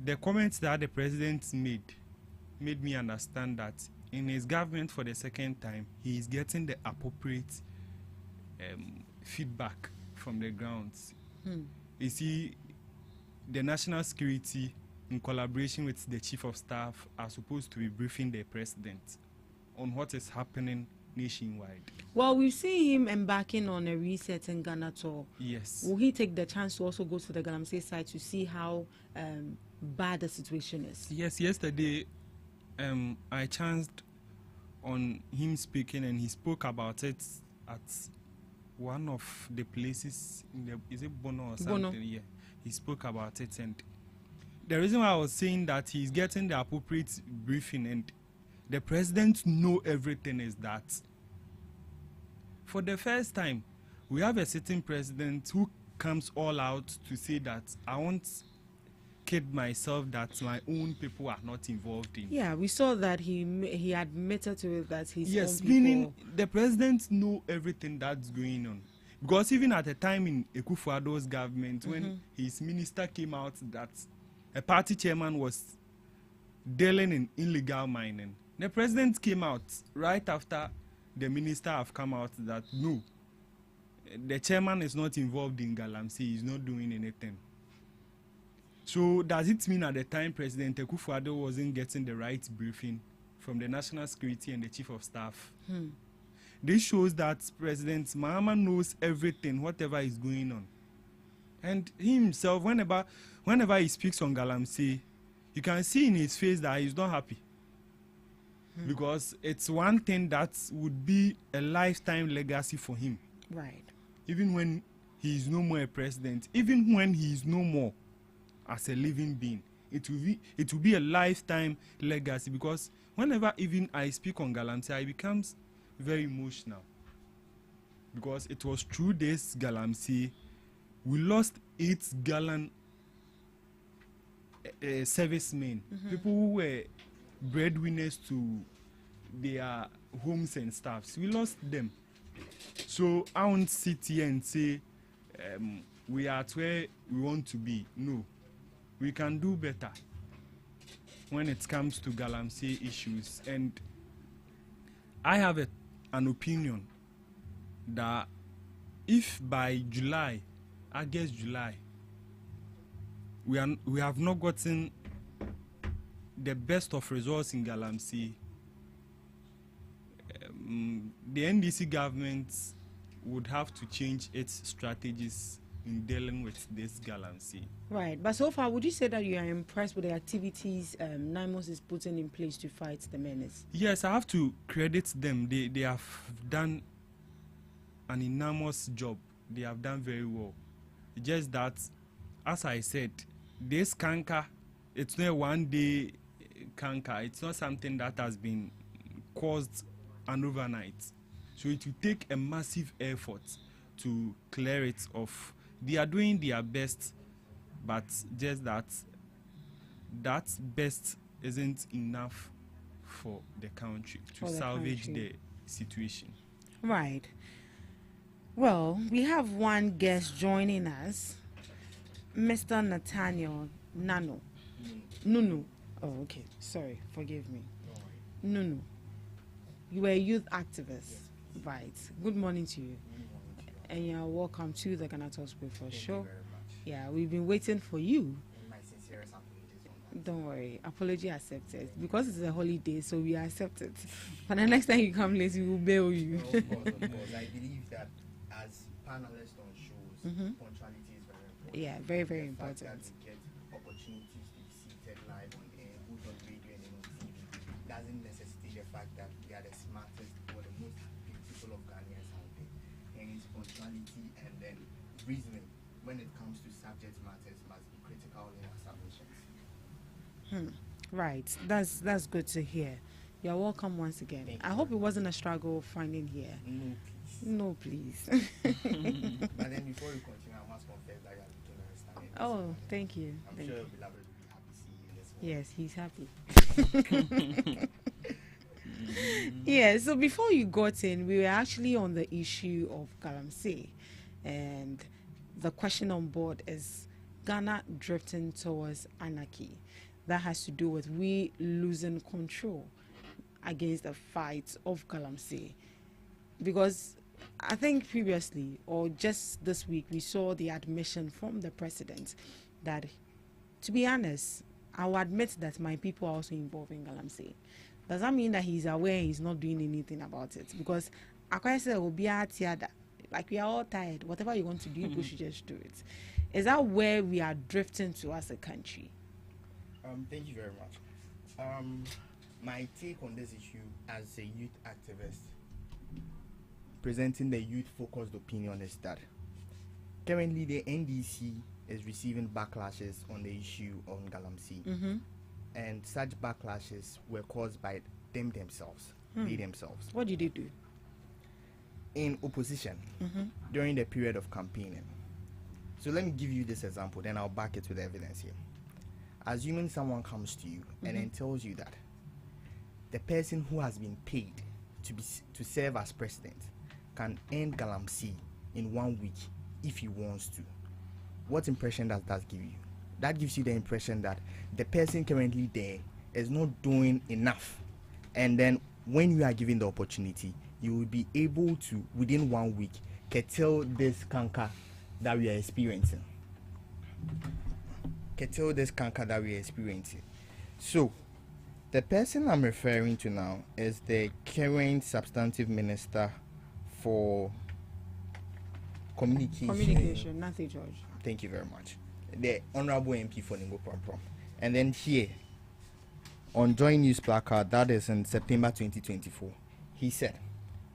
the comments that the president made me understand that in his government for the second time, he is getting the appropriate feedback from the grounds. You see, the national security, in collaboration with the chief of staff, are supposed to be briefing the president on what is happening nationwide. Well, we've seen him embarking on a reset in Ghana tour. Yes. Will he take the chance to also go to the Galamsey side to see how bad the situation is? Yes, yesterday I chanced on him speaking, and he spoke about it at one of the places in the, is it Bono or something? Bono. Yeah, he spoke about it, and the reason why I was saying that he's getting the appropriate briefing and the president know everything is that for the first time we have a sitting president who comes all out to say that I won't kid myself that my own people are not involved in. Yeah, we saw that he admitted to it that his yes, own people... meaning the president know everything that's going on. Because even at a time in Akufo-Addo's government, when his minister came out that a party chairman was dealing in illegal mining, the president came out right after the minister have come out that no, the chairman is not involved in Galamsey, he's not doing anything. So does it mean at the time President Akufo-Addo wasn't getting the right briefing from the national security and the chief of staff? This shows that President Mahama knows everything, whatever is going on. And he himself, whenever he speaks on Galamsey, you can see in his face that he's not happy. Because it's one thing that would be a lifetime legacy for him. Right. Even when he is no more a president, even when he is no more as a living being, it will be a lifetime legacy. Because whenever even I speak on Galamsey, I becomes very emotional. Because it was through this Galamsey we lost 8 gallant servicemen, people who were breadwinners to their homes and stuffs. We lost them. So I won't sit here and say we are at where we want to be. No, we can do better when it comes to Galamsey issues. And I have an opinion that if by July, I guess July, we have not gotten the best of results in Galamsey, the NDC government would have to change its strategies in dealing with this Galamsey. Right, but so far, would you say that you are impressed with the activities NIMOS is putting in place to fight the menace? Yes, I have to credit them. They have done an enormous job. They have done very well. Just that, as I said, this canker, it's not a one-day canker. It's not something that has been caused an overnight. So it will take a massive effort to clear it off. They are doing their best, but just that best isn't enough for the country to salvage the situation. Right. Well, we have one guest joining us, Mr. Nathaniel Nunu. Oh, okay. Sorry. Forgive me. Nunu. You were a youth activist. Right. Good morning to you. And you're welcome to the GhanaTalks Breakfast Show. Yeah, we've been waiting for you. Don't worry. Apology accepted. Because it's a holiday, so we accept it. But the next time you come late, we will bail you. Of course. I believe that as panelists on shows, punctuality is very important. Yeah, very, very important. That we get opportunities to be seated live on air, both on radio and on TV, doesn't necessitate the fact that we are the smartest or the most beautiful of Ghanaians out there. And it's punctuality and then reasoning when it comes to subject matters must be critical in our submissions. Right. That's good to hear. You're welcome once again. I hope it wasn't a struggle finding here. No, please. But then before we continue, I must confess that you are looking very stunning. Oh, thank you. I'm Thank sure you. your beloved will be happy seeing you this morning. Yes, he's happy. Yeah, so before you got in, we were actually on the issue of Galamsey. And the question on board is Ghana drifting towards anarchy. That has to do with we losing control against the fight of Galamsey. Because I think previously, or just this week, we saw the admission from the president that, to be honest, I will admit that my people are also involved in Galamsey. Does that mean that he's aware he's not doing anything about it? Because I say will be like we are all tired. Whatever you want to do, people should just do it. Is that where we are drifting to as a country? Thank you very much. My take on this issue as a youth activist, presenting the youth-focused opinion, is that currently the NDC is receiving backlashes on the issue on Galamsey, and such backlashes were caused by them themselves. They themselves. What did they do? In opposition during the period of campaigning. So let me give you this example, then I'll back it with evidence here. Assuming someone comes to you and then tells you that the person who has been paid to serve as president can end Galamsey in 1 week if he wants to. What impression does that give you? That gives you the impression that the person currently there is not doing enough. And then when you are given the opportunity, you will be able to, within 1 week, curtail this canker that we are experiencing. So, the person I'm referring to now is the current substantive minister for communication. Nothing, George. Thank you very much. The Honorable MP for Ningo Prom. And then here, on Joy News placard, that is in September 2024, he said,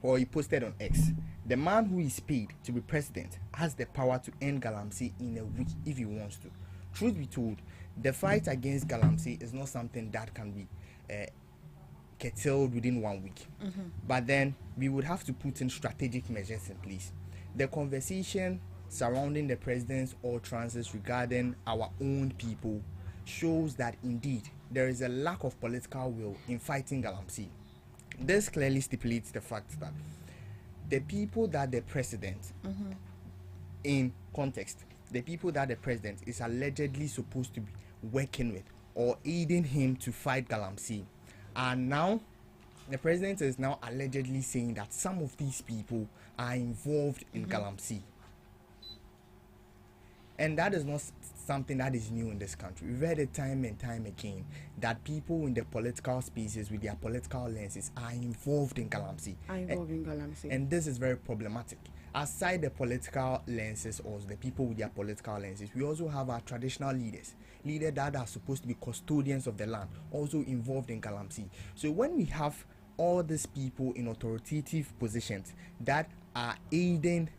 or he posted on X, the man who is paid to be president has the power to end Galamsey in a week if he wants to. Truth be told, the fight against Galamsey is not something that can be curtailed within 1 week. But then we would have to put in strategic measures in place. The conversation surrounding the president's utterances regarding our own people shows that indeed there is a lack of political will in fighting Galamsey. This clearly stipulates the fact that the people that the president, in context, the people that the president is allegedly supposed to be working with or aiding him to fight Galamsey, and now the president is now allegedly saying that some of these people are involved in Galamsey. And that is not something that is new in this country. We've heard it time and time again that people in the political spaces with their political lenses are involved in Galamsey. And this is very problematic. Aside the political lenses or the people with their political lenses, we also have our traditional leaders that are supposed to be custodians of the land, also involved in Galamsey. So when we have all these people in authoritative positions that are aiding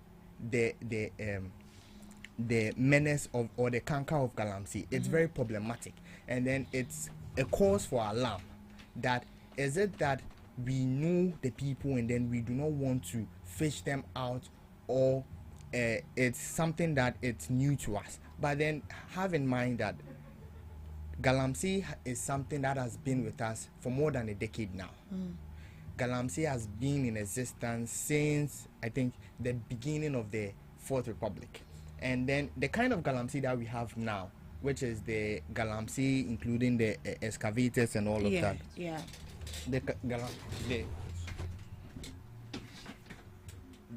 the menace of or the canker of Galamsey, it's very problematic. And then it's a cause for alarm. That is it that we know the people and then we do not want to fish them out, or it's something that it's new to us. But then have in mind that Galamsey is something that has been with us for more than a decade now. Galamsey has been in existence since, I think, the beginning of the Fourth Republic. And then the kind of Galamsey that we have now, which is the Galamsey including the excavators and all of that. Yeah.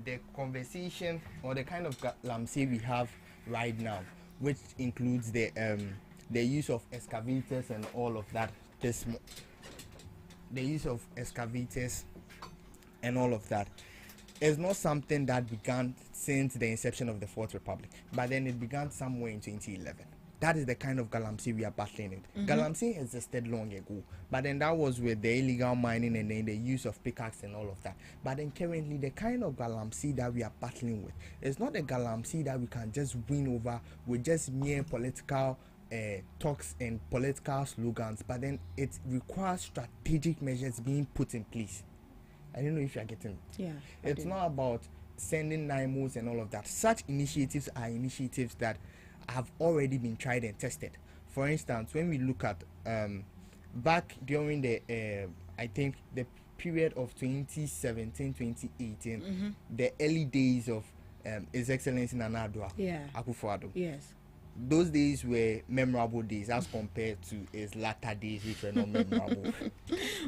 The conversation or the kind of Galamsey we have right now, which includes the use of excavators and all of that. The use of excavators and all of that is not something that began since the inception of the Fourth Republic, but then it began somewhere in 2011. That is the kind of Galamsey we are battling with. Galamsey existed long ago, but then that was with the illegal mining and then the use of pickaxe and all of that. But then currently, the kind of Galamsey that we are battling with is not a Galamsey that we can just win over with just mere political talks and political slogans, but then it requires strategic measures being put in place. I don't know if you are getting it. Yeah. It's not about sending NIMOs and all of that. Such initiatives are initiatives that have already been tried and tested. For instance, when we look at back during the I think the period of 2017, 2018, the early days of His Excellency Nana Addo Akufo-Addo. Yes. Those days were memorable days as compared to his latter days, which were not memorable.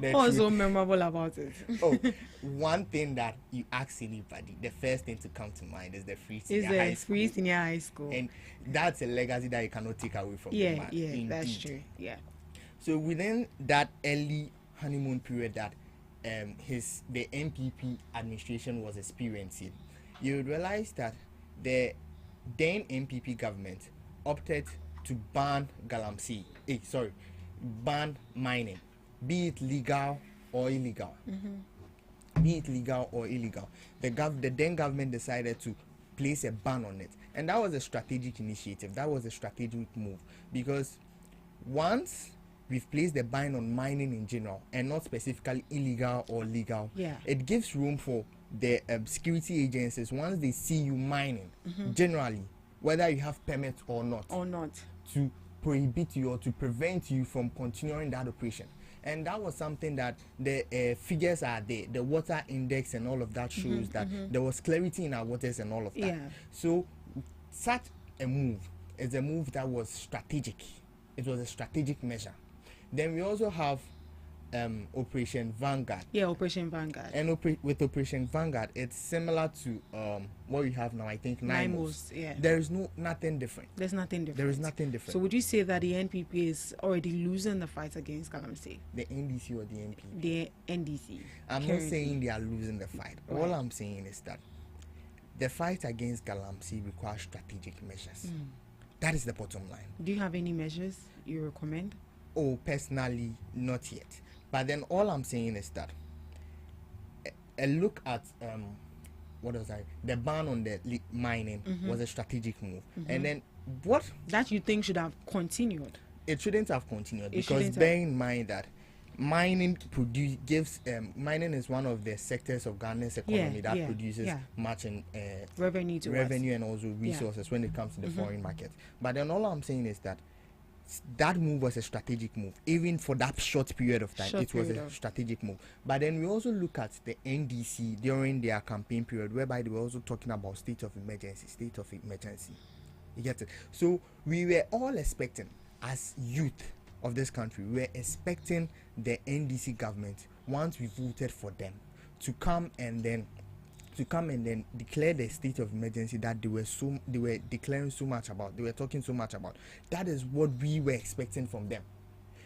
What's so memorable about it? One thing that you ask anybody, the first thing to come to mind is the free senior high school. And that's a legacy that you cannot take away from the man. Yeah, indeed. That's true. Yeah. So within that early honeymoon period that the NPP administration was experiencing, you would realize that the then NPP government opted to ban ban mining, be it legal or illegal. Be it legal or illegal. The then government decided to place a ban on it. And that was a strategic initiative. That was a strategic move. Because once we've placed the ban on mining in general and not specifically illegal or legal, it gives room for the security agencies, once they see you mining, generally, whether you have permits or not, to prohibit you or to prevent you from continuing that operation. And that was something that the figures are there. The water index and all of that shows that there was clarity in our waters and all of that. Yeah. So such a move is a move that was strategic. It was a strategic measure. Then we also have Operation Vanguard. Yeah, Operation Vanguard. And with Operation Vanguard, it's similar to what we have now, I think, NIMOS. Yeah. There is nothing different. There's nothing different. There is nothing different. So would you say that the NPP is already losing the fight against Galamsey? The NDC or the NPP? The NDC. I'm not saying they are losing the fight. Right. All I'm saying is that the fight against Galamsey requires strategic measures. That is the bottom line. Do you have any measures you recommend? Oh, personally, not yet. But then all I'm saying is that a look at the ban on the mining was a strategic move. And then what that you think should have continued? It shouldn't have continued because bear in mind that mining mining is one of the sectors of Ghana's economy that produces much in revenue and also resources when it comes to the foreign market. But then all I'm saying is that move was a strategic move. Even for that short period of time, it was a strategic move. But then we also look at the NDC during their campaign period, whereby they were also talking about state of emergency. You get it? So we were all expecting, as youth of this country, we were expecting the NDC government, once we voted for them, to come and then declare the state of emergency that they were declaring so much about, they were talking so much about. That is what we were expecting from them.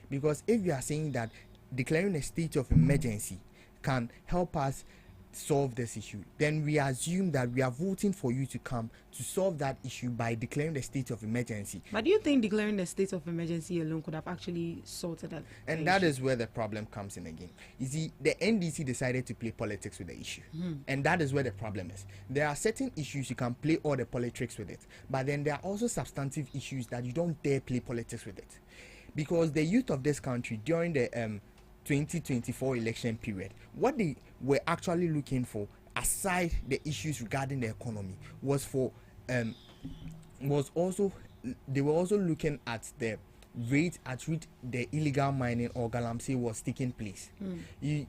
Because if you are saying that declaring a state of emergency can help us solve this issue, then we assume that we are voting for you to come to solve that issue by declaring the state of emergency. But do you think declaring the state of emergency alone could have actually sorted that? And that is where the problem comes in again. You see, the NDC decided to play politics with the issue. And that is where the problem is. There are certain issues you can play all the politics with it, but then there are also substantive issues that you don't dare play politics with it. Because the youth of this country during the 2024 election period, what they were actually looking for, aside the issues regarding the economy, was they were also looking at the rate at which the illegal mining or Galamsey was taking place. You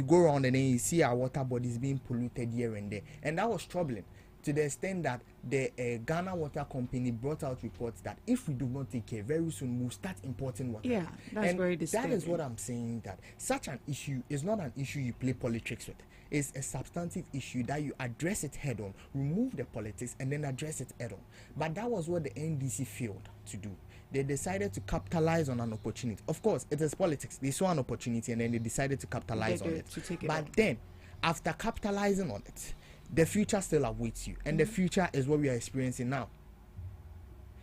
go around and then you see our water bodies being polluted here and there, and that was troubling to the extent that the Ghana Water Company brought out reports that if we do not take care, very soon we'll start importing water. Yeah, that's very disturbing. That is what I'm saying, that such an issue is not an issue you play politics with. It's a substantive issue that you address it head on, remove the politics, and then address it head on. But that was what the NDC failed to do. They decided to capitalize on an opportunity. Of course, it is politics. They saw an opportunity and then they decided to capitalize on it. But then, after capitalizing on it, the future still awaits you, and the future is what we are experiencing now.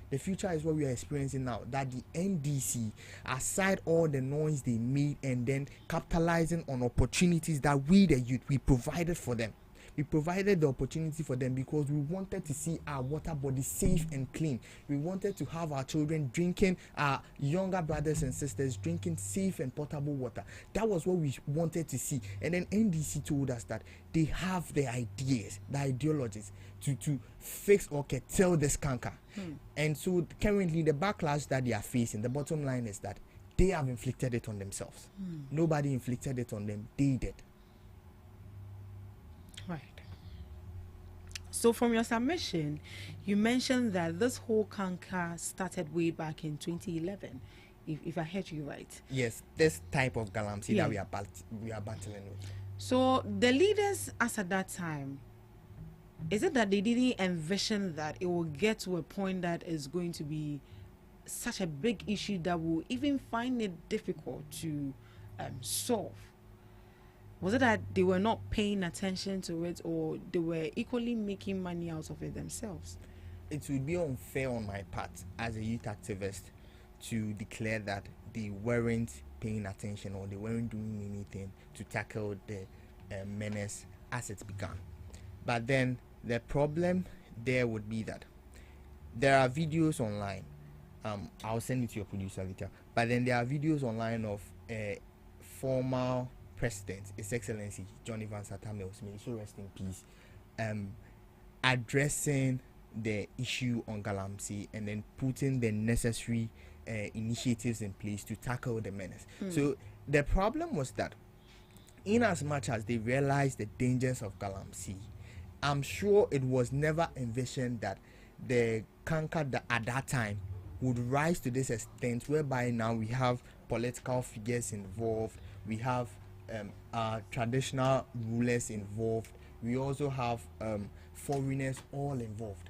The future is what we are experiencing now, that the NDC, aside all the noise they made and then capitalizing on opportunities that we the youth, we provided for them. We provided the opportunity for them because we wanted to see our water bodies safe and clean. We wanted to have our children drinking, our younger brothers and sisters drinking safe and potable water. That was what we wanted to see. And then NDC told us that they have the ideas, the ideologies to fix or curtail this canker. And so currently the backlash that they are facing, the bottom line is that they have inflicted it on themselves. Nobody inflicted it on them. They did. So from your submission, you mentioned that this whole canker started way back in 2011, if I heard you right. Yes, this type of galamsey Yeah. that we are battling with. So the leaders as at that time, is it that they didn't envision that it will get to a point that is going to be such a big issue that will even find it difficult to solve? Was it that they were not paying attention to it, or they were equally making money out of it themselves? It would be unfair on my part as a youth activist to declare that they weren't paying attention or they weren't doing anything to tackle the menace as it began. But then the problem there would be that there are videos online. I'll send it to your producer later. But then there are videos online of former President, His Excellency John Evans Atta Mills, may he so rest in peace, addressing the issue on galamsey and then putting the necessary initiatives in place to tackle the menace. So the problem was that in as much as they realized the dangers of galamsey, I'm sure it was never envisioned that the canker at that time would rise to this extent, whereby now we have political figures involved, we have our traditional rulers involved, we also have foreigners all involved.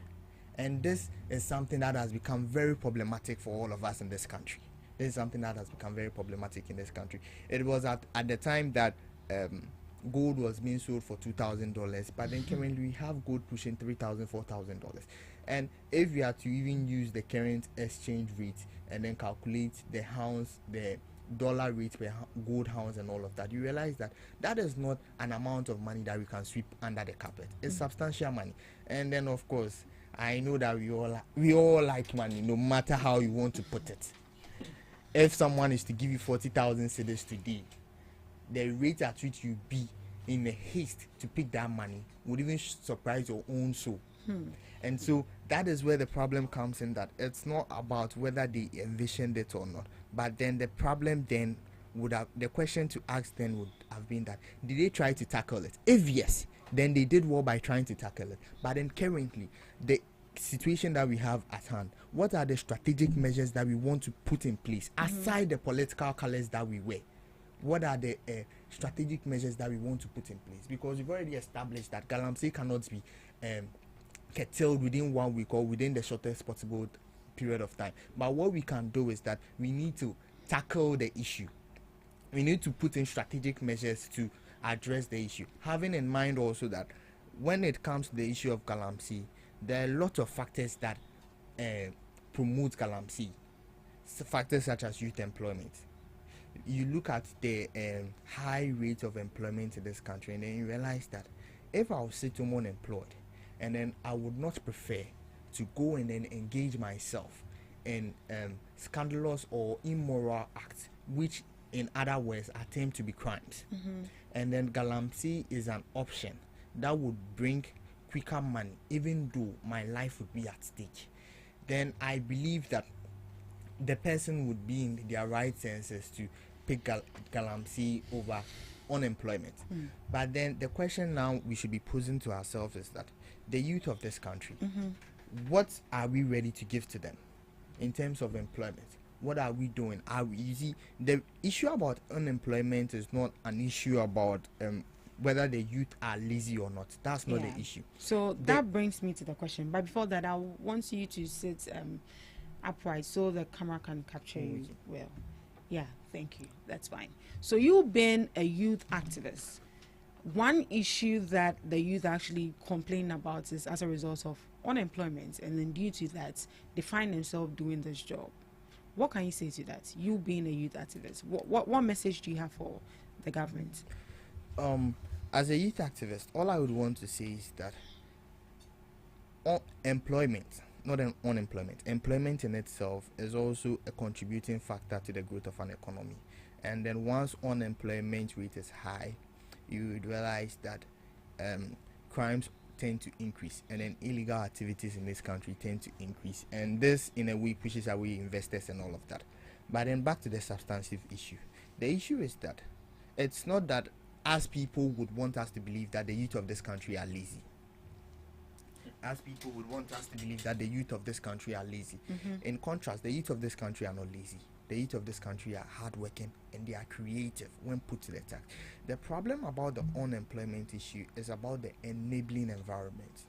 And this is something that has become very problematic for all of us in this country. This is something that has become very problematic in this country. It was at the time that gold was being sold for $2,000, but then currently we have gold pushing $3,000, $4,000. And if we are to even use the current exchange rate and then calculate the dollar rate per gold ounce and all of that, you realize that that is not an amount of money that we can sweep under the carpet. It's substantial money. And then of course, I know that we all like money, no matter how you want to put it. If someone is to give you 40,000 cedis today, the rate at which you be in a haste to pick that money would even surprise your own soul. And so that is where the problem comes in, that it's not about whether they envisioned it or not, but then the problem then the question to ask then would have been that, did they try to tackle it? If yes, then they did well by trying to tackle it. But then currently, the situation that we have at hand, what are the strategic measures that we want to put in place aside the political colors that we wear? What are the strategic measures that we want to put in place? Because we've already established that galamsey cannot be curtailed within 1 week or within the shortest possible period of time. But what we can do is that we need to tackle the issue. We need to put in strategic measures to address the issue, having in mind also that when it comes to the issue of galamsey, there are a lot of factors that promote galamsey. Factors such as youth employment. You look at the high rate of employment in this country, and then you realize that if I was sit home unemployed, and then I would not prefer to go and then engage myself in scandalous or immoral acts, which in other words attempt to be crimes. And then galamsey is an option that would bring quicker money, even though my life would be at stake. Then I believe that the person would be in their right senses to pick galamsey over unemployment. But then the question now we should be posing to ourselves is that the youth of this country, what are we ready to give to them in terms of employment? What are we doing? You see, the issue about unemployment is not an issue about whether the youth are lazy or not. That's not the issue. So that brings me to the question. But before that, I want you to sit upright so the camera can capture you well. Yeah, thank you. That's fine. So you've been a youth activist. One issue that the youth actually complain about is as a result of unemployment, and then due to that, they find themselves doing this job. What can you say to that? You being a youth activist, what message do you have for the government? As a youth activist, all I would want to say is that employment, not unemployment, employment in itself is also a contributing factor to the growth of an economy. And then once unemployment rate is high, you would realize that crimes tend to increase, and then illegal activities in this country tend to increase, and this in a way pushes away investors and all of that. But then back to the substantive issue. The issue is that it's not that as people would want us to believe that the youth of this country are lazy. as people would want us to believe that the youth of this country are lazy. In contrast, the youth of this country are not lazy. The youth of this country are hardworking and they are creative when put to the task. The problem about the unemployment issue is about the enabling environment.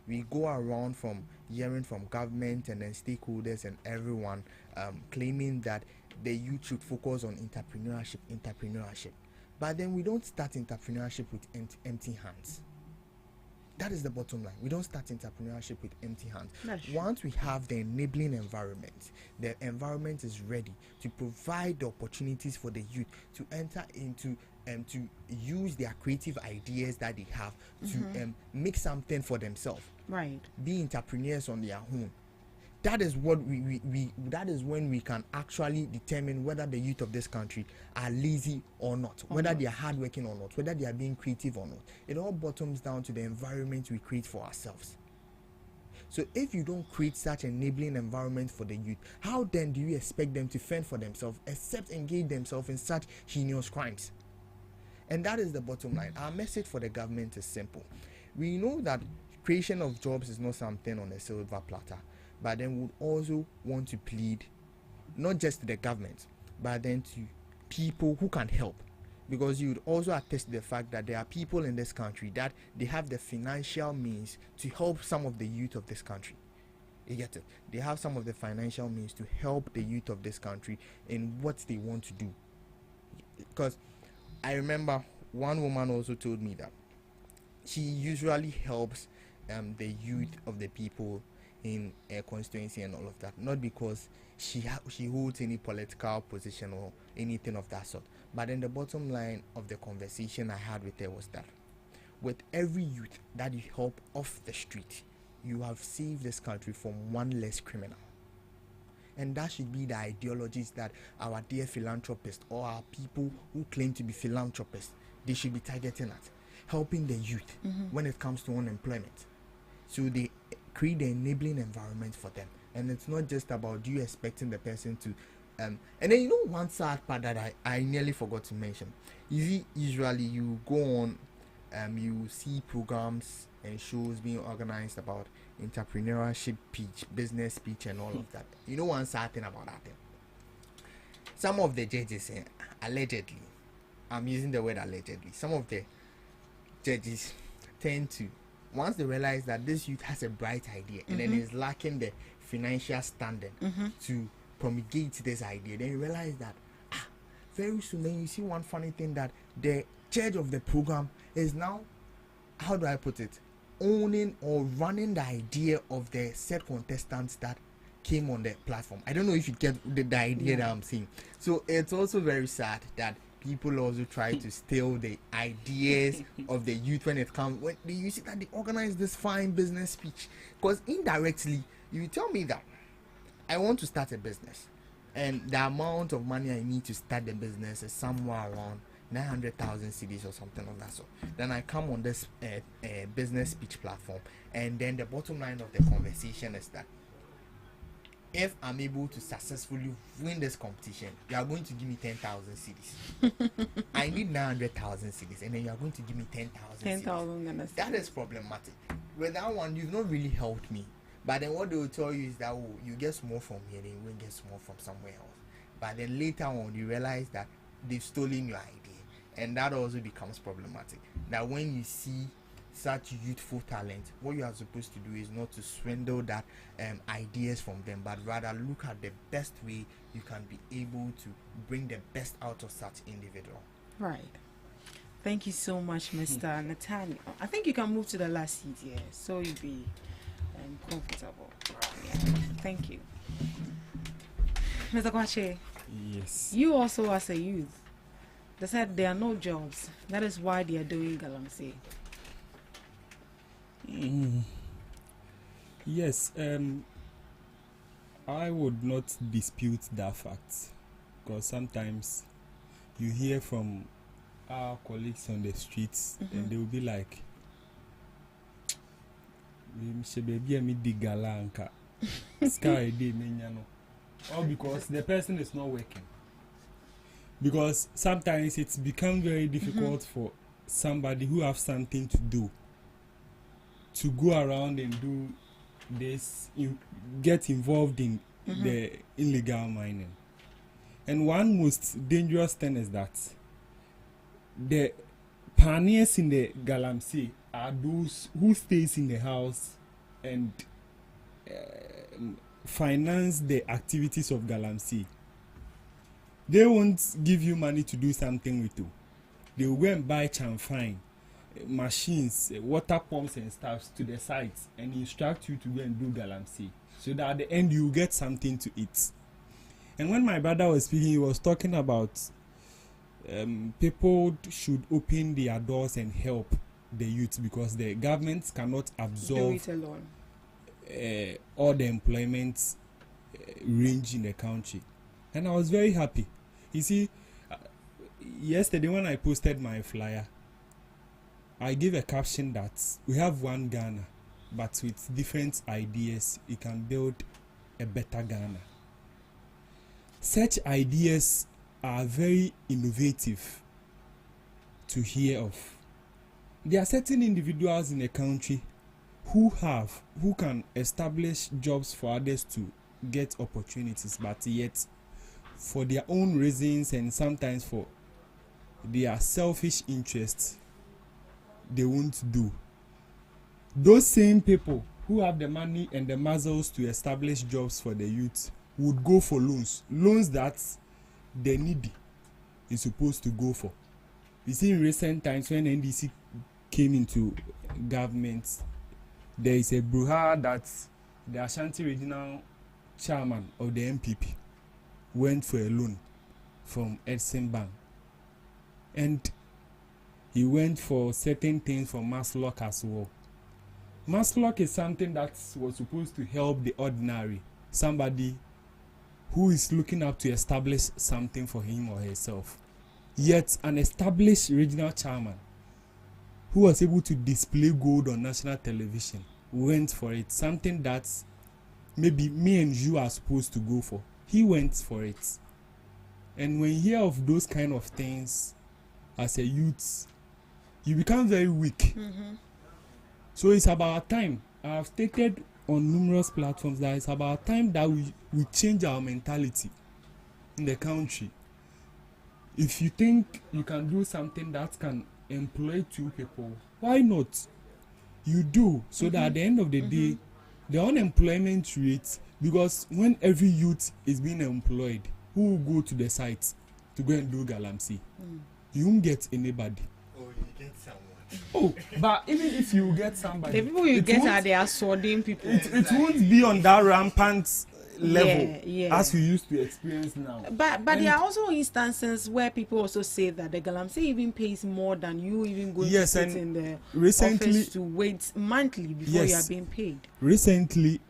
We go around from hearing from government and then stakeholders and everyone claiming that the youth should focus on entrepreneurship. But then we don't start entrepreneurship with empty hands. That is the bottom line. We don't start entrepreneurship with empty hands. Once we have the enabling environment, the environment is ready to provide the opportunities for the youth to enter into to use their creative ideas that they have to make something for themselves. Right. Be entrepreneurs on their own. That is what we that is when we can actually determine whether the youth of this country are lazy or not, whether they are hardworking or not, whether they are being creative or not. It all bottoms down to the environment we create for ourselves. So if you don't create such enabling environment for the youth, how then do you expect them to fend for themselves except engage themselves in such heinous crimes? And that is the bottom line. Our message for the government is simple. We know that creation of jobs is not something on a silver platter, but then would also want to plead not just to the government, but then to people who can help, because you would also attest to the fact that there are people in this country that they have the financial means to help some of the youth of this country. You get it? They have some of the financial means to help the youth of this country in what they want to do. Because I remember one woman also told me that she usually helps the youth of the people in a constituency and all of that, not because she holds any political position or anything of that sort, but then the bottom line of the conversation I had with her was that with every youth that you help off the street, you have saved this country from one less criminal. And that should be the ideologies that our dear philanthropists or our people who claim to be philanthropists, they should be targeting at, helping the youth when it comes to unemployment. So they create the enabling environment for them. And it's not just about you expecting the person to and then you know one sad part that I nearly forgot to mention. You see, usually you go on you see programs and shows being organized about entrepreneurship pitch, business speech and all of that. You know one sad thing about that thing? Some of the judges allegedly, I'm using the word allegedly, some of the judges tend to, once they realize that this youth has a bright idea and then is lacking the financial standing to promulgate this idea, then you realize that very soon then you see one funny thing, that the judge of the program is now, how do I put it, owning or running the idea of the set contestants that came on the platform. I don't know if you get the idea that I'm saying. So it's also very sad that people also try to steal the ideas of the youth when it comes, when you see that they organize this fine business speech. Because indirectly, you tell me that I want to start a business and the amount of money I need to start the business is somewhere around 900,000 cedis or something of that sort. Then I come on this business speech platform, and then the bottom line of the conversation is that if I'm able to successfully win this competition, you are going to give me 10,000 cedis. I need 900,000 cedis, and then you are going to give me 10,000 cedis. That is problematic. With that one, you've not really helped me. But then what they will tell you is that you get small from here, then you will get small from somewhere else. But then later on, you realize that they've stolen your idea, and that also becomes problematic. That when you see such youthful talent, what you are supposed to do is not to swindle that ideas from them, but rather look at the best way you can be able to bring the best out of such individual. Right. Thank you so much, Mr. Nathaniel. I think you can move to the last seat here, so you'll be comfortable. Yeah. Thank you. Mr. Kwache. Yes. You also, as a youth, they said there are no jobs. That is why they are doing Galamsey. Yes, I would not dispute that fact, because sometimes you hear from our colleagues on the streets and they will be like, all because the person is not working. Because sometimes it's become very difficult for somebody who have something to do to go around and do this, get involved in the illegal mining. And one most dangerous thing is that the pioneers in the Galamsey are those who stays in the house and finance the activities of Galamsey. They won't give you money to do something with you. They will go and buy chamfine, machines, water pumps and stuff to the site and instruct you to go and do Galamsey, so that at the end you get something to eat. And when my brother was speaking, he was talking about people should open their doors and help the youth, because the government cannot absorb do it alone. All the employment range in the country. And I was very happy. You see, yesterday when I posted my flyer, I gave a caption that we have one Ghana, but with different ideas, we can build a better Ghana. Such ideas are very innovative to hear of. There are certain individuals in the country who can establish jobs for others to get opportunities, but yet for their own reasons and sometimes for their selfish interests, they won't do. Those same people who have the money and the muscles to establish jobs for the youth would go for loans that the needy is supposed to go for. You see, in recent times when NDC came into government, there is a brouhaha that the Ashanti regional chairman of the MPP went for a loan from Edson Bank, and he went for certain things from Maslock as well. Maslock is something that was supposed to help the ordinary, somebody who is looking up to establish something for him or herself. Yet an established regional chairman who was able to display gold on national television went for it, something that maybe me and you are supposed to go for. He went for it. And when you hear of those kind of things as a youth, you become very weak. So it's about time. I've stated on numerous platforms that it's about time that we change our mentality in the country. If you think you can do something that can employ 2 people, why not? You do, so that at the end of the day, the unemployment rate, because when every youth is being employed, who will go to the site to go and do Galamsey? You won't get anybody. Oh, you get someone. Oh, but even if you get somebody, the people you get are the assorting people. It won't be on that rampant level Yeah. as we used to experience now. But there are also instances where people also say that the Galamsey even pays more than you even going to sit in the office to wait monthly before you are being paid. Recently,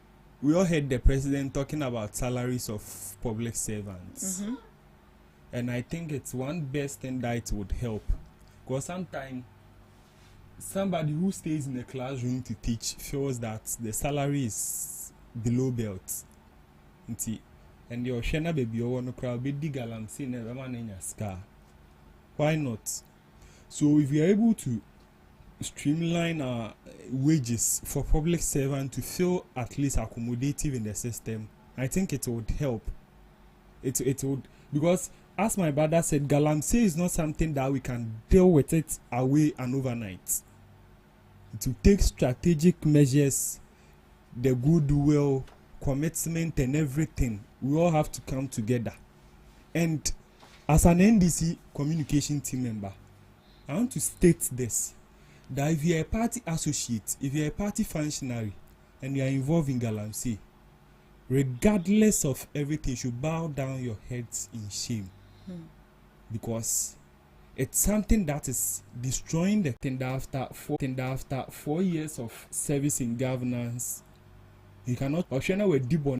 we all heard the president talking about salaries of public servants. And I think it's one best thing that it would help. Because sometimes somebody who stays in the classroom to teach feels that the salary is below belt. And your shena baby or one crowd be Galamsey never man in your scar. Why not? So if we are able to streamline our wages for public servants to feel at least accommodative in the system, I think it would help. It would, because as my brother said, Galamsey is not something that we can deal with it away and overnight. It will take strategic measures, the goodwill, commitment and everything. We all have to come together. And as an NDC communication team member, I want to state this, that if you are a party associate, if you are a party functionary and you are involved in Galamsey, regardless of everything, you should bow down your heads in shame. Because it's something that is destroying the thing that after 4 years of service in governance, you cannot,